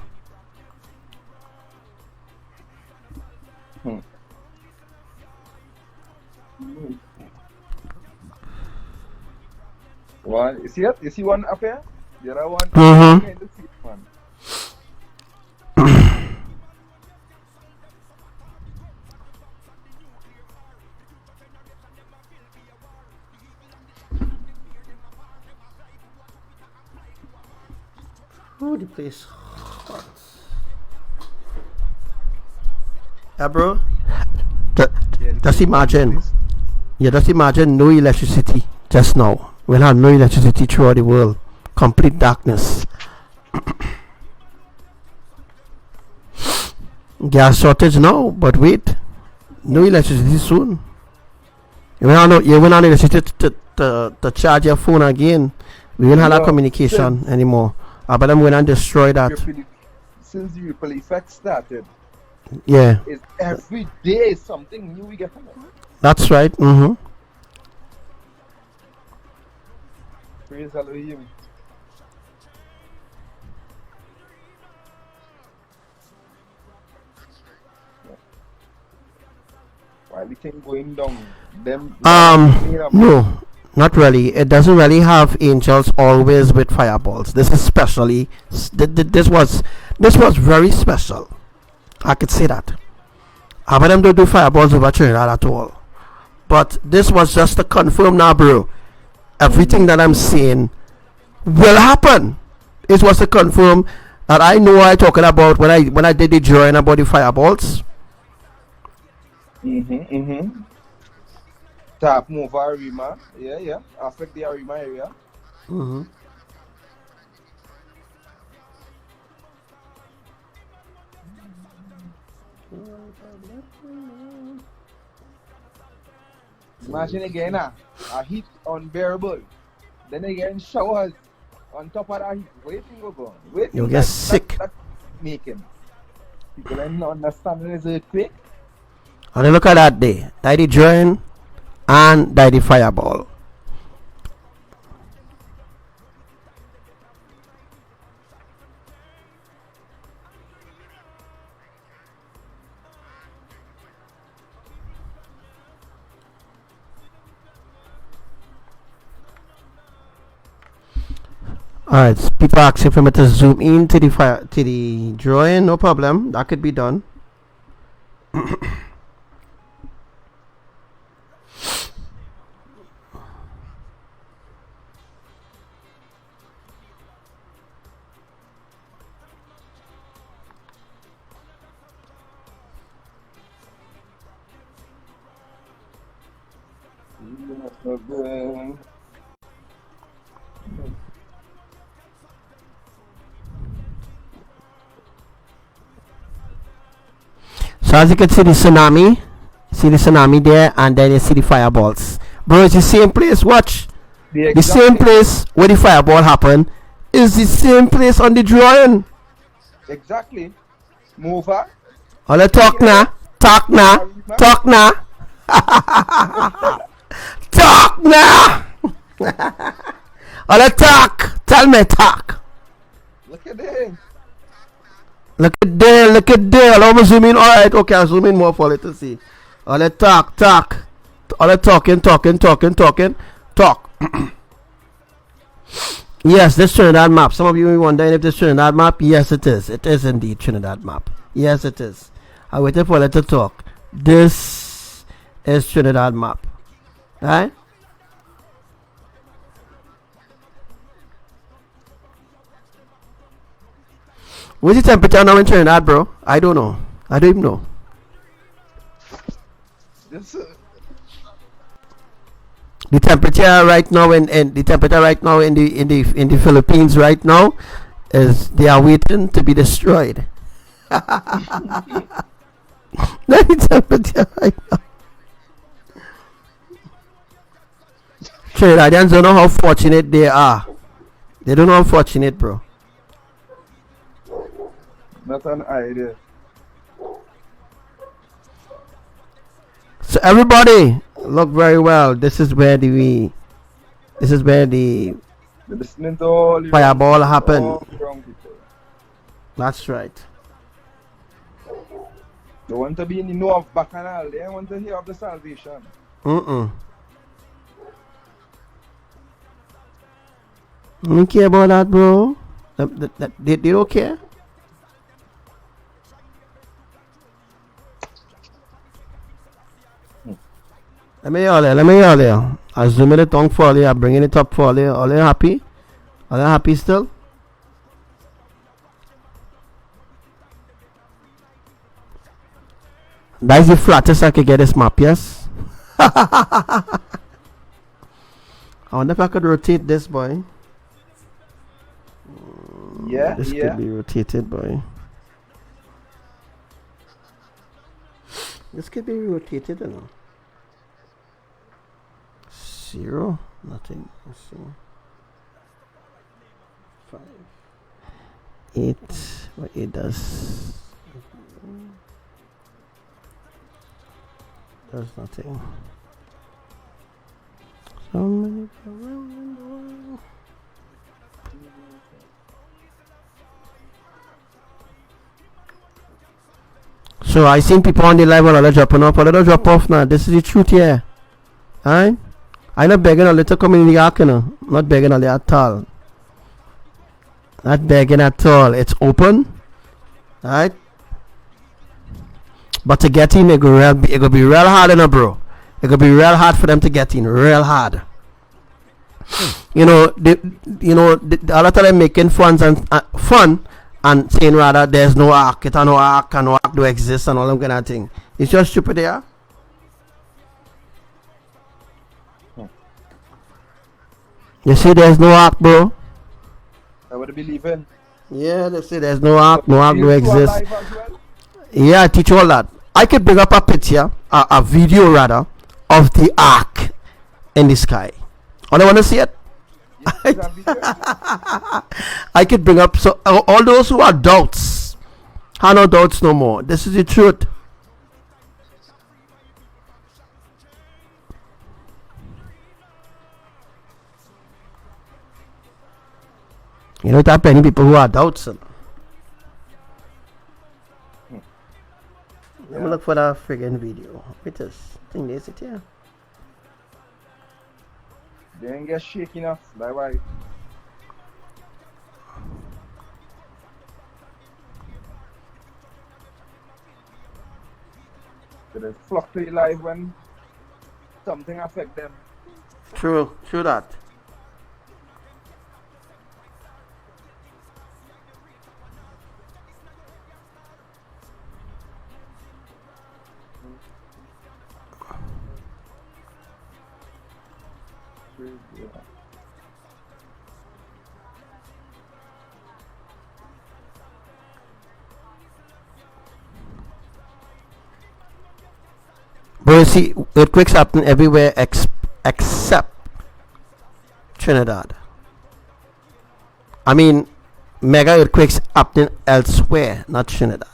One, you see it? You see one up here? The other one? One. Oh, the place hot. Yeah, bro. Just imagine. Yeah, just imagine no electricity just now. We'll have no electricity throughout the world. Complete darkness. Gas shortage now, but wait. No electricity soon. You will not electricity to charge your phone again. We won't have that communication anymore. But I'm going to destroy that. Since the ripple effect started, yeah, it's every day something new we get from it. That's right. Mm-hmm. Praise Elohim. While the thing going down, no, not really. It doesn't really have angels always with fireballs. This is specially. This was very special. I could say that. I bet them don't do fireballs over Trinidad at all. But this was just to confirm now, bro. Everything that I'm saying will happen. It was to confirm that I know what I'm talking about when I did the drawing about the fireballs. Tap move Arima. Yeah. Affect the Arima area. Imagine again, a heat unbearable. Then again, showers on top of that heat. Waiting go on. You'll get sick. That's making. People are not understanding this earthquake. And look at that day. Die the drawing and die the fireball. Alright, people asking for me to zoom in to the drawing. No problem, that could be done. So as you can see the tsunami there, and then you see the fireballs. Bro, it's the same place. Watch. The same place where the fireball happened is the same place on the drawing. Exactly. Move her. All the talk now. Talk now. Talk now. Talk now. All the talk. Tell me talk. Look at this. Look at there. I'll almost zoom in. Alright, okay, I'll zoom in more for it to see. All the talk. All the talking. Talk. Yes, this Trinidad map. Some of you may be wondering if this Trinidad map. Yes, it is. It is indeed Trinidad map. Yes, it is. I waited for it to talk. This is Trinidad map. Alright? What's the temperature now in Trinidad, bro? I don't know. I don't even know. The temperature right now in the Philippines right now is they are waiting to be destroyed. The temperature right now. Trinidadians don't know how fortunate they are. They don't know how fortunate, bro. Not an idea. So everybody, look very well. This is where the listening to all fireball happened. That's right. They want to be in the know of Bacchanal. They want to hear of the salvation. I don't care about that, bro. They don't care. Let me hear there. I zoom in the tongue for you. I'm bringing it up for you. Are you happy? Are you happy still? That's the flattest I could get this map, yes? I wonder if I could rotate this, boy. Yeah, This yeah. could be rotated, boy. This could be rotated, you know. 0, nothing. Let's see. 5, 8. What 8 does? Does nothing. So many around in the world. So I seen people on the live when I dropping off. I let drop off now. This is the truth here. Alright? I'm not begging a little community arc, you know. Not begging a little at all. Not begging at all. It's open. Alright? But to get in, it go be real hard, you know, bro. It could be real hard for them to get in. Real hard. You know, a lot of them making fun and saying rather there's no arc, it no arc, and no arc do exist and all them kind of thing. It's just stupid there. You see there's no arc, bro. I would believe in. Yeah, they say there's no arc do You exist. alive as well? Yeah, I teach you all that. I could bring up a picture, a video rather, of the arc in the sky. All I want to see it. Is that video? I could bring up so all those who are doubts, have no doubts no more. This is the truth. You know, there are many people who are doubts. Let me look for that friggin' video. It is. I think there's it here. They ain't get shaky enough. Bye bye. So they flock to your life when something affect them. True that. Yeah. But you see, earthquakes happen everywhere except Trinidad. I mean, mega earthquakes happening elsewhere, not Trinidad.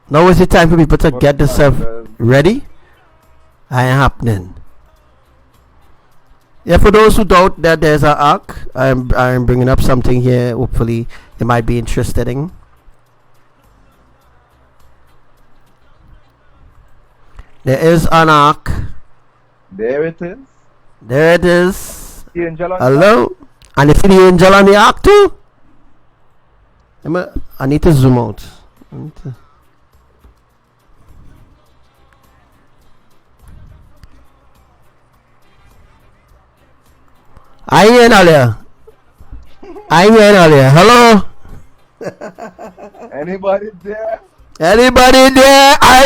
Now is the time for people to get themselves ready. I ain't happening. Yeah, for those who doubt that there's an arc, I'm bringing up something here. Hopefully, you might be interested in. There is an arc. There it is. There it is. The angel on Hello, and you see the angel on the arc too. I need to zoom out. I ain't earlier. Hello? Anybody there? Anybody there? I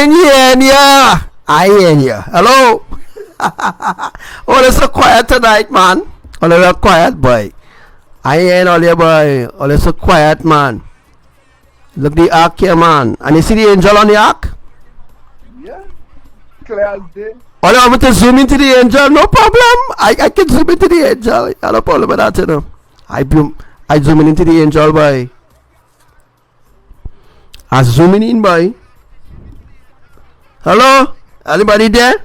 ain't here. Hello? Oh, it's so quiet tonight, man. Oh, it's quiet, boy. I ain't all here, boy. Oh, it's so quiet, man. Look the ark here, man. And you see the angel on the ark? Yeah. Clear as day. Oh, I want to zoom into the angel, no problem. I can zoom into the angel. I no problem with that, you know. I zoom into the angel, boy. I zooming in, boy. Hello? Anybody there?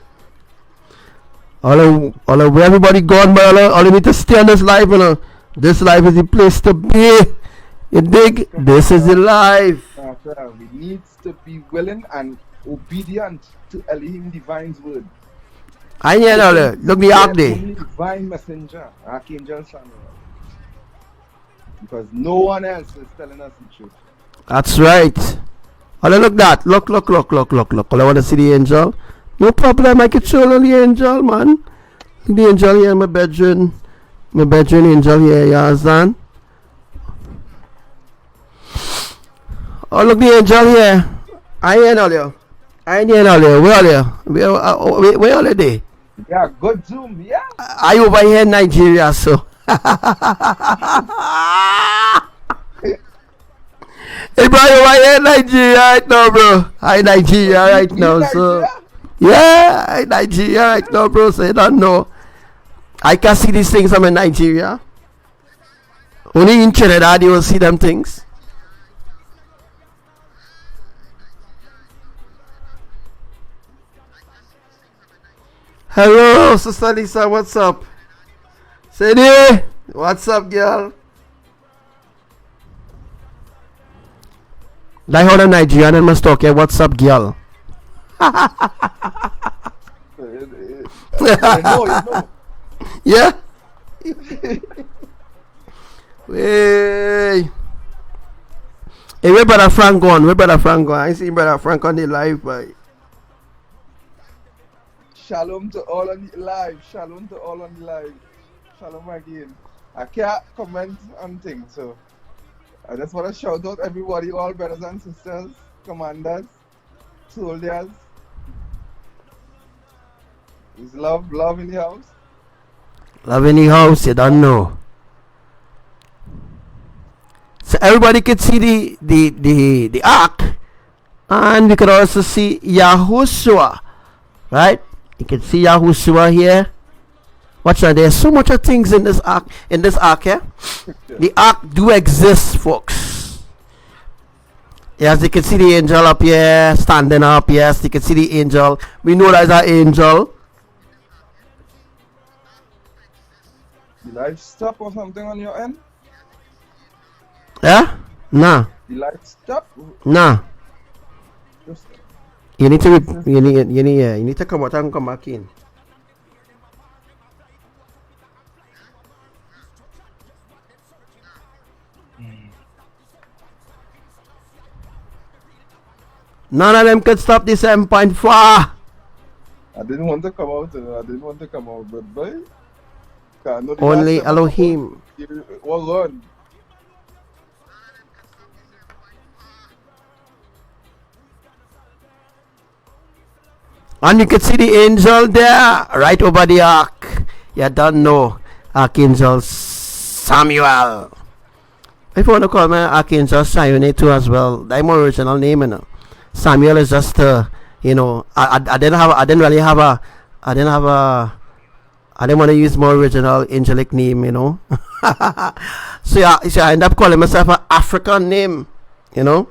Where everybody gone, boy. All you need to stay on this life, you know. This life is the place to be. You dig? This is the life. We need to be willing and obedient to Elohim Divine's word. I hear now, look the ark there. Only divine messenger, Archangel Samuel. Because no one else is telling us the truth. That's right. Oh, look that. Look. All I want to see the angel. No problem. I can show the angel, man. The angel here in my bedroom. My bedroom angel here, you understand? Oh, look the angel here. I hear now, yo. I ain't here all there. Where are you? Where are they? Yeah, good Zoom, yeah. I over here in Nigeria, so. Hey, bro, you over here in Nigeria right now, bro. I in Nigeria right now, so. Yeah, I in Nigeria right now, bro. So you don't know. I can see these things. I'm in Nigeria. Only in Trinidad you will see them things. Hello, Sister Lisa. What's up? Sadie, what's up, girl? Like how the Nigerian must talk, yeah? What's up, girl? No. Yeah? Hey, where brother Frank gone? I see brother Frank on the live, boy. Shalom to all on the live. Shalom again. I can't comment on things, so I just want to shout out everybody, all brothers and sisters, commanders, soldiers. Is love in the house? Love in the house, you don't know. So everybody could see the ark, and we could also see Yahushua, right? You can see Yahushua here. Watch out, there's so much of things in this ark, yeah? The ark do exist, folks. Yes, you can see the angel up here, standing up, yes, you can see the angel. We know that's an angel. The light stop or something on your end? Yeah? Nah. The light stop? Nah. Just You need to come out and come back in. None of them could stop this 7.4. I didn't want to come out, but boy. Only Elohim. Well run. And you can see the angel there, right over the ark. You don't know Archangel Samuel. If you want to call me Archangel Samuel too as well, that's my original name, you know. Samuel is just, I didn't want to use my original angelic name, you know. so I end up calling myself an African name, you know.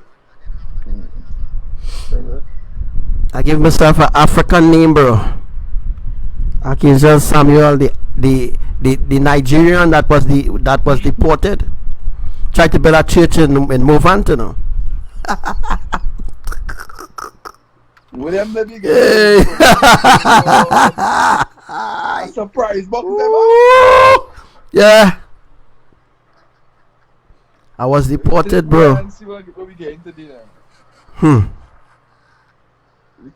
I give myself an African name, bro. Archangel Samuel, the Nigerian that was deported, tried to build a church in Movant, you know. William, let me get a surprise box ever. Yeah. I was deported, bro. See what we get into dinner. You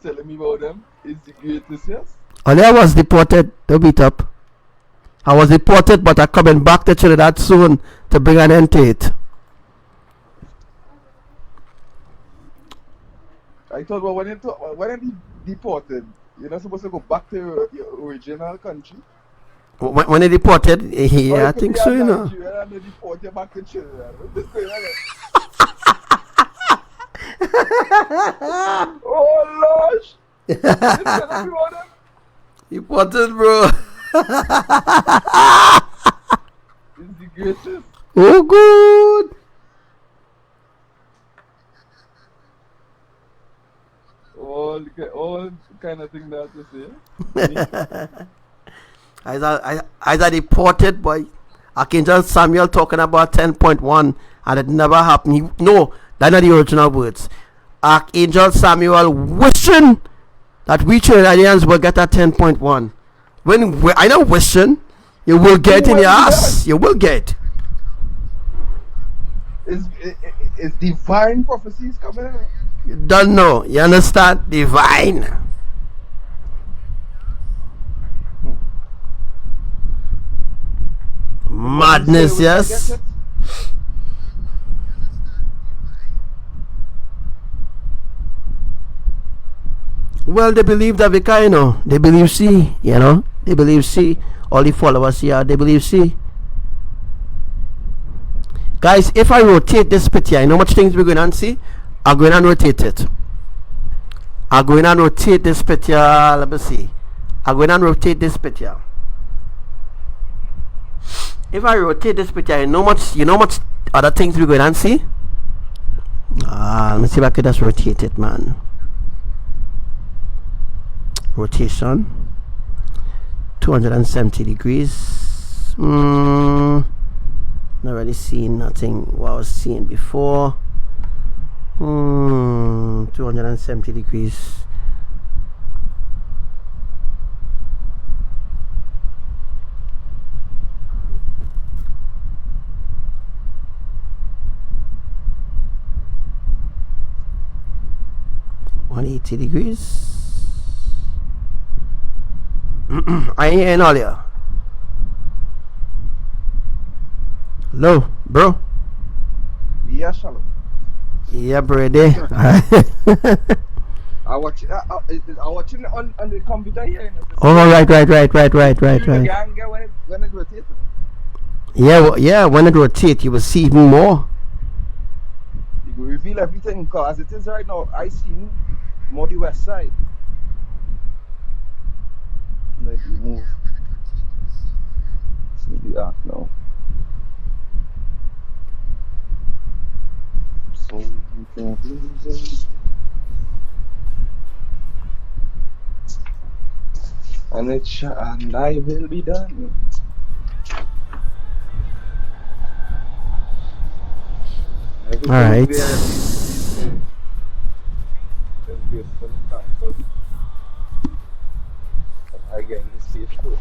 telling me about them? Is the greatest, yes? Only I was deported. Don't beat up. I was deported, but I'm coming back to Trinidad soon to bring an end to it. I thought, well, when you deported, you're not supposed to go back to your original country. When they deported, yeah, I think so, you know. And they deport you back to Trinidad. What's going on? Oh, Lord! Deported, bro. It's the greatest. Oh, good. All kind of thing that to say. I deported by Archangel Samuel talking about 10.1, and it never happened. No, that's not the original words. Archangel Samuel wishing that we Trinidadians will get at 10.1. When I know wishing, you will get in your ass. You will get. Is divine prophecies coming in? You don't know. You understand? Divine. Madness, yes. Well, they believe that Vika, you know. They believe C, you know. They believe C. All the followers here, they believe C. Guys, if I rotate this pit here, you know how much things we're going to see? I'm going to rotate it. I'm going to rotate this pit here. Let me see. I'm going to rotate this pit here. If I rotate this pit here, you know much other things we're going to see? Let me see if I could just rotate it, man. Rotation 270 degrees. Not really seeing nothing what I was seeing before. 270 degrees. $180 degrees. I ain't hearing all ya. Hello, bro. Yeah, shalom. Yeah, brother. I watch it on the computer here. You know, Oh, right. you can get when it rotates. Yeah, when it rotates, you will see even more. You will reveal everything, because as it is right now, I see more the west side. Let me move. See the arc now. So you can't lose it. And I will be done. All right. Again, this is cool.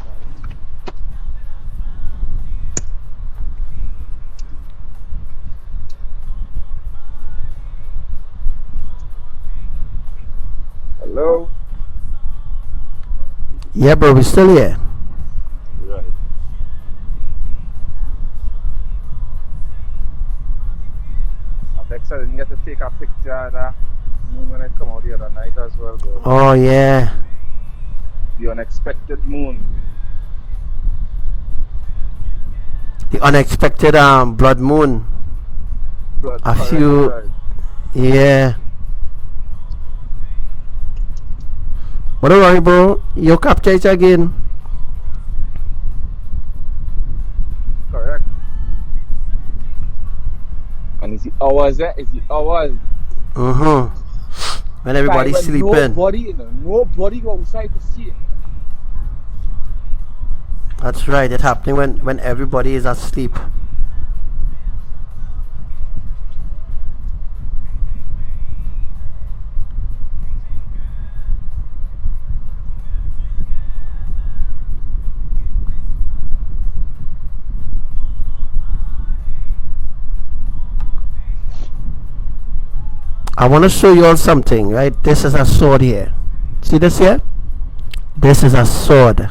Hello? Yeah, bro, we still here. Right. I'm excited. You get to take a picture of that moon when I come out the other night as well, bro. Oh, yeah. The unexpected moon. The unexpected blood moon. Blood A current, few. right. Yeah. What do worry, bro? You capture it again. Correct. And is it hours there? Is it hours? When everybody's When sleeping. Nobody go outside to see it. That's right. It's happening when everybody is asleep. I want to show you all something, right? This is a sword here. See this here? This is a sword.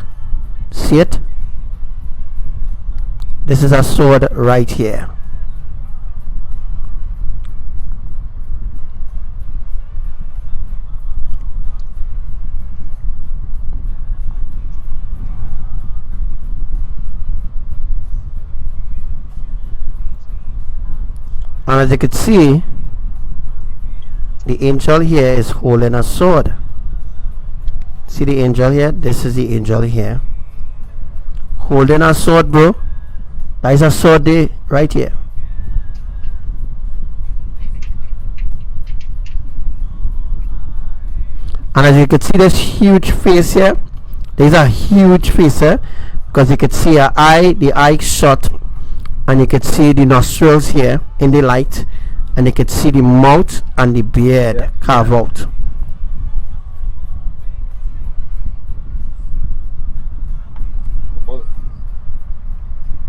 See it? This is a sword right here. And as you can see, the angel here is holding a sword. See the angel here? This is the angel here. Holding a sword, bro. That is a sword there, right here. And as you can see this huge face here, there's a huge face here, because you can see her eye, the eye shut, and you can see the nostrils here in the light, and you can see the mouth and the beard carved out.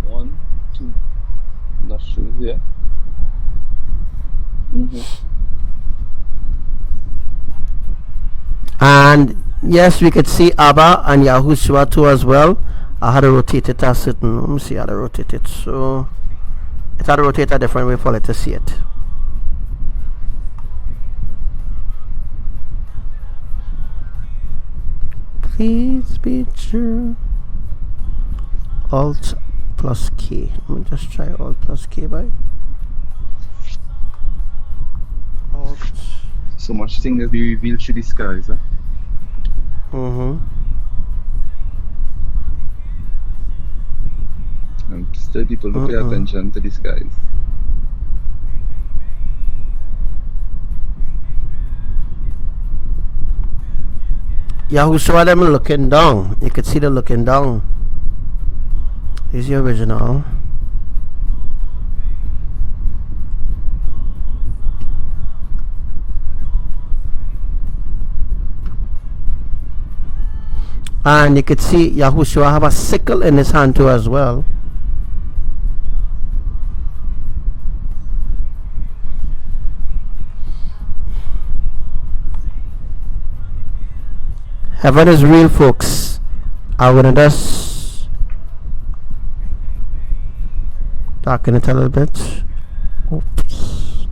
One, two, nostrils, yeah. And yes, we could see Abba and Yahushua too as well. I had to rotate it a certain, let me see how to rotate it. So it had to rotate a different way for it to see it. Please be true. Alt plus K. Let me just try Alt plus K by. Alt. So much thing that we reveal through the skies, huh? And still people to pay attention to the skies. Yahushua them looking down. You could see them looking down. Here's the original. And you could see Yahushua have a sickle in his hand too as well. Heaven is real, folks. I'm gonna just darken it a little bit. Oops.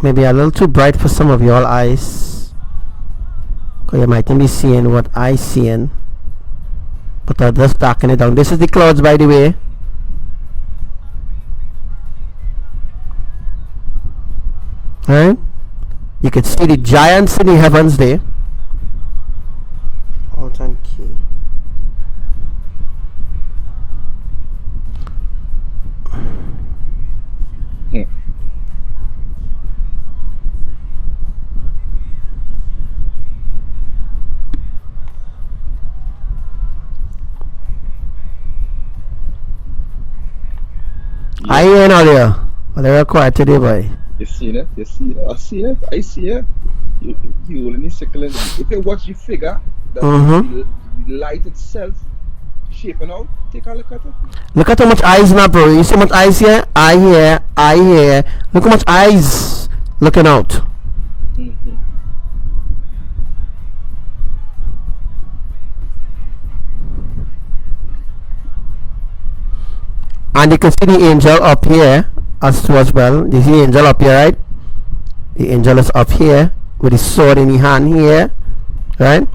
Maybe a little too bright for some of y'all eyes, because you mightn't be seeing what I seeing. But I'll just darken it down. This is the clouds, by the way. Right? You can see the giants in the heavens there. Alt and key. I ain't out there. But they're quiet today, boy. You see it? You see it? I see it. I see it. You holding the sickle. If you watch the figure, the light itself shaping out, take a look at it. Look at how much eyes now, bro. You see how much eyes here? Eye here, eye here. Look how much eyes looking out. And you can see the angel up here as well. You see the angel up here, right? The angel is up here with his sword in his hand here, right?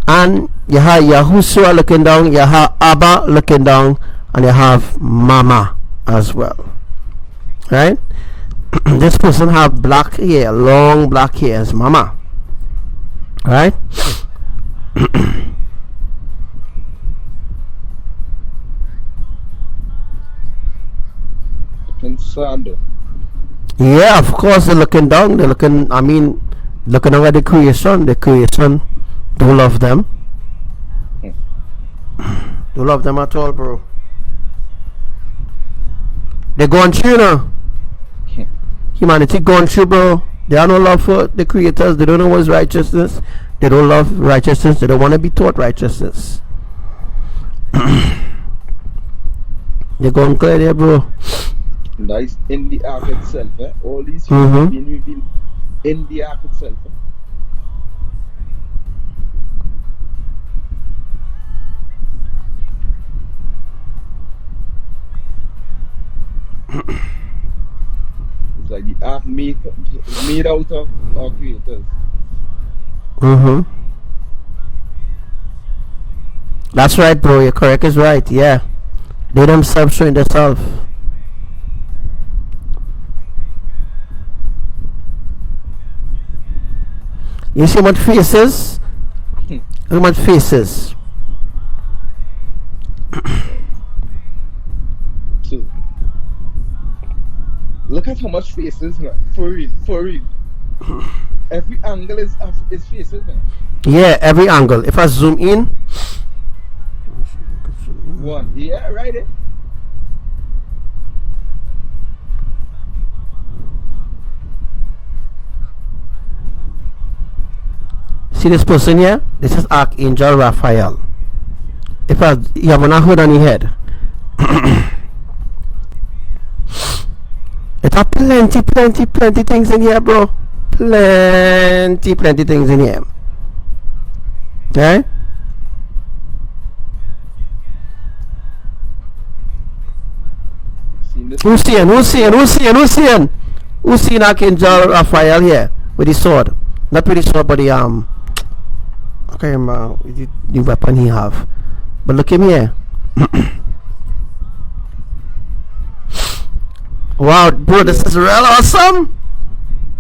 And you have Yahushua looking down, you have Abba looking down, and you have Mama as well, right? This person have black hair, long black hair as Mama, right? Yeah, of course they're looking down. They're looking. I mean, looking over the creation. The creation don't love them. Don't love them at all, bro. They're going through now. Humanity going through, bro. They have no love for the creators. They don't know what's righteousness. They don't love righteousness. They don't want to be taught righteousness. They're going clear there, bro. Nice in the ark itself, eh? All these things have been revealed in the ark itself. It's like the ark made out of our creators. That's right, bro. You're correct. Is right. Yeah, they themselves showing themselves. You see what faces? Look what faces. So, look at how much faces, man. For real, for real. Every angle is faces, man. Yeah, every angle. If I zoom in. One. Yeah, right there. See this person here? This is Archangel Raphael. If you have a hood on your head. It have plenty things in here, bro. Plenty things in here. Okay? See Who's seeing Archangel Raphael here with the sword? Not with the sword, but the okay, the weapon he have. But look him here. Wow, bro, this is real awesome.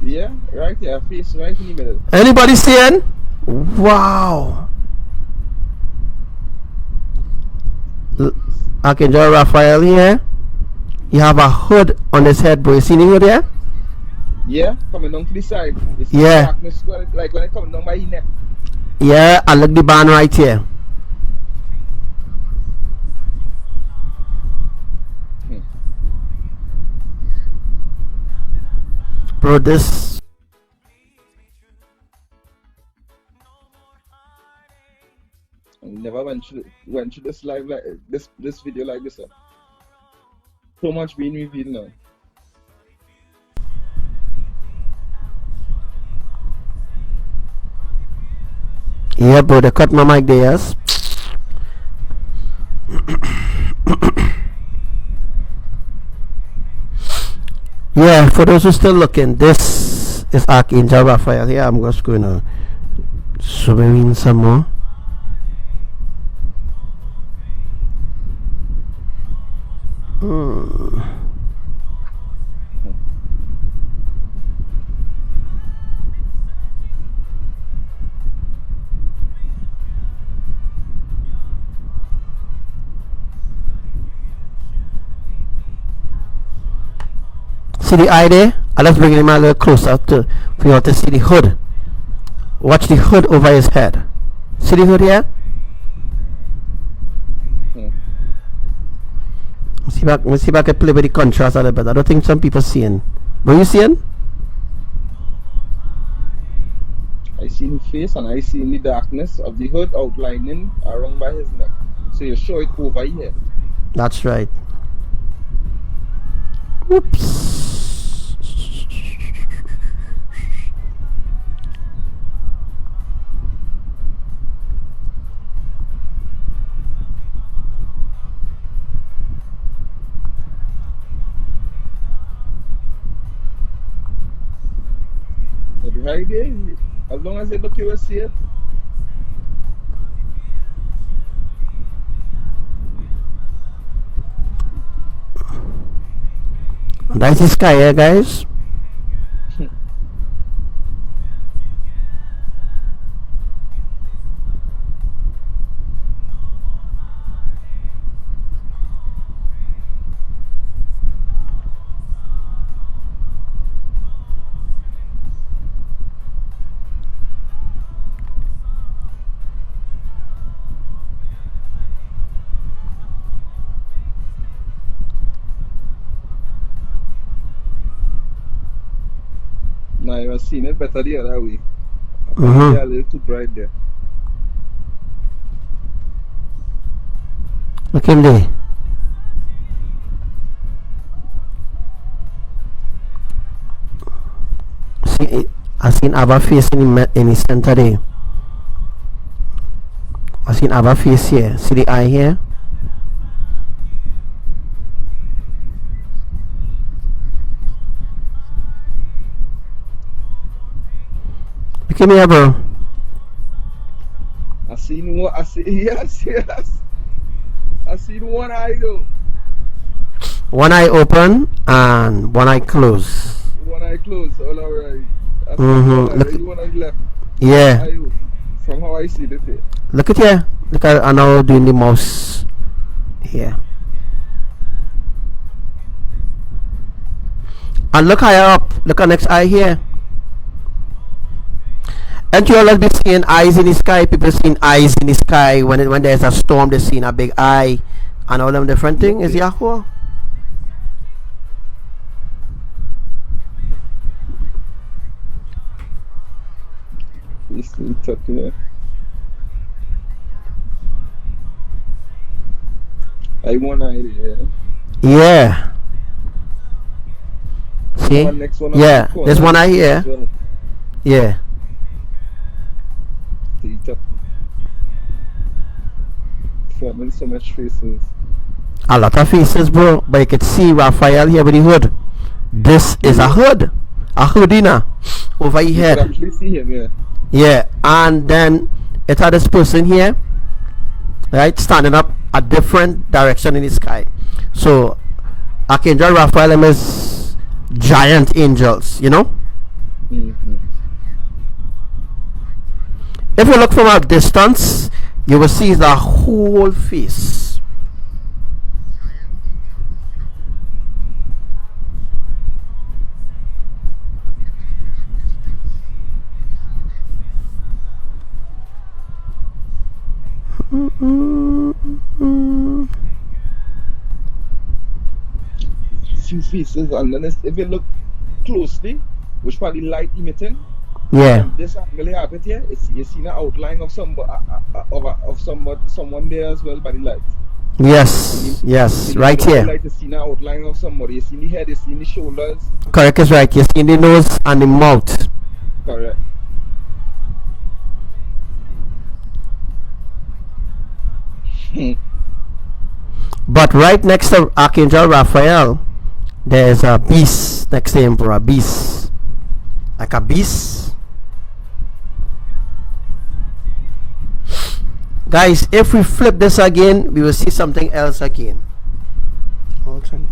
Yeah, right here, face right in the middle. Anybody seeing? Wow. Archangel Raphael here. You have a hood on his head, bro. You see the hood there? Yeah, coming down to the side. You see Yeah. the darkness, like when it comes down by his neck. Yeah, I look the band right here. Bro, this I never went through this live like this video like this. So much being revealed now. yeah, bro, they cut my mic there, yes. Yeah, for those who still looking, this is Archangel Raphael. Yeah, I'm just going to zoom in some more. See the eye there? Let's bring him a little closer for you all to see the hood. Watch the hood over his head. See the hood here? Let me see if I can play with the contrast a little bit. I don't think some people seeing. What you seeing? I see his face and I see in the darkness of the hood outlining around by his neck. So you show it over here. That's right. Whoops. But right there, as long as you look, you will see it. That's the sky here, guys. Now you have seen it better the other way. Mhm. Yeah, a little too bright there. Look him there. See, I seen Abba face in the center there. I seen Abba face here. See the eye here? Look at me here, bro. I seen one. I see. Yes, yes. I seen one eye though. One eye open and one eye closed. One eye closed. All alright. I see Mhm. one eye. The one on the left. Yeah. Eye open. From how I see it there. Look at here. Look at I'm now doing the mouse here. And look higher up. Look at next eye here. And you always be seeing eyes in the sky. People seeing eyes in the sky when there's a storm. They seeing a big eye and all them different thing. Is Yahweh? He's still talking there. I one eye there. Yeah. See? One next one on Yeah. the corner. There's one eye here. As well. Yeah. Filming so much faces. A lot of faces, bro. But you could see Raphael here with the hood. This is a hood. A hoodina over your You head. could actually see him, yeah. Yeah, and then it had this person here, right, standing up a different direction in the sky. So Archangel Raphael is giant angels, you know. Mm-hmm. If you look from a distance, you will see the whole face. Few faces, and then if you look closely, which probably light emitting, Yeah. from this angle you have it here, you see the outline of someone there as well by the light. Yes. Yes. Right By the here. light, you see the outline of somebody. You see the head, you see the shoulders. Correct is right. You see the nose and the mouth. Correct. But right next to Archangel Raphael, there's a beast next to him, bro. A beast. Like a beast. Guys, if we flip this again, we will see something else again. Alternate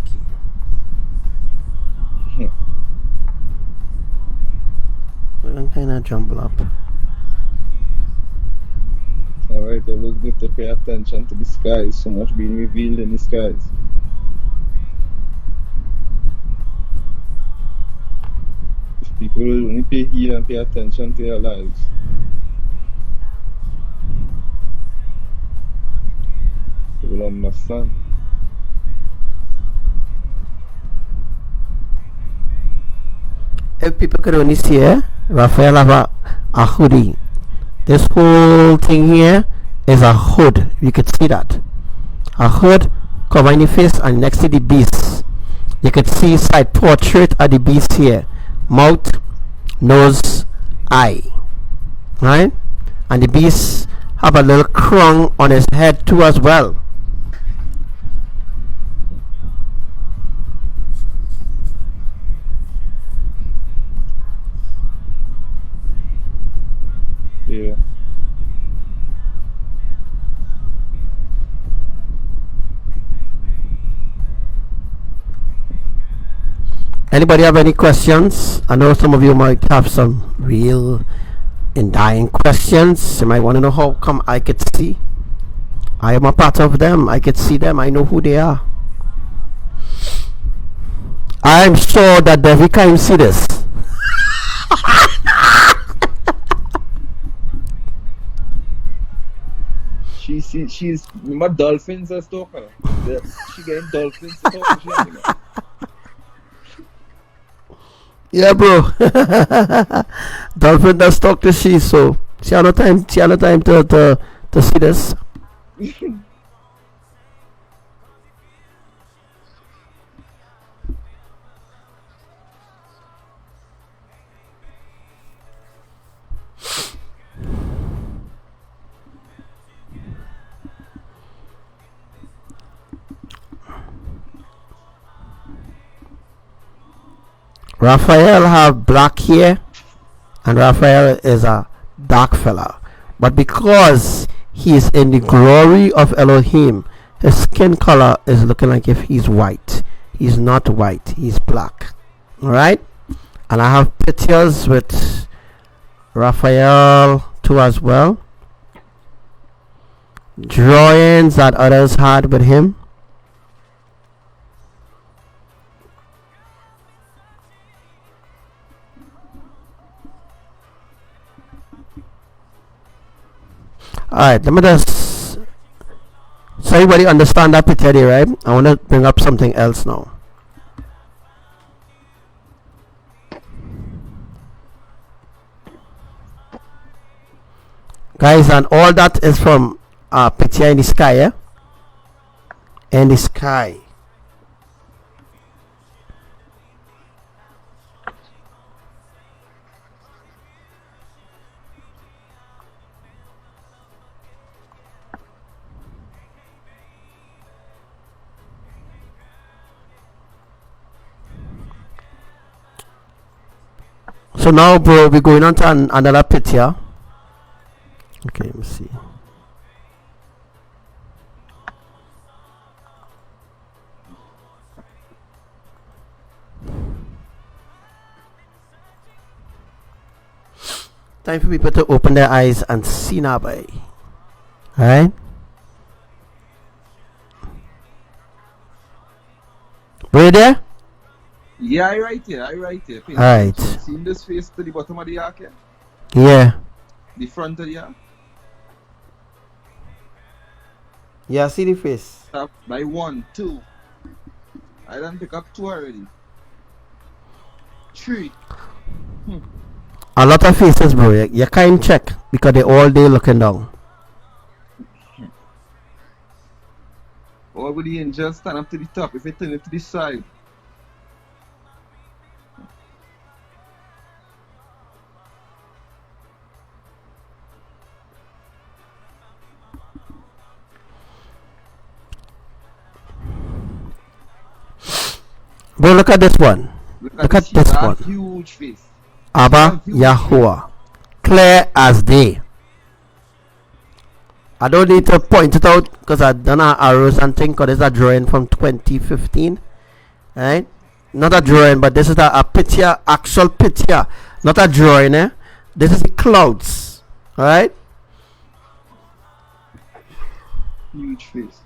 key. We're kind of jumble up. Alright, always good to pay attention to the skies. So much being revealed in the skies. If people will only pay heed and pay attention to their lives, they will understand. If people could only see Raphael have a hoodie. This whole thing here is a hood. You could see that. A hood covering the face, and next to the beast, you could see side portrait of the beast here. Mouth, nose, eye. Right? And the beast have a little crown on his head too as well. Yeah. Anybody have any questions? I know some of you might have some real and dying questions. You might want to know how come I could see. I am a part of them. I could see them. I know who they are. I'm sure that Devi can see this. She's remember dolphins are talking. She getting dolphins to talk to you. Yeah, bro. Dolphin does talk to she, so she had no time. She had no time to see this. Raphael have black hair, and Raphael is a dark fella. But because he is in the glory of Elohim, his skin color is looking like if he's white. He's not white, he's black. Alright? And I have pictures with Raphael too as well. Drawings that others had with him. Alright, let me just, so everybody understand that picture there, right? I want to bring up something else now. Guys, and all that is from picture in the sky, yeah? In the sky. So now, bro, we're going on to another picture. Okay, let me see. Time for people to open their eyes and see now, boy. Alright? Bro, you there? Yeah, I right here. Alright. See this face to the bottom of the arc here? Yeah. The front of the arc? Yeah, see the face. Up by 1, 2. I done pick up 2 already. 3. A lot of faces, bro. You can't check because they all day looking down. All with the angels stand up to the top. If you turn it to the side. Bro, look at this one. Look at this one. Huge face. Abba Yahuwah. Clear as day. I don't need to point it out because I done our arrows and thing because it's a drawing from 2015. Right? Not a drawing, but this is a picture, actual picture. Not a drawing, eh? This is the clouds. Alright? Huge face.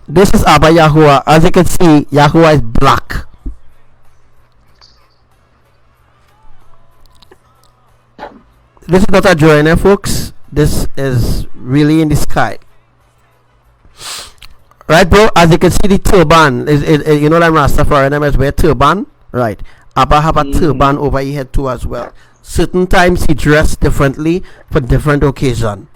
This is Abba Yahuwah. As you can see, Yahuwah is black. This is not a drawing, folks. This is really in the sky. Right, bro? As you can see, the turban is you know, like Rastafari them is wear turban, right? Abba have a turban over his head too as well. Certain times he dressed differently for different occasion.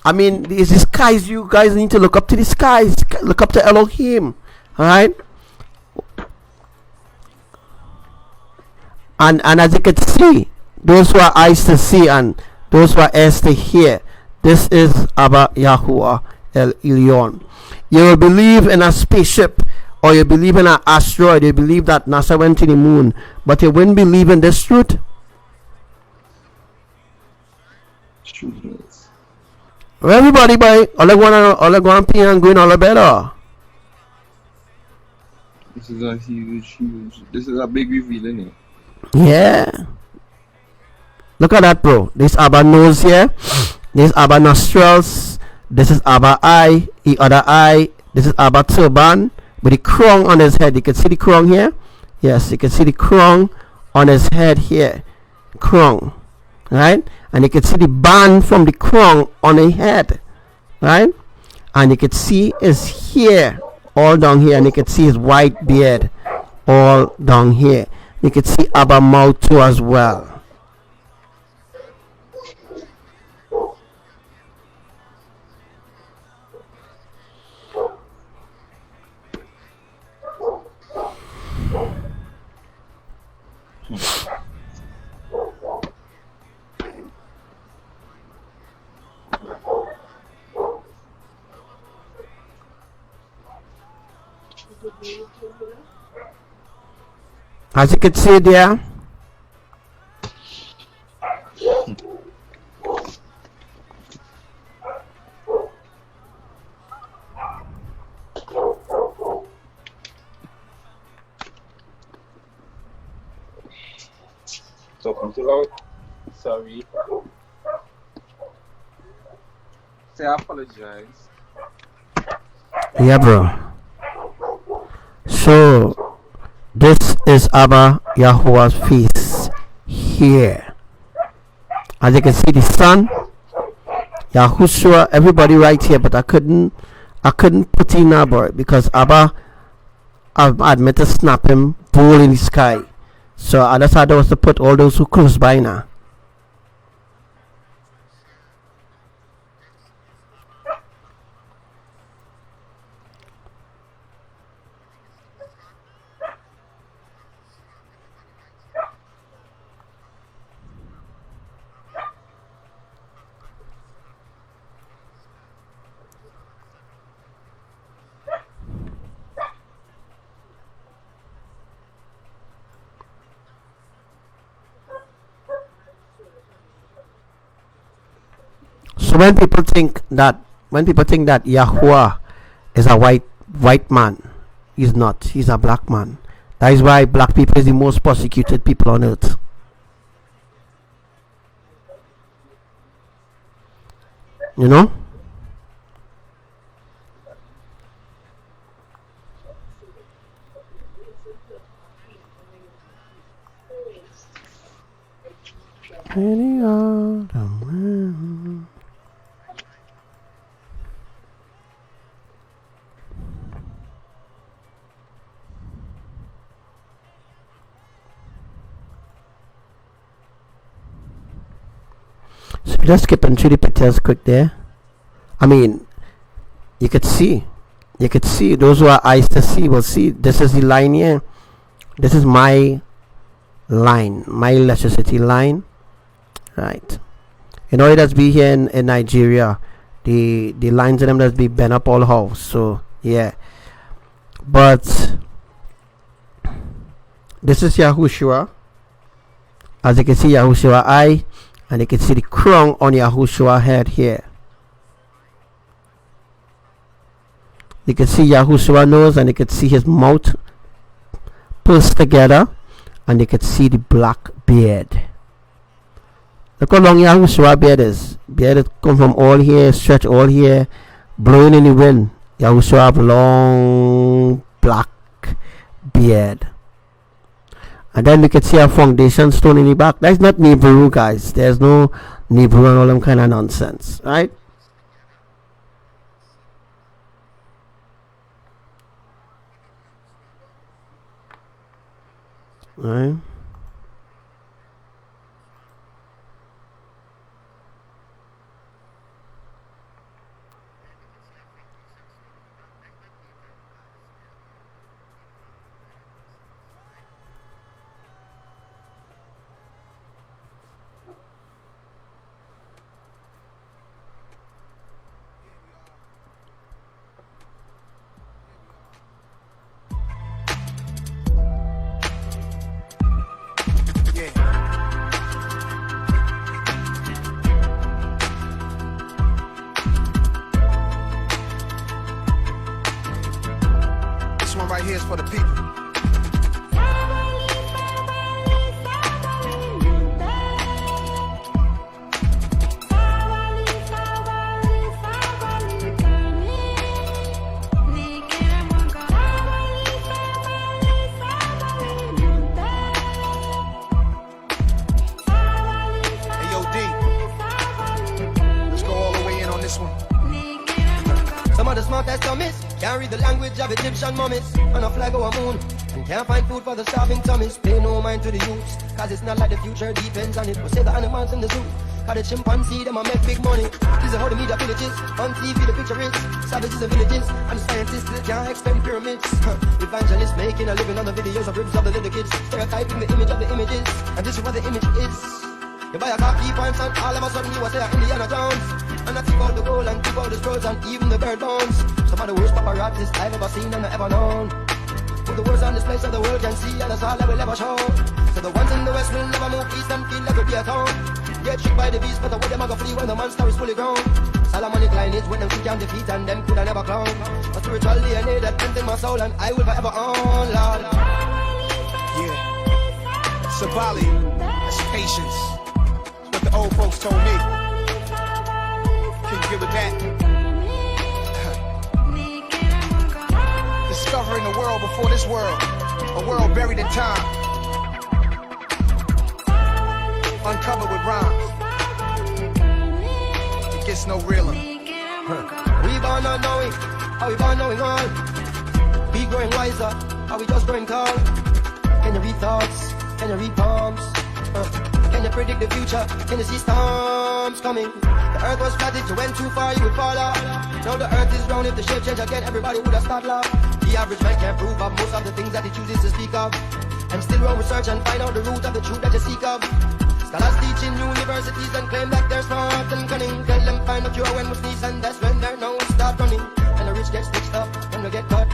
I mean, these skies, you guys need to look up to the skies. Look up to Elohim. Alright? And as you can see, those who are eyes to see and those who are ears to hear, this is Abba Yahuwah El Elyon. You will believe in a spaceship, or you believe in an asteroid, you believe that NASA went to the moon, but you wouldn't believe in this truth. Well, everybody, boy, all I want to pay and going all better. This is a huge. This is a big reveal, isn't it? Yeah. Look at that, bro. This Abba nose here. This Abba nostrils. This is Abba eye. The other eye. This is Abba turban with the crown on his head. You can see the crown here. Yes, you can see the crown on his head here. Crown. Right? And you can see the band from the crown on his head. Right? And you can see his hair all down here. And you can see his white beard all down here. You can see Abba mouth too as well. As you can see there, Talking too loud. Sorry. Say I apologize. yeah, bro. So this is Abba Yahuwah's face here. As you can see, the sun, Yahushua, everybody right here, but I couldn't put in Abba because Abba, I admit to snap him bull in the sky. So I decided was to put all those who close by now. So when people think that Yahuwah is a white man, he's not. He's a black man. That is why black people is the most persecuted people on earth. You know? Any other man. So just skipping through the pictures quick there. I mean, you could see those who are eyes to see will see. This is the line here. This is my line, my electricity line, right? You know, it does be here in Nigeria. The lines in them does be bent up all house. So yeah, but this is Yahushua. As you can see, Yahushua eye, and you can see the crown on Yahushua head here. You can see Yahushua nose, and you can see his mouth pursed together, and you can see the black beard. Look how long Yahushua beard is. Beard come from all here, stretch all here, blowing in the wind. Yahushua have long black beard. And then we can see a foundation stone in the back. That's not Nibiru, guys. There's no Nibiru and all them kind of nonsense, right? Right. This one right here is for the people. Hey, yo, D. Let's go all the way in on this one. Some of the smartest dummies can't read the language of Egyptian mummies on a flag or a moon, and can't find food for the starving tummies. Pay no mind to the youths, cause it's not like the future depends on it. We say the animals in the zoo, cause the chimpanzee them a make big money. This is how the media villages, on TV the picture is savages and villages, and the scientists that can't explain pyramids. Evangelists making a living on the videos of ribs of the little kids, stereotyping the image of the images, and this is what the image is. You buy a car, key points, and all of a sudden you are say Indiana Jones. And I think about the gold and think about the scrolls and even the bird bones. Some of the worst paparazzis I've ever seen and ever known. Put the worst on display so the world can see, and that's all I will ever show. So the ones in the west will never move east and feel like a beer town. Get tricked by the beast, but the way them a go flee when the monster is fully grown. Solomonic lineage when them think can defeat and them could have never clown. A spiritual DNA that prints in my soul and I will forever own, Lord. Yeah. Sabali, that's patience. That's what the old folks told me. Can you give it that? Discovering the world before this world. A world buried in time. Uncovered with rhymes. It gets no realer. We born not knowing, how we born knowing all. Be growing wiser, how we just growing tall. Can you read thoughts? Can you read palms? Can you predict the future? Can you see storms coming? The earth was flat, if you went too far, you would fall off. Now the earth is round, if the shape change again, everybody would have started laugh. The average man can't prove of most of the things that he chooses to speak of. And still run research and find out the root of the truth that you seek of. Scholars teach in universities and claim that they're smart and cunning. Tell them find a cure when we sneeze, and that's when their nose start running. And the rich get stitched up when we get cut.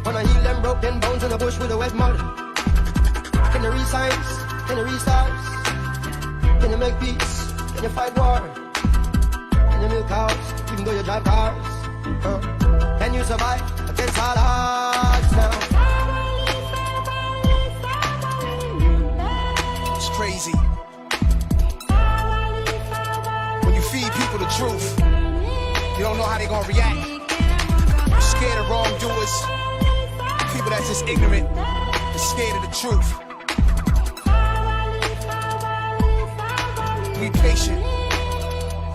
Wanna heal them broken bones in the bush with a wet mud. Can you read science? Can you read stars? Can you make peace? Can you fight war? and you milk cows, even though you drive cars. Can you survive against all odds now? It's crazy. When you feed people the truth, you don't know how they gonna react. You're scared of wrongdoers, people that's just ignorant, they're scared of the truth. Be patient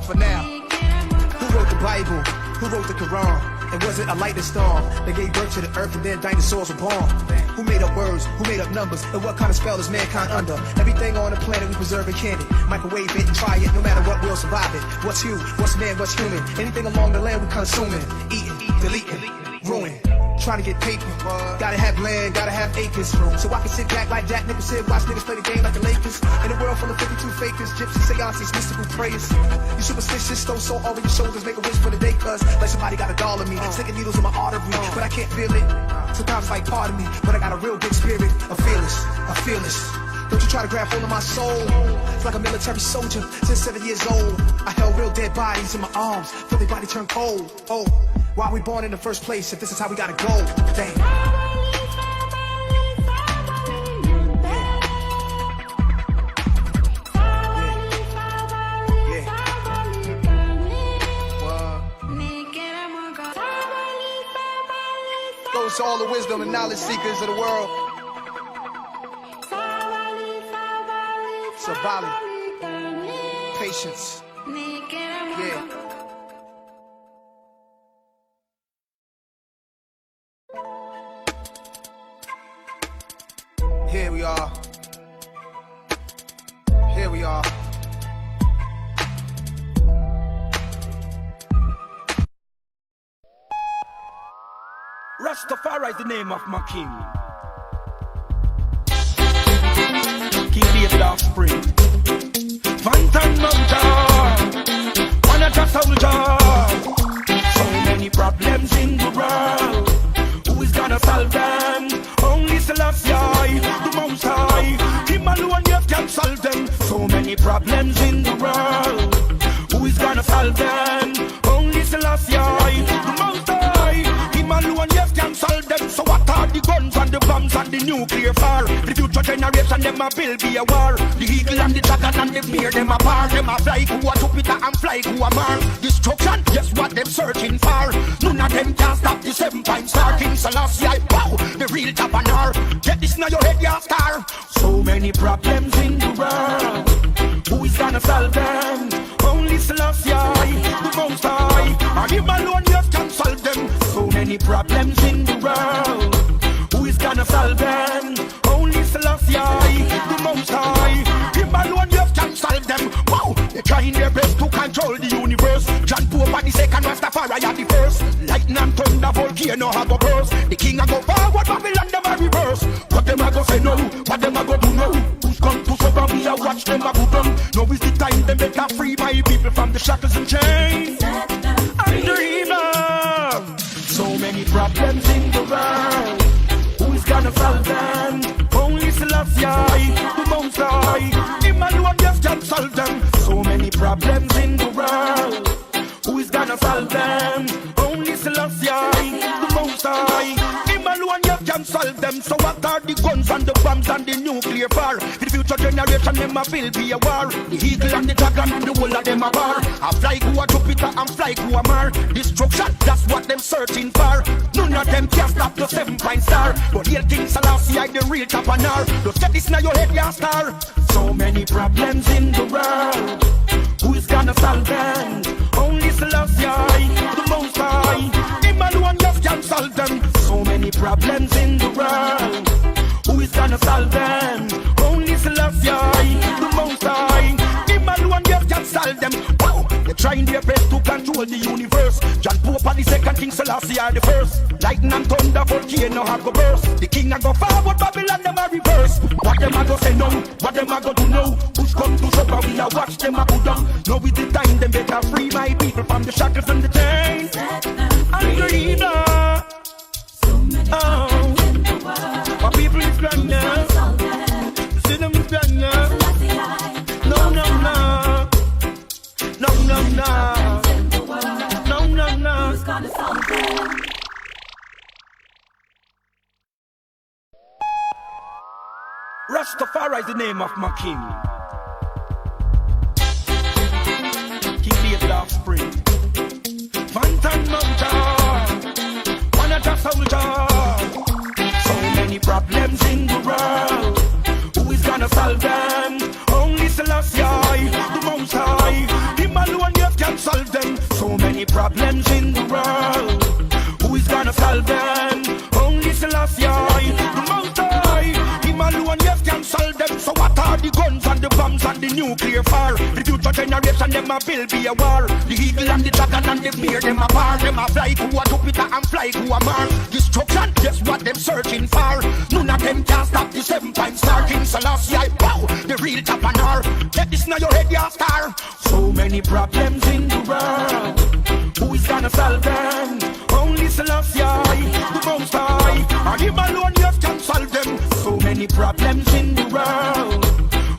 for now. Who wrote the Bible? Who wrote the Quran? And was it a lightning storm that gave birth to the earth and then dinosaurs were born? Who made up words? Who made up numbers? And what kind of spell is mankind under? Everything on the planet we preserve and candy. Microwave it and try it, no matter what, we'll survive it. What's you? What's man? What's human? Anything along the land we consuming, eating, deleting, ruin. Trying to get paper, gotta have land, gotta have acres. So I can sit back like Jack Nicholson, watch niggas play the game like the Lakers. In a world full of 52 fakers, gypsy seances, mystical prayers. You superstitious, throw salt over your shoulders, make a wish for the day, cuz like somebody got a doll of me, sticking needles in my artery, but I can't feel it. Sometimes it's like part of me, but I got a real big spirit, a fearless. Don't you try to grab hold of my soul. It's like a military soldier, since 7 years old. I held real dead bodies in my arms, feel their body turn cold. Oh, why we born in the first place if this is how we gotta go? Damn. Goes to all the wisdom and knowledge seekers of the world. Sabali. Patience. Yeah. Here we are. Here we are. Rastafari is the name of my king. King David offspring. Phantom Mountain. One of the soldier. So many problems in the world. Who is gonna solve them? Only Selassie, the Most High. Him alone yet can solve them. So many problems in the world. Who is gonna solve them? Only Selassie, the Most High. Him alone yet can solve them. So what are the guns and the bombs and the nuclear fire? The future generation, them a build be a war. The eagle and the dragon and the bear, them a par. Them a fly who a Jupiter and fly who a Mars. Destruction, guess what them searching for? None of them can stop the 7-point star. King Selassie, wow, the real Tabanar. Get this now your head, your star. So many problems in the world. Who is gonna solve them? Only Selassie, the Most High. And him alone just can solve them. So many problems in the world. Who is gonna solve them? Only Selassie, the Most High. Him alone just can solve them. Wow, they're trying their best to control the universe. John Pope and the second, Rastafari are the first. Lightning and thunder, volcano have a burst. The king a go forward, Babylon them a reverse. What them a go say no? What them a go do now? Who's come to suffer me? I watch them a go down. Now is the time them better free my people from the shackles and chains and dreamers. So many problems in the world. Who is gonna solve them? Only Selassie, the Most High. Him alone just can solve them. So many problems in the world. Who is gonna solve them? Only Selassie, the Most High. Him alone just can solve them. So what are the guns and the bombs and the nuclear fire? The future generation, them a will be a war. The eagle and the dragon, the whole of them a bar. A fly who a Jupiter and fly who a Mars. Destruction, that's what them searching for. None of them can stop the 7-point star. But here King Selassie, the real Tabanar. Just get this now your head, your star. So many problems in the world. Who is gonna solve them? Only Selassie, the Most High. Him alone just can solve them. So many problems in the world. Who is gonna solve them? Only Selassie, the Most High. Him alone just can solve them. Wow, they're trying their best to control the universe. John Pope and the second, King Selassie are the first. Lightning and thunder, volcano have go burst. The king a go forward, Babylon them a reverse. What them a go say no? What them a go do now? Push come to supper, we a watch them a go down. Now is the time them better free my people from the shackles and the chains and the evil. Oh, my people is grand now. See them is grand now. No, no, no. No, no, no. Rastafari is the name of my king. King David offspring. Fountain Mountain, one of the soldier. So many problems in the world. Who is gonna solve them? Only Selassie, the Most High. Him alone just can solve them. So many problems in the world. Who is gonna solve them? Only Selassie, the Most High. Him alone just can solve them. So what are the guns and the bombs and the nuclear fire? The future generation, them a build be a war. The eagle and the dragon and the bear, them a bar. Them a fly to a Jupiter and fly to a Mars. Destruction, just what them searching for. None of them can stop the 7-point star. King Selassie, wow, the real tapanar. Get this now your head, your star. So many problems in the world. Who is gonna solve them? Only Selassie, the Most High. And him alone just can solve them. So many problems in the world.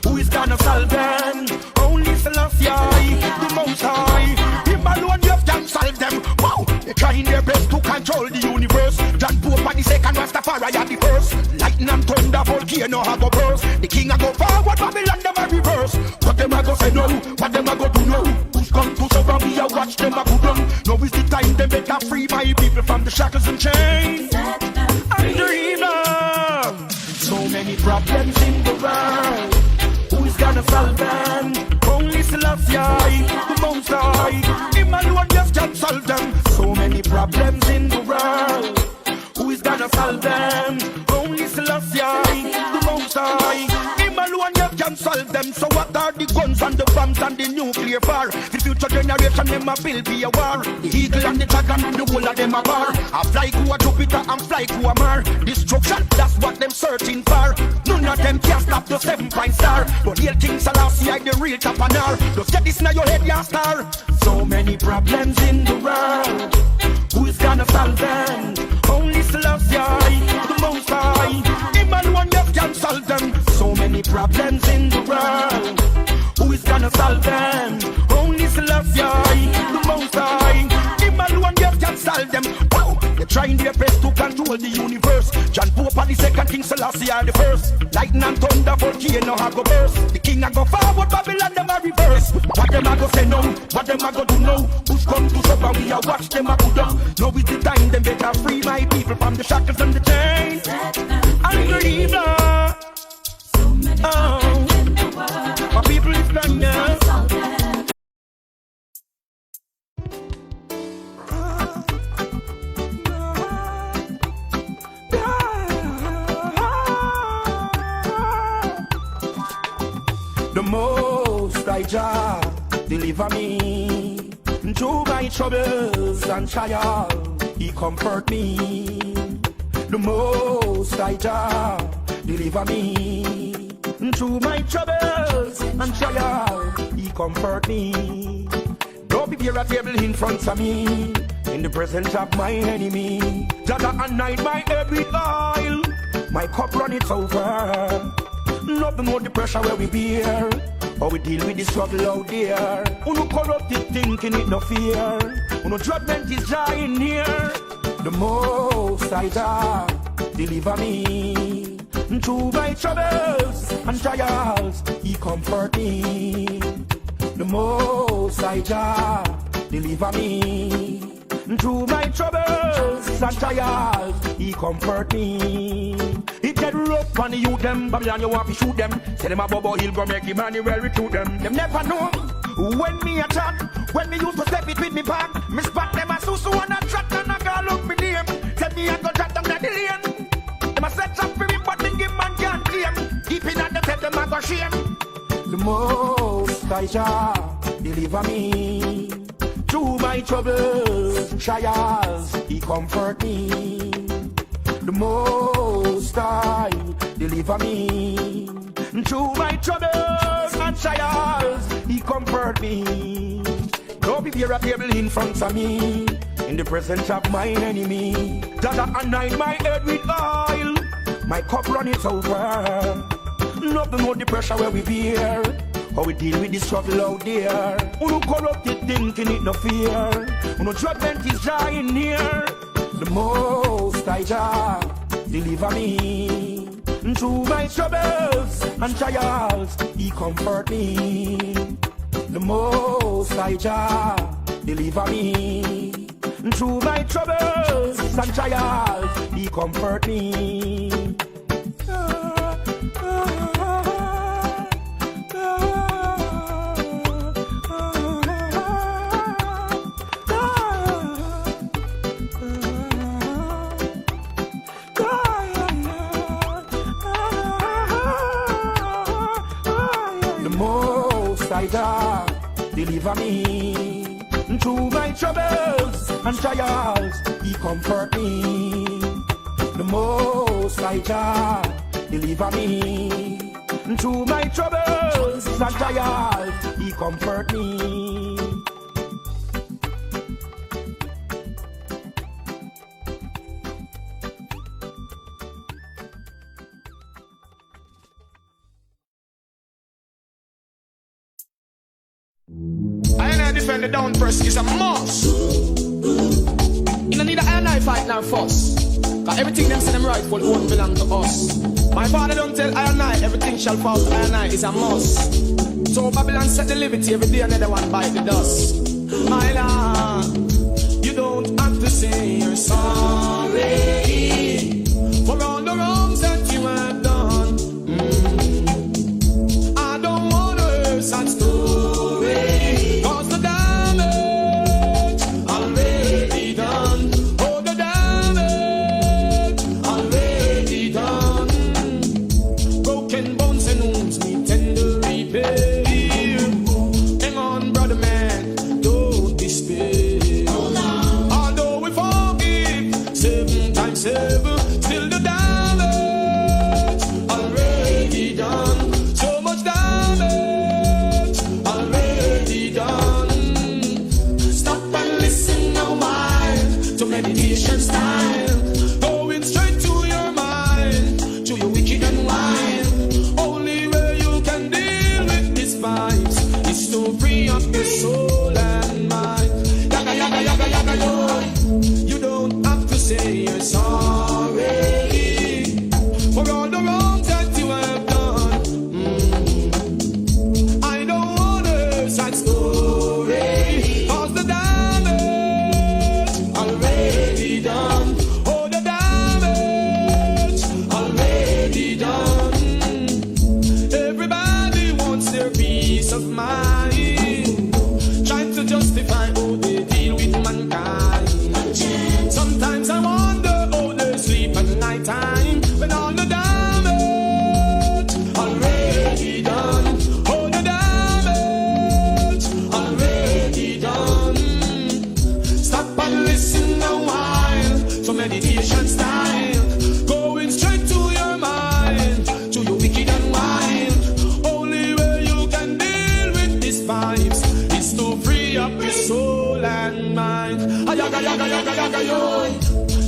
Who is gonna solve them? Only Selassie, the Most High. Him alone just can solve them. Wow, they're trying their best to control the universe. John Pope and the second Rastafari are the first. Lightning and thunder, volcano have a burst. The king a go forward, Babylon them a reverse. What them a go say no? What them a go do no? Who's come to serve me? I watch them a put on. Now is the time them better free my people from the shackles and chains. And dream on. So many problems in the world. Who is gonna solve them? Only Selassie, the Most High. Him alone just can solve them. So many problems in the world. Who is gonna solve them? Only Selassie, the Most High. Him alone just can solve them. So what are the guns and the bombs and the nuclear fire? The future generation, them a build be a war. The eagle and the dragon, the whole of them a bar. I fly to a Jupiter and fly to a Mars. Destruction, that's what them searching for. None of them can stop the 7-point star. But here King Selassie, the real tapanar. Just get this now your head, your star. So many problems in the world. Who is gonna solve them? Only Selassie, the Most High. Him alone just can solve them. So many problems in the world. Who is gonna solve them? Only Selassie, the Most High. Him alone just can solve them. Wow, they're trying their best to control the universe. John Pope and the second, King Selassie are the first. Lightning and thunder, volcano have go burst. The king a go forward, Babylon them a reverse. What them a go say no? What them a go do now? Who's come to suffer? We a watch them a put down. Now is the time them better free my people from the shackles and the chains. And the evil. Oh, my people is done now. The Most High Jah deliver me through my troubles and trials. He comfort me. The Most High Jah deliver me through my troubles and trials. He comfort me. Don't prepare a table in front of me in the presence of my enemy. Jaga anoint my head with oil. My cup runneth over. Nothing more the pressure where we bear. How we deal with the struggle out there. Uno corrupted thinking it no fear. Uno judgment is dying here. The Most High Jah deliver me through my troubles and trials. He comfort me. The Most High Jah deliver me through my troubles and trials. He comfort me. It get rough on the youth them. Babylon you want to shoot them. Say them a Bobo Hill go make him and well recruit them. Them never know when me a chat. When me used to step it with me back. Me spot them a susu and a chat and a girl look me name. Tell me I go chat them that the lane. Them a set up for me but me give man can't claim. Keeping at the head them a go shame. The Most High Jah deliver me through my troubles and trials. He comfort me. The Most High deliver me through my troubles and trials. He comfort me. Don't prepare a table in front of me in the presence of my enemy. Jaga anoint my head with oil. My cup runneth over. Nothing more the pressure where we bear. How we deal with the struggle out there. Uno corrupted thinking it no fear. Uno judgment is dying near. The Most High Jah deliver me Through my troubles and trials, He comfort me. The Most High Jah deliver me. Through my troubles and trials, He comfort me. Jah deliver me. Through my troubles and trials, He comfort me. The Most High Jah deliver me. Through my troubles and trials, He comfort me. Defend the down press is a must. You don't need a iron eye fight now fuss. Cause everything them say them rightful won't belong to us. My father don't tell iron eye everything shall fall to iron eye is a must. So Babylon set the liberty every day another one bite the dust. My Lord, you don't have to say you're sorry for all the wrongs that you have done. I don't want to hear such story.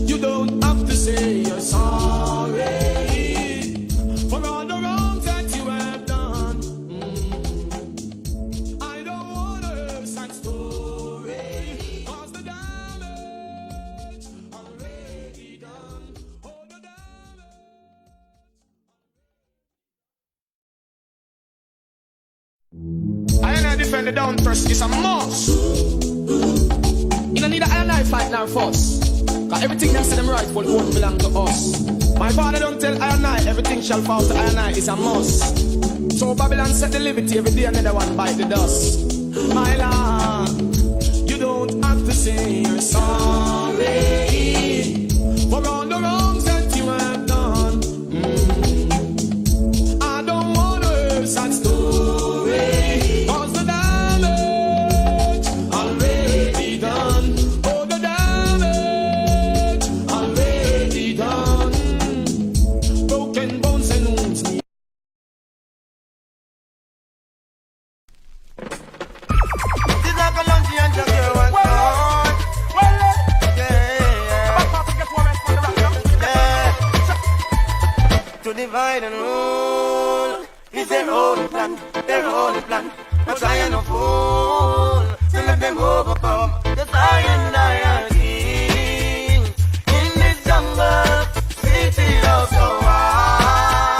You don't have to say you're sorry for all the wrongs that you have done. I don't want to hear sad story, cause the damage already done. Oh, the damage. I defend the down first, it's a must. You don't need a iron eye fight now fuss. Cause everything them say them rightful won't belong to us. My father don't tell iron eye everything shall fall to iron eye is a must. So Babylon set the liberty every day another one bite the dust. My Lord, you don't have to say you're sorry for all the wrongs that you have done. I don't want to hear sad story, cause the damage already done. Oh, the damage already done. Broken bones and wounds. To divide and rule is their own plan, their own plan. But trying to fool to let them overcome the Zion hierarchy in this jungle, city of the wild.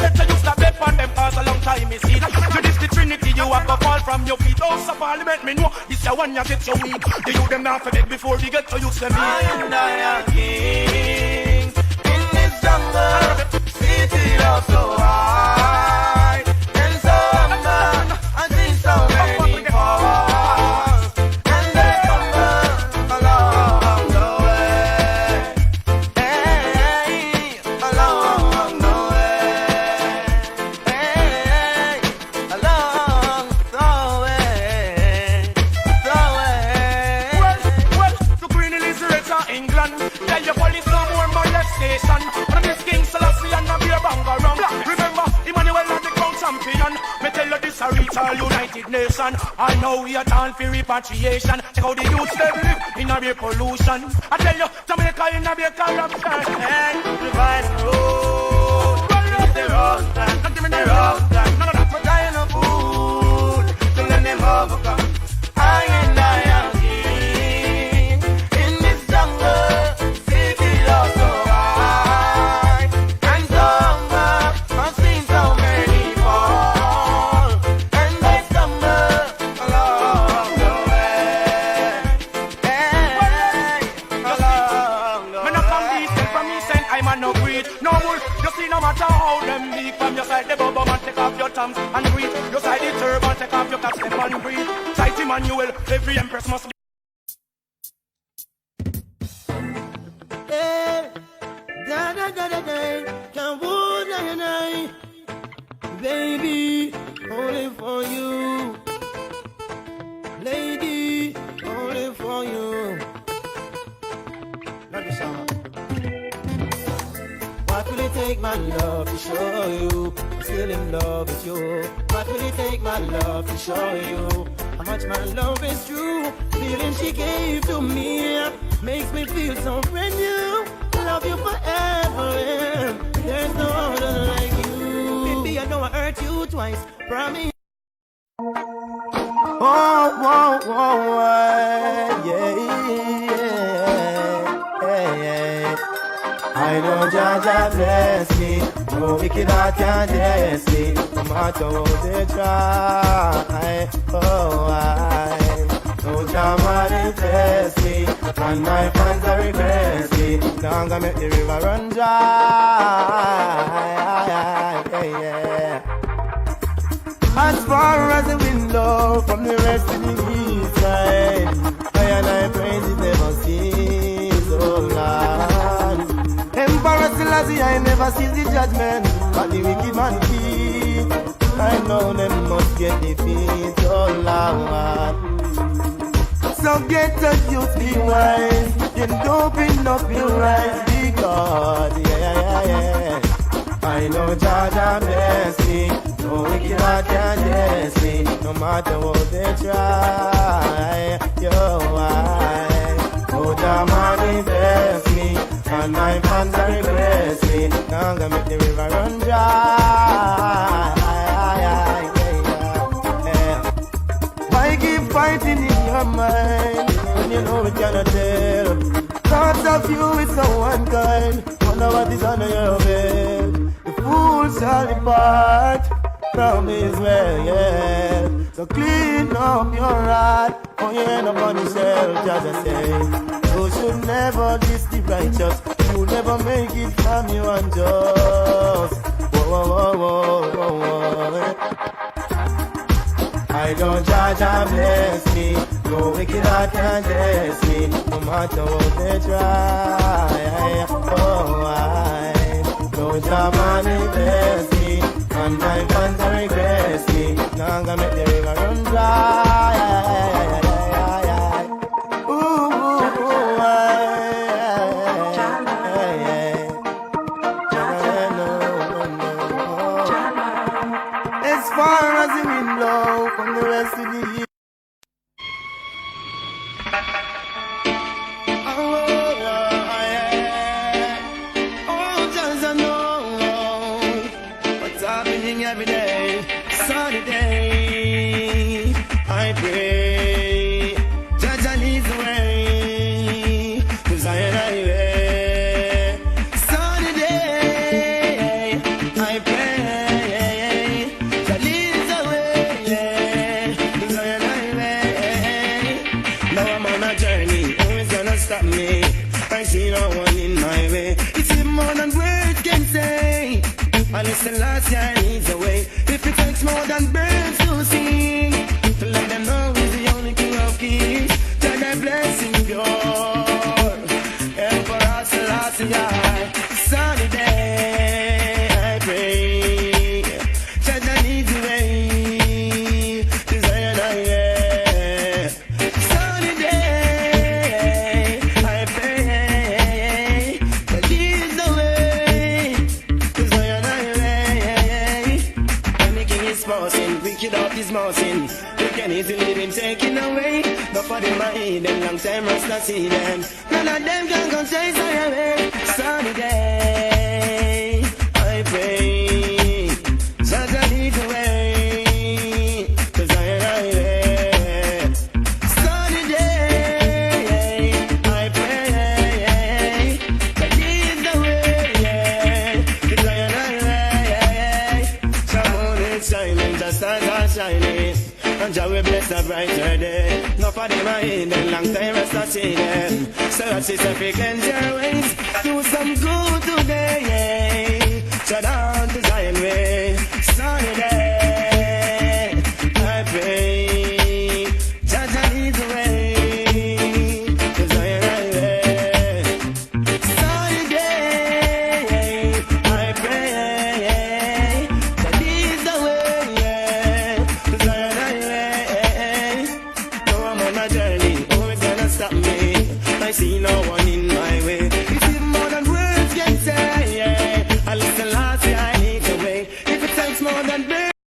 Let you stop it on them cause a long time is it. To this the Trinity, you have to fall from your feet. Oh, so parliament, me know this your one you get so weak. The youth them not forget before we get to you, say me. I am king in this jungle. City love so high and so humble. I see so many falls and they stumble along the way. Hey, along the way. Hey, along the way. The way. Well, to Queen Elizabeth of England, tell your police no more molestation. And this King Selassie and a beer bang around. Remember, Emmanuel and the crown champion. Me tell you this a reach all United Nation. I know we are all for repatriation. Check how the youths they live in a beer pollution. I tell you, Jamaica in a beer corruption. Hey, divide the road. It's the road plan. Not give me The the road road. plan. None of that. But I ain't no fool to let them overcome. I am king in this jungle. City love so high and so humble. I've seen so many fall and they stumble along the way. Hey, along the Me no come decent from me send I'm a no greed. No bull, you see no matter how them big. From your side the bubble man take off your thumbs and breathe. Your side the turban take off your cap step and breathe. Sight Emmanuel, every empress must be. Hey, da da da da da, can wood and I, baby, only for you, lady, only for you. Love the song. What will it take, my love, to show you I'm still in love with you? What will it take, my love, to show you how much my love is true? Feeling she gave to me makes me feel so brand new. Love you forever, there's no other like you. Baby, I know I hurt you twice, promise. Oh, whoa, whoa, yeah, yeah, yeah. I know Jaja bless me, no wicked heart can test me, no matter how they try. Oh, I know Jama they test me, and my fans are regress me. Now I'm gonna make the river run dry. Yeah. As far as the window from the rest of the east side, I and I praise it never cease, oh Lord. Emperor Selassie, I never see the judgment, but the wicked man keep. I know them must get defeat, oh Lord. So get the youth, be wise, and open up your eyes, be God, yeah. I know Jaja bless me, no wicked heart can test me, no matter what they try. Yo, I know Jama bless me, and my fans are regress me. Now I'm gonna make the river run dry. Why keep fighting in your mind when you know it cannot tell? Thoughts of you is so unkind. Wonder what is under your bed. The fool shall depart from his way, yeah. So clean up your heart, or you end up on the shelf, just a say. You should never diss the righteous. You never make it from you unjust. Whoa. I don't judge and bless me. No wicked heart can test me. No matter what they try. Oh, I don't judge and bless me. And my fans are regress me. Now I'm gonna make the river run dry. As far as the wind blow from the rest of the year. Oh, just I know what's happening every day. Sunny day, I pray. Judge and leads the way to Zion Highway. Sunny day, I pray. Celestia leads the way. If it takes more than birds to sing, to let them know he's the only king of kings. Tell them blessing God. Emperor Celestia, sunny day, I pray. Tell them leads the way. Desire I hear. Sunny day, I pray. That leads the way. Desire I hear. When the king is passing, wicked up his mountain. You can easily be taken away. But for them I hate them, long time must not see them. None of them can come chase I away. Sunny day, I pray. Just a little way. Cause I am sunny day, I pray. That is the way. Cause I am some morning shining, the stars are shining. And Jah will bless a brighter day. No for them I hate them, long time rest not see them. So that's it, if you cleanse your ways, do some good today. Shut down to Zion way, sunny day.